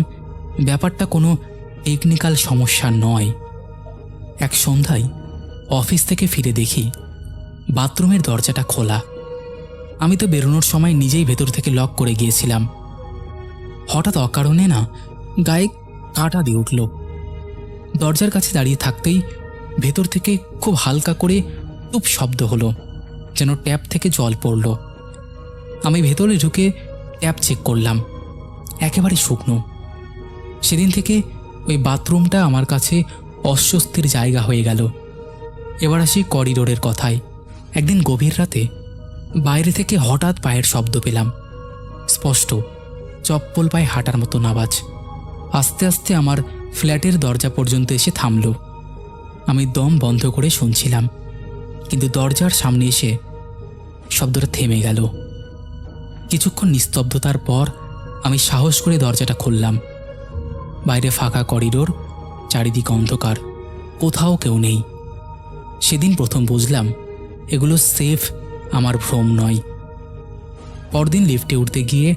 S4: ব্যাপারটা কোনো টেকনিক্যাল সমস্যা নয়। এক সন্ধ্যায় অফিস থেকে ফিরে দেখি বাথরুমের দরজাটা খোলা। আমি তো বেরোনোর সময় নিজেই ভেতর থেকে লক করে গিয়েছিলাম। হঠাৎ অকারণে না গায়ে কাঁটা দিয়ে উঠল। দরজার কাছে দাঁড়িয়ে থাকতেই ভেতর থেকে খুব হালকা করে টুপ শব্দ হলো, যেন ট্যাপ থেকে জল পড়ল। আমি ভেতরে ঢুকে ট্যাপ চেক করলাম, একেবারে শুকনো। সেদিন থেকে ওই বাথরুমটা আমার কাছে অস্বস্তির জায়গা হয়ে গেল। এবার আসি করিডোরের কথায়। একদিন গভীর রাতে বাইরে থেকে হঠাৎ পায়ের শব্দ পেলাম, স্পষ্ট, চপ্পল পায়ে হাঁটার মতো আওয়াজ। আস্তে আস্তে আমার ফ্ল্যাটের দরজা পর্যন্ত এসে থামল। আমি দম বন্ধ করে শুনছিলাম, কিন্তু দরজার সামনে এসে শব্দটা থেমে গেল। কিছুক্ষণ নিস্তব্ধতার পর আমি সাহস করে দরজাটা খুললাম। বাইরে ফাঁকা করিডোর, চারিদিকে অন্ধকার, কোথাও কেউ নেই। সেদিন প্রথম বুঝলাম এগুলো সেফ আমার ভ্রম নয়। পরদিন লিফটে উঠতে গিয়ে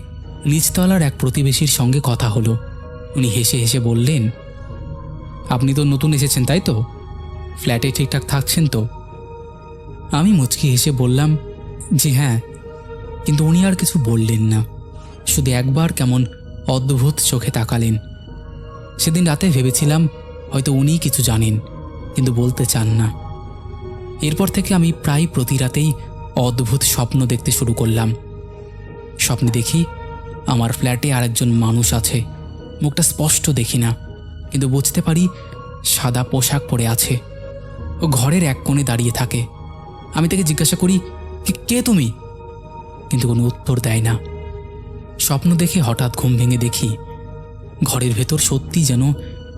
S4: নিচতলার এক প্রতিবেশীর সঙ্গে কথা হলো। উনি হেসে হেসে বললেন, আপনি তো নতুন এসেছেন তাই তো? ফ্ল্যাটে ঠিকঠাক থাকছেন তো? আমি মুচকি হেসে বললাম, জি হ্যাঁ। কিন্তু উনি আর কিছু বললেন না, শুধু একবার কেমন অদ্ভুত চোখে তাকালেন। সেদিন রাতে ভেবেছিলাম হয়তো উনিই কিছু জানেন, কিন্তু বলতে চান না। এরপর থেকে আমি প্রায় প্রতি রাতেই অদ্ভুত স্বপ্ন দেখতে শুরু করলাম। স্বপ্নে দেখি আমার ফ্ল্যাটে আরেকজন মানুষ আছে। মুখটা স্পষ্ট দেখি না, কিন্তু বুঝতে পারি সাদা পোশাক পরে আছে। ও ঘরের এক কোণে দাঁড়িয়ে থাকে। আমি তাকে জিজ্ঞাসা করি, কে তুমি? কিন্তু কোনো উত্তর দেয় না। স্বপ্ন দেখে হঠাৎ ঘুম ভেঙে দেখি ঘরের ভেতর সত্যি যেন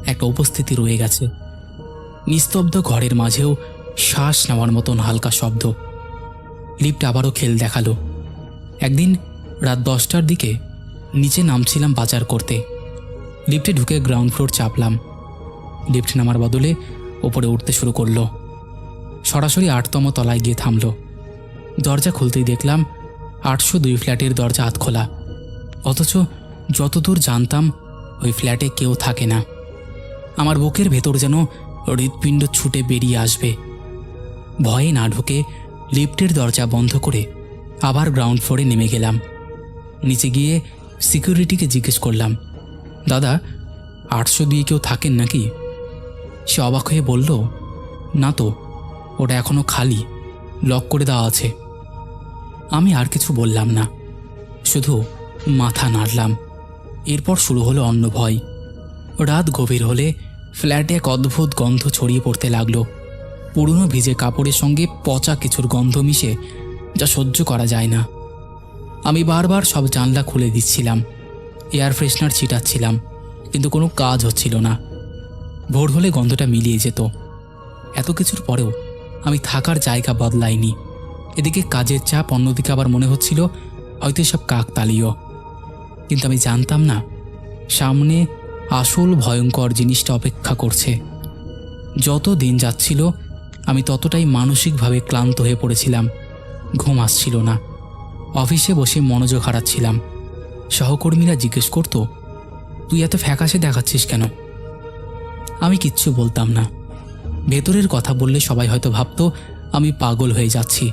S4: একটা উপস্থিতি রয়ে গেছে। নিস্তব্ধ ঘরের মাঝেও শ্বাস নেওয়ার মতন হালকা শব্দ। লিফট আবারও খেল দেখালো। একদিন রাত 10টার দিকে নিচে নামছিলাম বাজার করতে। লিফটে ঢুকে গ্রাউন্ড ফ্লোর চাপলাম। লিফট নামার বদলে ওপরে উঠতে শুরু করলো। সরাসরি 8তম তলায় গিয়ে থামল। দরজা খুলতেই দেখলাম 802 ফ্ল্যাটের দরজা হাত খোলা, অথচ যতদূর জানতাম ওই ফ্ল্যাটে কেউ থাকে না। আমার বুকের ভেতর যেন হৃৎপিণ্ড ছুটে বেরিয়ে আসবে। ভয়ে না ঢুকে লিফটের দরজা বন্ধ করে আবার গ্রাউন্ড ফ্লোরে নেমে গেলাম। নিচে গিয়ে সিকিউরিটিকে জিজ্ঞেস করলাম, দাদা 802 কেউ থাকেন নাকি? সে অবাক হয়ে বলল, না তো, ওটা এখনো খালি, লক করে দেওয়া আছে। আমি আর কিছু বললাম না, শুধু মাথা নাড়লাম। এরপর শুরু হলো অন্য ভয়। রাত গভীর হলে ফ্ল্যাটে এক অদ্ভুত গন্ধ ছড়িয়ে পড়তে লাগলো। পুরনো ভিজে কাপড়ের সঙ্গে পচা কিছুর গন্ধ মিশে, যা সহ্য করা যায় না। আমি বারবার সব জানলা খুলে দিচ্ছিলাম, এয়ার ফ্রেশনার ছিটাচ্ছিলাম, কিন্তু কোনো কাজ হচ্ছিল না। ভোর হলে গন্ধটা মিলিয়ে যেত। এত কিছুর পরেও আমি থাকার জায়গা বদলাইনি। এদিকে কাজের চাপ, অন্যদিকে আবার মনে হচ্ছিল হয়তো এসব কাকতালীয়। কিন্তু আমি জানতাম না সামনে আসল ভয়ঙ্কর জিনিসটা অপেক্ষা করছে। যত দিন যাচ্ছিল আমি ততটাই মানসিকভাবে ক্লান্ত হয়ে পড়েছিলাম। ঘুম আসছিল না। অফিসে বসে মনোযোগ হারাচ্ছিলাম। সহকর্মীরা জিজ্ঞেস করতো, তুই এত ফ্যাকাশে দেখাচ্ছিস কেন? আমি কিচ্ছু বলতাম না। ভেতরের কথা বললে সবাই হয়তো ভাবতো আমি পাগল হয়ে যাচ্ছি।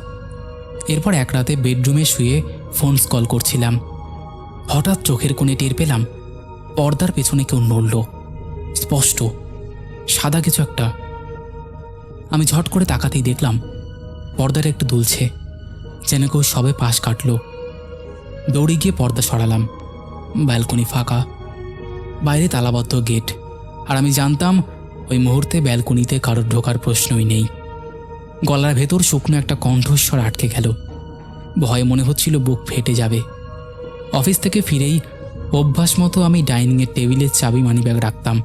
S4: এরপর এক রাতে বেডরুমে শুয়ে ফোন কল করছিলাম। হঠাৎ চোখের কোণে টের পেলাম পর্দার পেছনে কেউ নড়ল, স্পষ্ট সাদা কিছু একটা। আমি ঝট করে তাকাতেই দেখলাম পর্দাটা একটু দুলছে, যেন কেউ সবে পাশ কাটল। দৌড়ে গিয়ে পর্দা সরালাম। ব্যালকনি ফাঁকা, বাইরে তালাবদ্ধ গেট, আর আমি জানতাম ওই মুহূর্তে ব্যালকনিতে কারোর ঢোকার প্রশ্নই নেই। গলার ভেতর শুকনো একটা কণ্ঠস্বর আটকে গেল। ভয়ে মনে হচ্ছিল বুক ফেটে যাবে। অফিস থেকে ফিরেই অভ্যাস মতো আমি ডাইনিংয়ের টেবিলের চাবি মানিব্যাগ রাখতাম।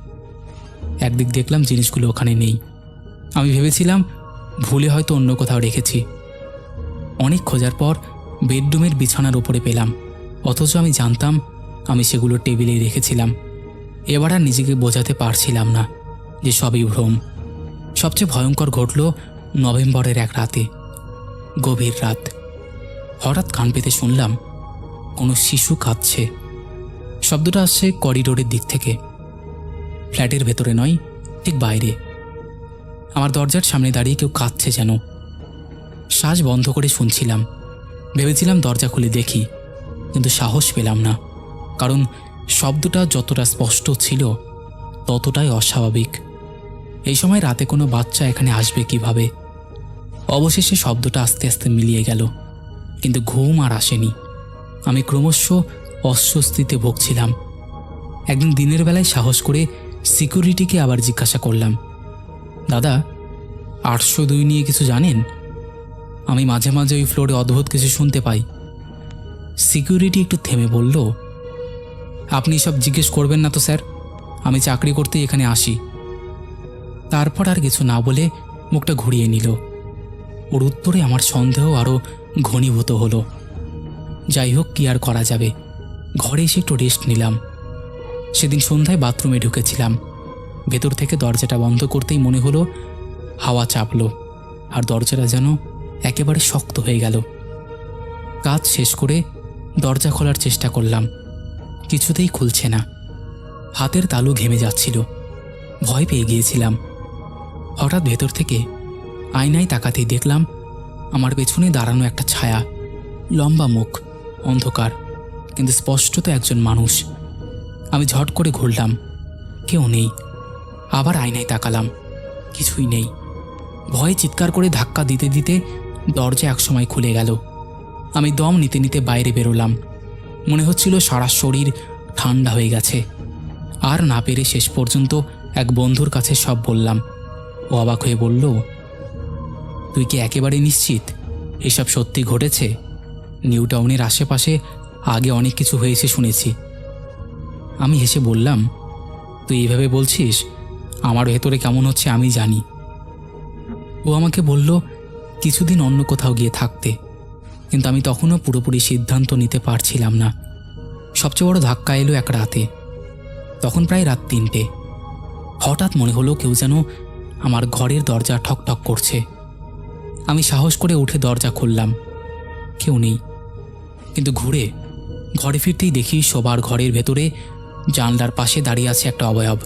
S4: একদিক দেখলাম জিনিসগুলো ওখানে নেই। আমি ভেবেছিলাম ভুলে হয়তো অন্য কোথাও রেখেছি। অনেক খোঁজার পর বেডরুমের বিছানার উপরে পেলাম, অথচ আমি জানতাম আমি সেগুলো টেবিলেই রেখেছিলাম। এবার আর নিজেকে বোঝাতে পারছিলাম না যে সবই ভ্রম। সবচেয়ে ভয়ঙ্কর ঘটল নভেম্বরের এক রাতে। গভীর রাত। হঠাৎ কান পেতে শুনলাম কোনো শিশু কাঁদছে। শব্দটা আসছে করিডোরের দিক থেকে, ফ্ল্যাটের ভেতরে নয়, ঠিক বাইরে। আমার দরজার সামনে দাঁড়িয়ে কেউ কাঁদছে যেন। শ্বাস বন্ধ করে শুনছিলাম। ভেবেছিলাম দরজা খুলে দেখি, কিন্তু সাহস পেলাম না, কারণ শব্দটা যতটা স্পষ্ট ছিল ততটাই অস্বাভাবিক। এই সময় রাতে কোনো বাচ্চা এখানে আসবে কিভাবে? অবশেষে শব্দটা আস্তে আস্তে মিলিয়ে গেল, কিন্তু ঘুম আর আসেনি। আমি ক্রমশ অস্বস্তিতে ভুগছিলাম। একদিন দিনের বেলায় সাহস করে সিকিউরিটিকে আবার জিজ্ঞাসা করলাম, দাদা 802 নিয়ে কিছু জানেন? আমি মাঝে মাঝে ওই ফ্লোরে অদ্ভুত কিছু শুনতে পাই। সিকিউরিটি একটু থেমে বলল, আপনি সব জিজ্ঞেস করবেন না তো স্যার, আমি চাকরি করতে এখানে আসি। তারপর আর কিছু না বলে মুখটা ঘুরিয়ে নিল। ওর উত্তরে আমার সন্দেহ আরও ঘনীভূত হলো। যাই হোক, কি আর করা যাবে। ঘরে এসে একটু রেস্ট নিলাম। সেদিন সন্ধ্যায় বাথরুমে ঢুকেছিলাম। ভেতর থেকে দরজাটা বন্ধ করতেই মনে হলো হাওয়া চাপলো, আর দরজাটা যেন একেবারে শক্ত হয়ে গেল। কাজ শেষ করে দরজা খোলার চেষ্টা করলাম, কিছুতেই খুলছে না। হাতের তালু ঘেমে যাচ্ছিল। ভয় পেয়ে গিয়েছিলাম। হঠাৎ ভেতর থেকে আয়নায় তাকাতেই দেখলাম আমার পেছনে দাঁড়ানো একটা ছায়া। লম্বা মুখ, অন্ধকার, কিন্তু স্পষ্টত একজন মানুষ। আমি ঝট করে ঘুরলাম, কেউ নেই। আবার আয়নায় তাকালাম, কিছুই নেই। ভয়ে চিৎকার করে ধাক্কা দিতে দিতে দরজা একসময় খুলে গেল। আমি দম নিতে নিতে বাইরে বেরোলাম। মনে হচ্ছিল সারা শরীর ঠান্ডা হয়ে গেছে। আর না পেরে শেষ পর্যন্ত এক বন্ধুর কাছে সব বললাম। ও অবাক হয়ে বলল, তুই কি একেবারে নিশ্চিত এসব সত্যি ঘটেছে? নিউ টাউনের আশেপাশে আগে অনেক কিছু হয়েছে শুনেছি। আমি হেসে বললাম, তুই এইভাবে বলছিস, আমার ভেতরে কেমন হচ্ছে আমি জানি। ও আমাকে বলল কিছুদিন অন্য কোথাও গিয়ে থাকতে, কিন্তু আমি তখনও পুরোপুরি সিদ্ধান্ত নিতে পারছিলাম না। সবচেয়ে বড় ধাক্কা এলো এক রাতে। তখন প্রায় রাত 3টে। হঠাৎ মনে হলো কেউ যেন আমার ঘরের দরজা ঠকঠক করছে। আমি সাহস করে উঠে দরজা খুললাম। কেউ নেই। কিন্তু ঘুরে ঘরে ফিরতেই দেখি শোবার ঘরের ভেতরে জানলার পাশে দাঁড়িয়ে আছে একটা অবয়ব।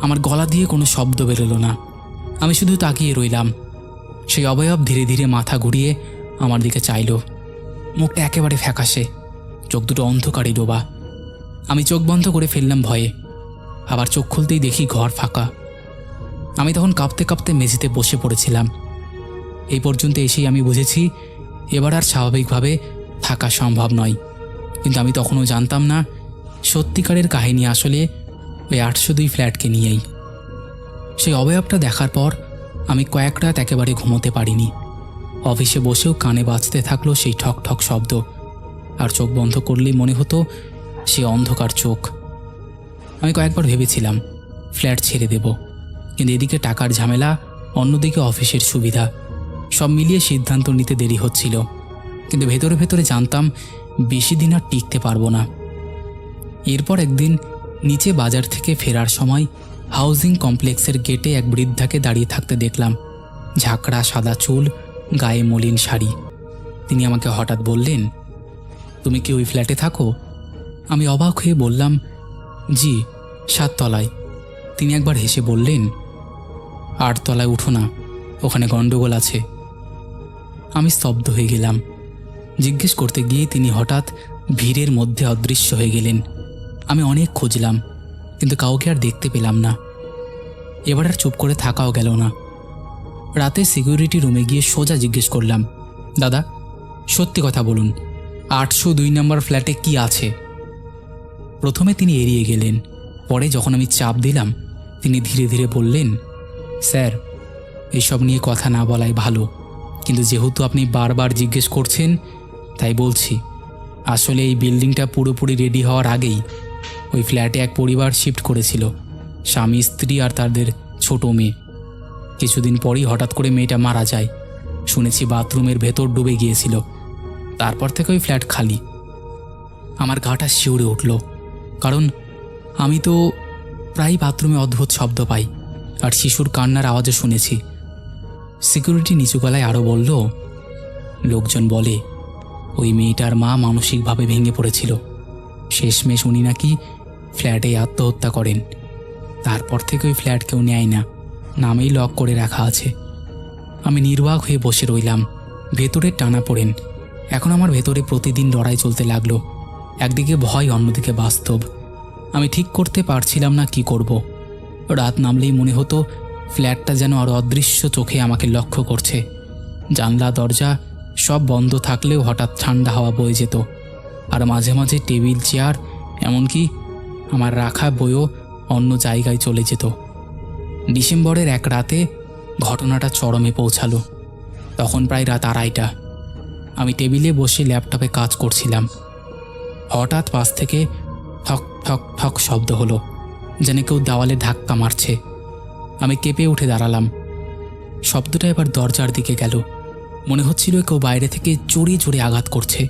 S4: আমার গলা দিয়ে কোনো শব্দ বেরোলো না, আমি শুধু তাকিয়ে রইলাম। সেই অবয়ব ধীরে ধীরে মাথা ঘুরিয়ে আমার দিকে চাইল। মুখটা একেবারে ফ্যাকাশে, চোখ দুটো অন্ধকারে ডোবা। আমি চোখ বন্ধ করে ফেললাম ভয়ে। আবার চোখ খুলতেই দেখি ঘর ফাঁকা। আমি তখন কাঁপতে কাঁপতে মেঝেতে বসে পড়েছিলাম। এই পর্যন্ত এসেই আমি বুঝেছি এবার আর স্বাভাবিকভাবে থাকা সম্ভব নয়। কিন্তু আমি তখনও জানতাম না সত্যিকারের কাহিনী আসলে ওই 802 ফ্ল্যাটকে নিয়েই। সেই অবয়বটা দেখার পর আমি কয়েক রাত একেবারে ঘুমোতে পারিনি। অফিসে বসেও কানে বাজতে থাকলো সেই ঠক ঠক শব্দ, আর চোখ বন্ধ করলেই মনে হতো সে অন্ধকার চোখ। আমি কয়েকবার ভেবেছিলাম ফ্ল্যাট ছেড়ে দেব, কিন্তু এদিকে টাকার ঝামেলা, অন্যদিকে অফিসের সুবিধা, সব মিলিয়ে সিদ্ধান্ত নিতে দেরি হচ্ছিল। কিন্তু ভেতরে ভেতরে জানতাম বেশি দিন আর টিকতে পারবো না। এরপর একদিন নিচে বাজার থেকে ফেরার সময় হাউজিং কমপ্লেক্সের গেটে এক বৃদ্ধাকে দাঁড়িয়ে থাকতে দেখলাম। ঝাঁকড়া সাদা চুল, গায়ে মলিন শাড়ি। তিনি আমাকে হঠাৎ বললেন, তুমি কি ওই ফ্ল্যাটে থাকো? আমি অবাক হয়ে বললাম, জি, 7 তলায়। তিনি একবার হেসে বললেন, 8 তলায় উঠো না, ওখানে গন্ডগোল আছে। আমি স্তব্ধ হয়ে গেলাম। জিজ্ঞেস করতে গিয়ে তিনি হঠাৎ ভিড়ের মধ্যে অদৃশ্য হয়ে গেলেন। আমি অনেক খুঁজলাম, কিন্তু কাউকে আর দেখতে পেলাম না। এবার আর চুপ করে থাকাও গেল না। রাতে সিকিউরিটি রুমে গিয়ে সোজা জিজ্ঞেস করলাম, দাদা সত্যি কথা বলুন, 802 নম্বর ফ্ল্যাটে কি আছে? প্রথমে তিনি এড়িয়ে গেলেন, পরে যখন আমি চাপ দিলাম তিনি ধীরে ধীরে বললেন, স্যার এসব নিয়ে কথা না বলাই ভালো, কিন্তু যেহেতু আপনি বারবার জিজ্ঞেস করছেন তাই বলছি। আসলে এই বিল্ডিংটা পুরোপুরি রেডি হওয়ার আগেই ওই ফ্ল্যাটে এক পরিবার শিফট করেছিল, স্বামী স্ত্রী আর তাদের ছোট মেয়ে। কিছুদিন পরই হঠাৎ করে মেয়েটা মারা যায়। শুনেছি বাথরুমের ভেতর ডুবে গিয়েছিল। তারপর থেকে ওই ফ্ল্যাট খালি। আমার গাটা শিউরে উঠল, কারণ আমি তো প্রায় বাথরুমে অদ্ভুত শব্দ পাই আর শিশুর কান্নার আওয়াজও শুনেছি। সিকিউরিটি নিচু গলায় আরও বলল, লোকজন বলে ওই মেয়েটার মা মানসিকভাবে ভেঙে পড়েছিল। শেষমেশ উনি নাকি ফ্ল্যাটেই আত্মহত্যা করেন। তারপর থেকে ওই ফ্ল্যাট কেউ নেয় না, নামেই লক করে রাখা আছে। আমি নির্বাক হয়ে বসে রইলাম। ভেতরে টানা পড়েন। এখন আমার ভেতরে প্রতিদিন লড়াই চলতে লাগলো। একদিকে ভয়, অন্যদিকে বাস্তব। আমি ঠিক করতে পারছিলাম না কি করব। রাত নামলেই মনে হতো ফ্ল্যাটটা যেন আরও অদৃশ্য চোখে আমাকে লক্ষ্য করছে। জানলা দরজা সব বন্ধ থাকলেও হঠাৎ ঠান্ডা হাওয়া বয়ে যেত, আর মাঝে মাঝে টেবিল, চেয়ার, এমনকি আমার রাখা বইও অন্য জায়গায় চলে যেত। ডিসেম্বরের এক রাতে ঘটনাটা চরমে পৌঁছালো। তখন প্রায় রাত 2:30। আমি টেবিলে বসে ল্যাপটপে কাজ করছিলাম। হঠাৎ পাশ থেকে ঠক ঠক ঠক শব্দ হলো, যেন কেউ দেওয়ালে ধাক্কা মারছে। আমি কেঁপে উঠে দাঁড়ালাম। শব্দটা এবার দরজার দিকে গেল। মনে হচ্ছিল কেউ বাইরে থেকে জোরে জোরে আঘাত করছে।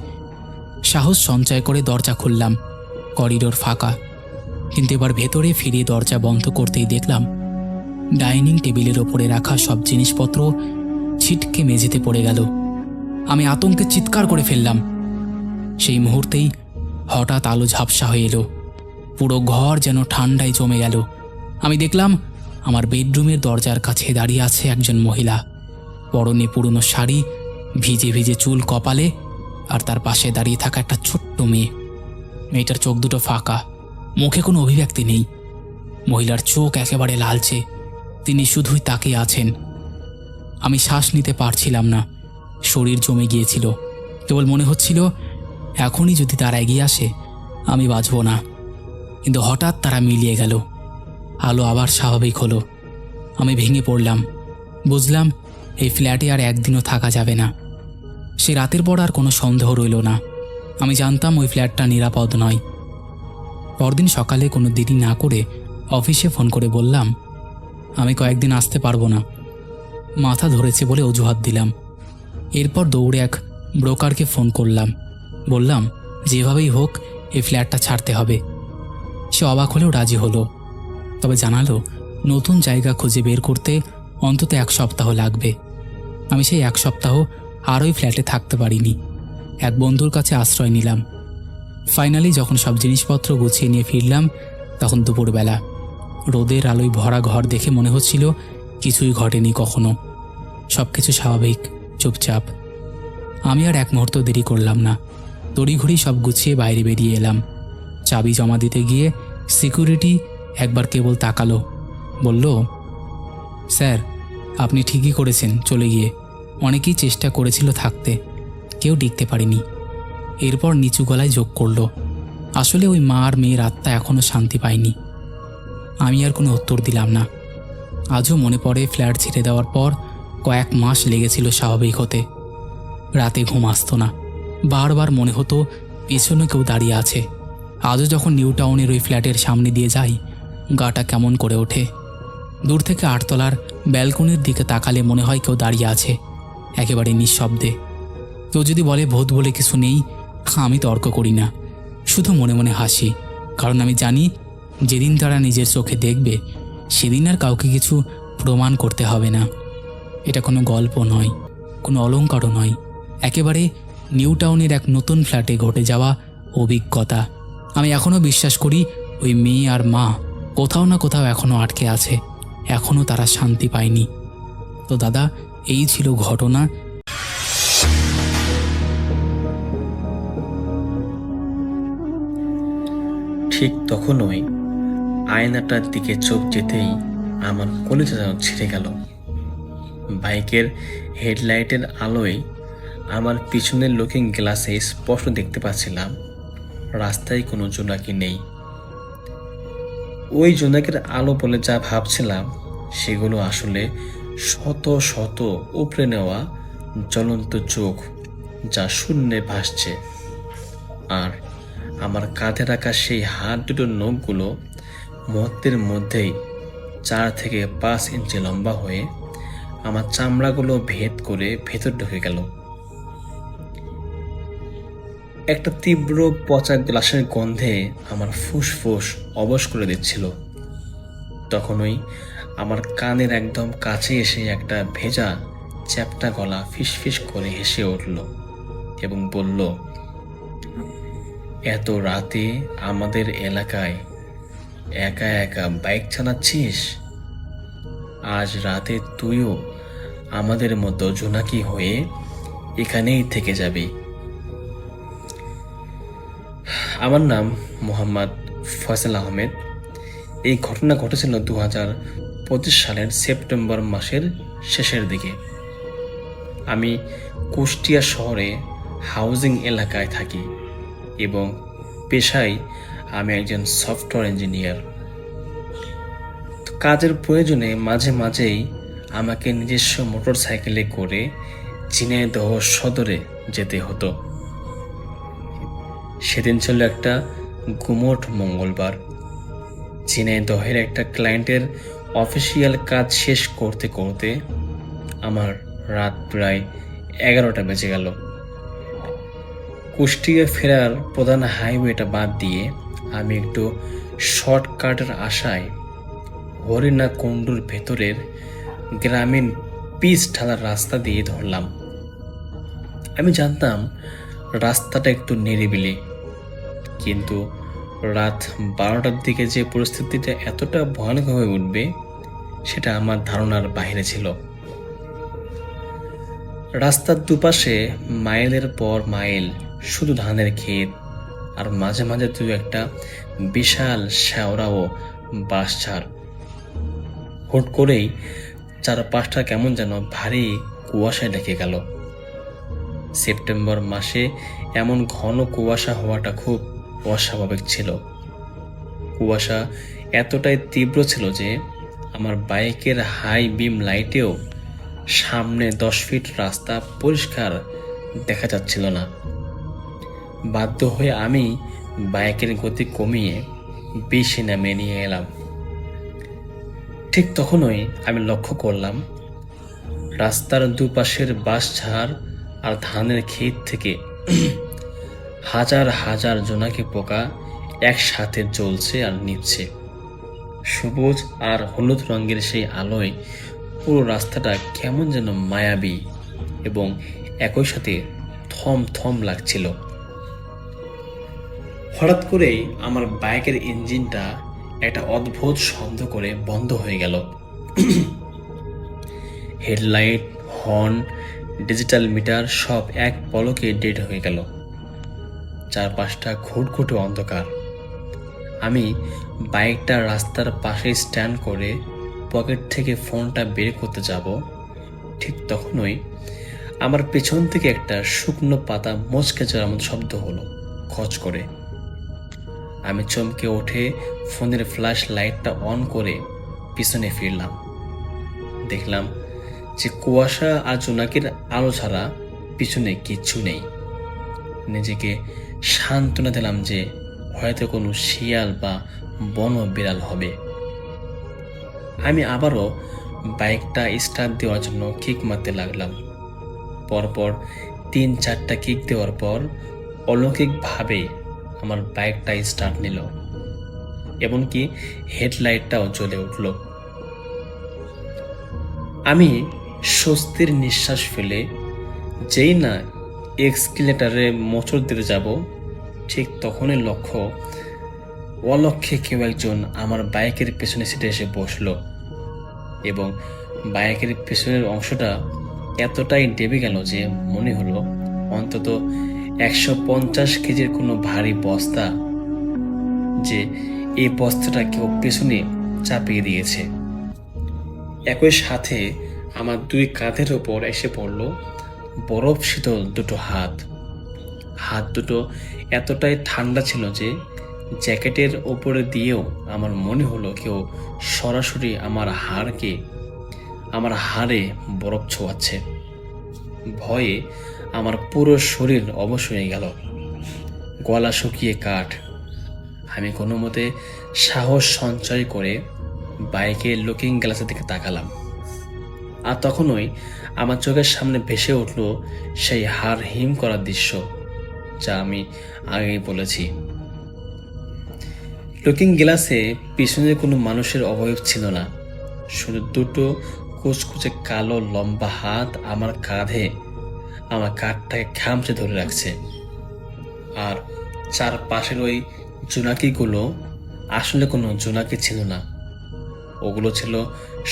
S4: সাহস সঞ্চয় করে দরজা খুললাম। করিডোর ফাঁকা, কিন্তু এবার ভেতরে ফিরে দরজা বন্ধ করতেই দেখলাম ডাইনিং টেবিলের ওপরে রাখা সব জিনিসপত্র ছিটকে মেঝেতে পড়ে গেল। আমি আতঙ্কে চিৎকার করে ফেললাম। সেই মুহূর্তেই হঠাৎ আলো ঝাপসা হয়ে এলো। পুরো ঘর যেন ঠান্ডায় জমে গেল। আমি দেখলাম আমার বেডরুমের দরজার কাছে দাঁড়িয়ে আছে একজন মহিলা। পরনে পুরনো শাড়ি, ভিজে ভিজে চুল কপালে, আর তার পাশে দাঁড়িয়ে থাকা একটা ছোট্ট মেয়ে। মেয়েটার চোখ দুটো ফাঁকা, মুখে কোনো অভিব্যক্তি নেই। মহিলার চোখ একেবারে লালচে, তিনি শুধুই তাকিয়ে আছেন। আমি শ্বাস নিতে পারছিলাম না, শরীর জমে গিয়েছিল। কেবল মনে হচ্ছিল এখনই যদি তারা এগিয়ে আসে আমি বাঁচব না। কিন্তু হঠাৎ তারা মিলিয়ে গেল। আলো আবার স্বাভাবিক হলো। আমি ভেঙে পড়লাম। বুঝলাম এই ফ্ল্যাটে আর একদিনও থাকা যাবে না। সে রাতের পর আর কোনো সন্দেহ রইল না। আমি জানতাম ওই ফ্ল্যাটটা নিরাপদ নয়। পরদিন সকালে কোনো দেরি না করে অফিসে ফোন করে বললাম, আমি কয়েকদিন আসতে পারবো না। মাথা ধরেছে বলে অজুহাত দিলাম। এরপর দৌড়ে এক ব্রোকারকে ফোন করলাম। বললাম যেভাবেই হোক এই ফ্ল্যাটটা ছাড়তে হবে। সে অবাক হলেও রাজি হলো, তবে জানালো নতুন জায়গা খুঁজে বের করতে অন্তত 1 সপ্তাহ লাগবে। আমি সেই 1 সপ্তাহ আর ওই ফ্ল্যাটে থাকতে পারিনি। এক বন্ধুর কাছে আশ্রয় নিলাম। ফাইনালি যখন সব জিনিসপত্র গুছিয়ে নিয়ে ফিরলাম তখন দুপুরবেলা। রোদের আলোয় ভরা ঘর দেখে মনে হচ্ছিল কিছুই ঘটেনি কখনো, সব কিছু স্বাভাবিক, চুপচাপ। আমি আর এক মুহূর্ত দেরি করলাম না, তড়িঘড়ি সব গুছিয়ে বাইরে বেরিয়ে এলাম। চাবি জমা দিতে গিয়ে সিকিউরিটি একবার কেবল তাকালো, বলল, স্যার আপনি ঠিকই করেছেন চলে গিয়ে। অনেকেই চেষ্টা করেছিল থাকতে, কেউ টিকতে পারেনি। এরপর নিচু গলায় যোগ করলো, আসলে ওই মা আর মেয়ের আত্মা এখনও শান্তি পায়নি। আমি আর কোনো উত্তর দিলাম না। আজও মনে পড়ে ফ্ল্যাট ছেড়ে দেওয়ার পর কয়েক মাস লেগেছিল স্বাভাবিক হতে। রাতে ঘুম আসতো না, বারবার মনে হতো পেছনে কেউ দাঁড়িয়ে আছে। আজও যখন নিউ টাউনের ওই ফ্ল্যাটের সামনে দিয়ে যাই গাটা কেমন করে ওঠে। দূর থেকে 8 তলার ব্যালকনির দিকে তাকালে মনে হয় কেউ দাঁড়িয়ে আছে, একেবারে নিঃশব্দে। কেউ যদি বলে ভূত বলে কিছু নেই, আমি তর্ক করি না, শুধু মনে মনে হাসি। কারণ আমি জানি যেদিন তারা নিজের চোখে দেখবে সেদিন আর কাউকে কিছু প্রমাণ করতে হবে না। এটা কোনো গল্প নয়, কোনো অলংকারও নয়, একেবারে নিউ টাউনের এক নতুন ফ্ল্যাটে ঘটে যাওয়া অভিজ্ঞতা। আমি এখনও বিশ্বাস করি ওই মেয়ে আর মা কোথাও না কোথাও এখনও আটকে আছে, এখনও তারা শান্তি পায়নি। তো দাদা, এই ছিল ঘটনা।
S5: ঠিক তখনই আয়নাটার দিকে চোখ যেতেই আমার কলিজা যেন ছিঁড়ে গেল। বাইকের হেডলাইটের আলোয় আমার পিছনের লুকিং গ্লাসে স্পষ্ট দেখতে পাচ্ছিলাম রাস্তায় কোনো জোনাকি নেই। ওই জোনাকের আলো বলে যা ভাবছিলাম সেগুলো আসলে শত শত উপড়ে নেওয়া জ্বলন্ত চোখ যা শূন্যে ভাসছে। আর আমার কাঁধে রাখা সেই হাত দুটোর নখগুলো মুহূর্তের মধ্যেই 4 থেকে 5 ইঞ্চি লম্বা হয়ে আমার চামড়াগুলো ভেদ করে ভেতর ঢুকে গেল। একটা তীব্র পচা গ্লাসের গন্ধে আমার ফুসফুস অবশ করে দিচ্ছিল। তখনই আমার কানের একদম কাছে এসে একটা ভেজা চ্যাপ্টা গলা ফিসফিস করে হেসে উঠল এবং বলল, এত রাতে আমাদের এলাকায় একা একা বাইক চালাচ্ছিস? আজ রাতে তুইও আমাদের মতো জোনাকি হয়ে এখানেই থেকে যাবি। আমার নাম মোহাম্মদ ফয়সাল আহমেদ। এই ঘটনা ঘটেছিল 2025 সালের সেপ্টেম্বর মাসের শেষের দিকে। আমি কুষ্টিয়া শহরে হাউজিং এলাকায় থাকি এবং পেশায় আমি একজন সফটওয়্যার ইঞ্জিনিয়ার। কাজের প্রয়োজনে মাঝে মাঝেই আমাকে নিজস্ব মোটর সাইকেলে করে ঝিনাইদহ সদরে যেতে হতো। সেদিন ছিল একটা গুমোট মঙ্গলবার। ঝিনাইদহের একটা ক্লায়েন্টের অফিসিয়াল কাজ শেষ করতে করতে আমার রাত প্রায় 11টা বেজে গেল। কুষ্টিয়া ফেরার প্রধান হাইওয়েটা বাদ দিয়ে আমি একটু শর্টকাটের আশায় হরিণা কুণ্ডুর ভেতরের গ্রামীণ পিচ ঢালার রাস্তা দিয়ে ধরলাম। আমি জানতাম রাস্তাটা একটু নিরিবিলি, কিন্তু রাত 12টার দিকে যে পরিস্থিতিটা এতটা ভয়ানক হয়ে উঠবে সেটা আমার ধারণার বাইরে ছিল। রাস্তার দুপাশে মাইলের পর মাইল শুধু ধানের ক্ষেত, আর মাঝে মাঝে দু একটা বিশাল শেওড়া ও বাঁশঝাড়। হুট করেই চারপাশটা কেমন যেন ভারী কুয়াশায় ঢেকে গেল। সেপ্টেম্বর মাসে এমন ঘন কুয়াশা হওয়াটা খুব অস্বাভাবিক ছিল। কুয়াশা এতটাই তীব্র ছিল যে আমার বাইকের হাই বিম লাইটেও সামনে 10 ফিট রাস্তা পরিষ্কার দেখা যাচ্ছিল না। বাধ্য হয়ে আমি বাইকের গতি কমিয়ে 20 নামিয়ে নিয়ে এলাম। ঠিক তখনই আমি লক্ষ্য করলাম রাস্তার দুপাশের বাঁশঝাড় আর ধানের ক্ষেত থেকে হাজার হাজার জোনাকি পোকা একসাথে জ্বলছে আর নিচ্ছে। সবুজ আর হলুদ রঙের সেই আলোয় পুরো রাস্তাটা কেমন যেন মায়াবী এবং একই সাথে থম থম লাগছিল। হঠাৎ করেই আমার বাইকের ইঞ্জিনটা একটা অদ্ভুত শব্দ করে বন্ধ হয়ে গেল। হেডলাইট, হর্ন, ডিজিটাল মিটার সব এক পলকে ডেড হয়ে গেল। চারপাশটা ঘুটঘুটে অন্ধকার। আমি বাইকটা রাস্তার পাশে স্ট্যান্ড করে পকেট থেকে ফোনটা বের করতে যাব, ঠিক তখনই আমার পেছন থেকে একটা শুকনো পাতা মচকে যাওয়ার মতো শব্দ হলো, খচ করে। আমি চমকে উঠে ফোনের ফ্ল্যাশ লাইটটা অন করে পিছনে ফিরলাম। দেখলাম যে কুয়াশা আর জোনাকির আলো ছাড়া পিছনে কিচ্ছু নেই। নিজেকে সান্ত্বনা দিলাম যে হয়তো কোনো শিয়াল বা বন বিড়াল হবে। আমি আবারও বাইকটা স্টার্ট দেওয়ার জন্য কিক মারতে লাগলাম। পরপর 3-4টা কিক দেওয়ার পর অলৌকিকভাবে আমার বাইকটা স্টার্ট নিল, এমনকি হেডলাইটটাও জ্বলে উঠল। আমি স্বস্তির নিঃশ্বাস ফেলে যেই না এক্সিলারেটরে মোচড় দিতে যাব, ঠিক তখনই অলক্ষ্যে কেউ একজন আমার বাইকের পেছনে সিটে এসে বসলো এবং বাইকের পেছনের অংশটা এতটাই ডেবে গেল যে মনে হলো অন্তত 150 কেজির কোনো ভারী বস্তা, যে এই বস্তাটা কেউ পেছনে চাপিয়ে দিয়েছে। একই সাথে আমার 2 কাঁধের ওপর এসে পড়ল বরফ শীতল দুটো হাত। হাত দুটো এতটাই ঠান্ডা ছিল যে জ্যাকেটের ওপরে দিয়েও আমার মনে হলো কেউ সরাসরি আমার হাড়ে বরফ ছোঁয়াচ্ছে। ভয়ে আমার পুরো শরীর অবশ হয়ে গেল, গলা শুকিয়ে কাঠ। আমি কোনো মতে সাহস সঞ্চয় করে বাইকের লুকিং গ্লাসের দিকে তাকালাম, আর তখনই আমার চোখের সামনে ভেসে উঠল সেই হাড় হিম করা দৃশ্য যা আমি আগেই বলেছি। লুকিং গ্লাসে পিছনে কোনো মানুষের অবয়ব ছিল না, শুধু দুটো কুচকুচে কালো লম্বা হাত আমার কাঁধে আমার কাঁধটাকে খামচে ধরে রাখছে। আর চারপাশের ওই জোনাকিগুলো আসলে কোনো জোনাকি ছিল না, ওগুলো ছিল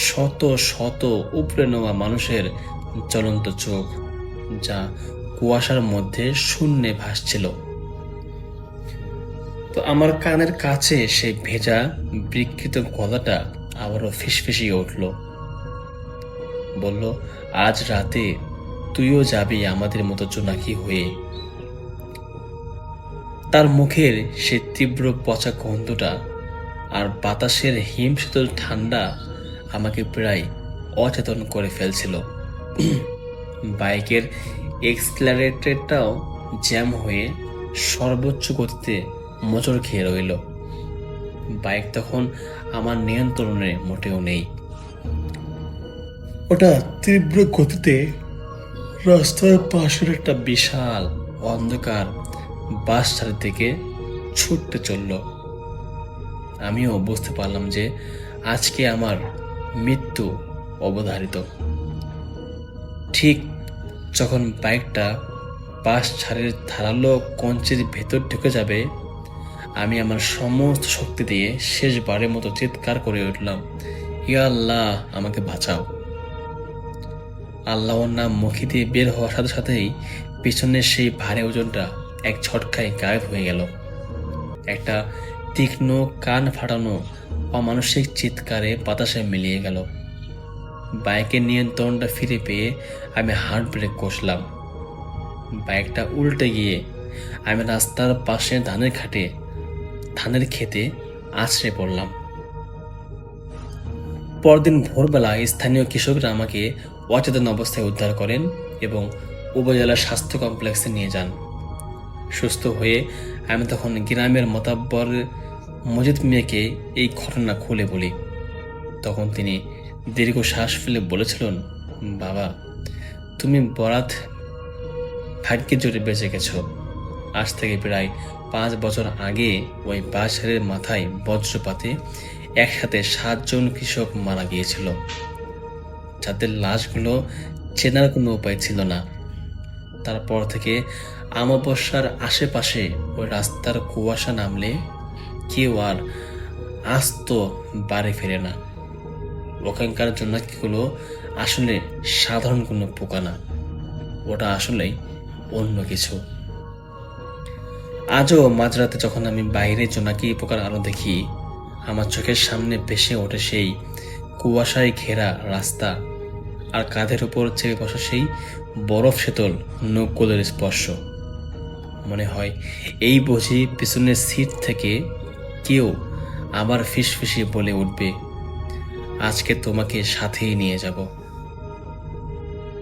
S5: শত শত উপড়ে নেওয়া মানুষের জ্বলন্ত চোখ, যা কুয়াশার মধ্যে শূন্যে ভাসছিল। তো আমার কানের কাছে সেই ভেজা বিকৃত গলাটা আবারও ফিসফিসিয়ে উঠল, বলল, আজ রাতে তুইও যাবি আমাদের মতো জোনাকি হয়ে। তার মুখের সে তীব্র পচা গন্ধটা আর বাতাসের হিমশীতল ঠান্ডা আমাকে প্রায় অচেতন করে ফেলছিল। বাইকের এক্সিলারেটরটাও জ্যাম হয়ে সর্বোচ্চ গতিতে মোচড় খেয়ে রইল। বাইক তখন আমার নিয়ন্ত্রণে মোটেও নেই। ওটা তীব্র গতিতে রাস্তার পাশের একটা বিশাল অন্ধকার বাস ছাড়ের দিকে ছুটতে চলল। আমিও বুঝতে পারলাম যে আজকে আমার মৃত্যু অবধারিত। ঠিক যখন বাইকটা বাস ছাড়ের ধারালো কঞ্চির ভেতর ঢুকে যাবে, আমি আমার সমস্ত শক্তি দিয়ে শেষবারের মতো চিৎকার করে উঠলাম, ইয়া আল্লাহ, আমাকে বাঁচাও। আল্লাহর নাম মুখে দিয়ে বের হওয়ার সাথে সাথেই পিছনের সেই ভারী ওজনটা এক ঝটকায় গায়েব হয়ে গেল। একটা তীক্ষ্ণ কান ফাটানো অমানসিক চিৎকারে বাতাসে মিলিয়ে গেল। বাইকের নিয়ন্ত্রণটা ফিরে পেয়ে আমি হার্ড ব্রেক কষলাম। বাইকটা উল্টে গিয়ে আমি রাস্তার পাশে ধানের খেতে আছড়ে পড়লাম। পরদিন ভোরবেলা স্থানীয় কৃষকরা আমাকে অচেতন অবস্থায় উদ্ধার করেন এবং উপজেলা স্বাস্থ্য কমপ্লেক্সে নিয়ে যান। সুস্থ হয়ে আমি তখন গ্রামের মোতাব্বর মজিদ মিয়াকে এই ঘটনা খুলে বলি। তখন তিনি দীর্ঘ শ্বাস ফেলে বলেছিলেন, বাবা, তুমি বরাত ভাগ্যে জোরে বেঁচে গেছো। আজ থেকে প্রায় 5 বছর আগে ওই বাঁশের মাথায় বজ্রপাতে একসাথে 7 জন কৃষক মারা গিয়েছিল, যাদের লাশগুলো চেনার কোনো উপায় ছিল না। তারপর থেকে আমাবস্যার আশেপাশে ওই রাস্তার কুয়াশা নামলে কেউ আর আস্ত বাড়ি ফেরে না। ওখানকার জোনাকিগুলো আসলে সাধারণ কোনো পোকা না, ওটা আসলেই অন্য কিছু। আজও মাঝরাতে যখন আমি বাইরে জোনাকি পোকার আলো দেখি, আমার চোখের সামনে ভেসে ওঠে সেই কুয়াশায় ঘেরা রাস্তা আর কাঁধের উপর চেপে বসা সেই বরফ শীতল নখগুলোর স্পর্শ। মনে হয় এই বুঝি পিছনের সিট থেকে কেউ আবার ফিসফিসিয়ে বলে উঠবে, আজকে তোমাকে সাথেই নিয়ে যাব।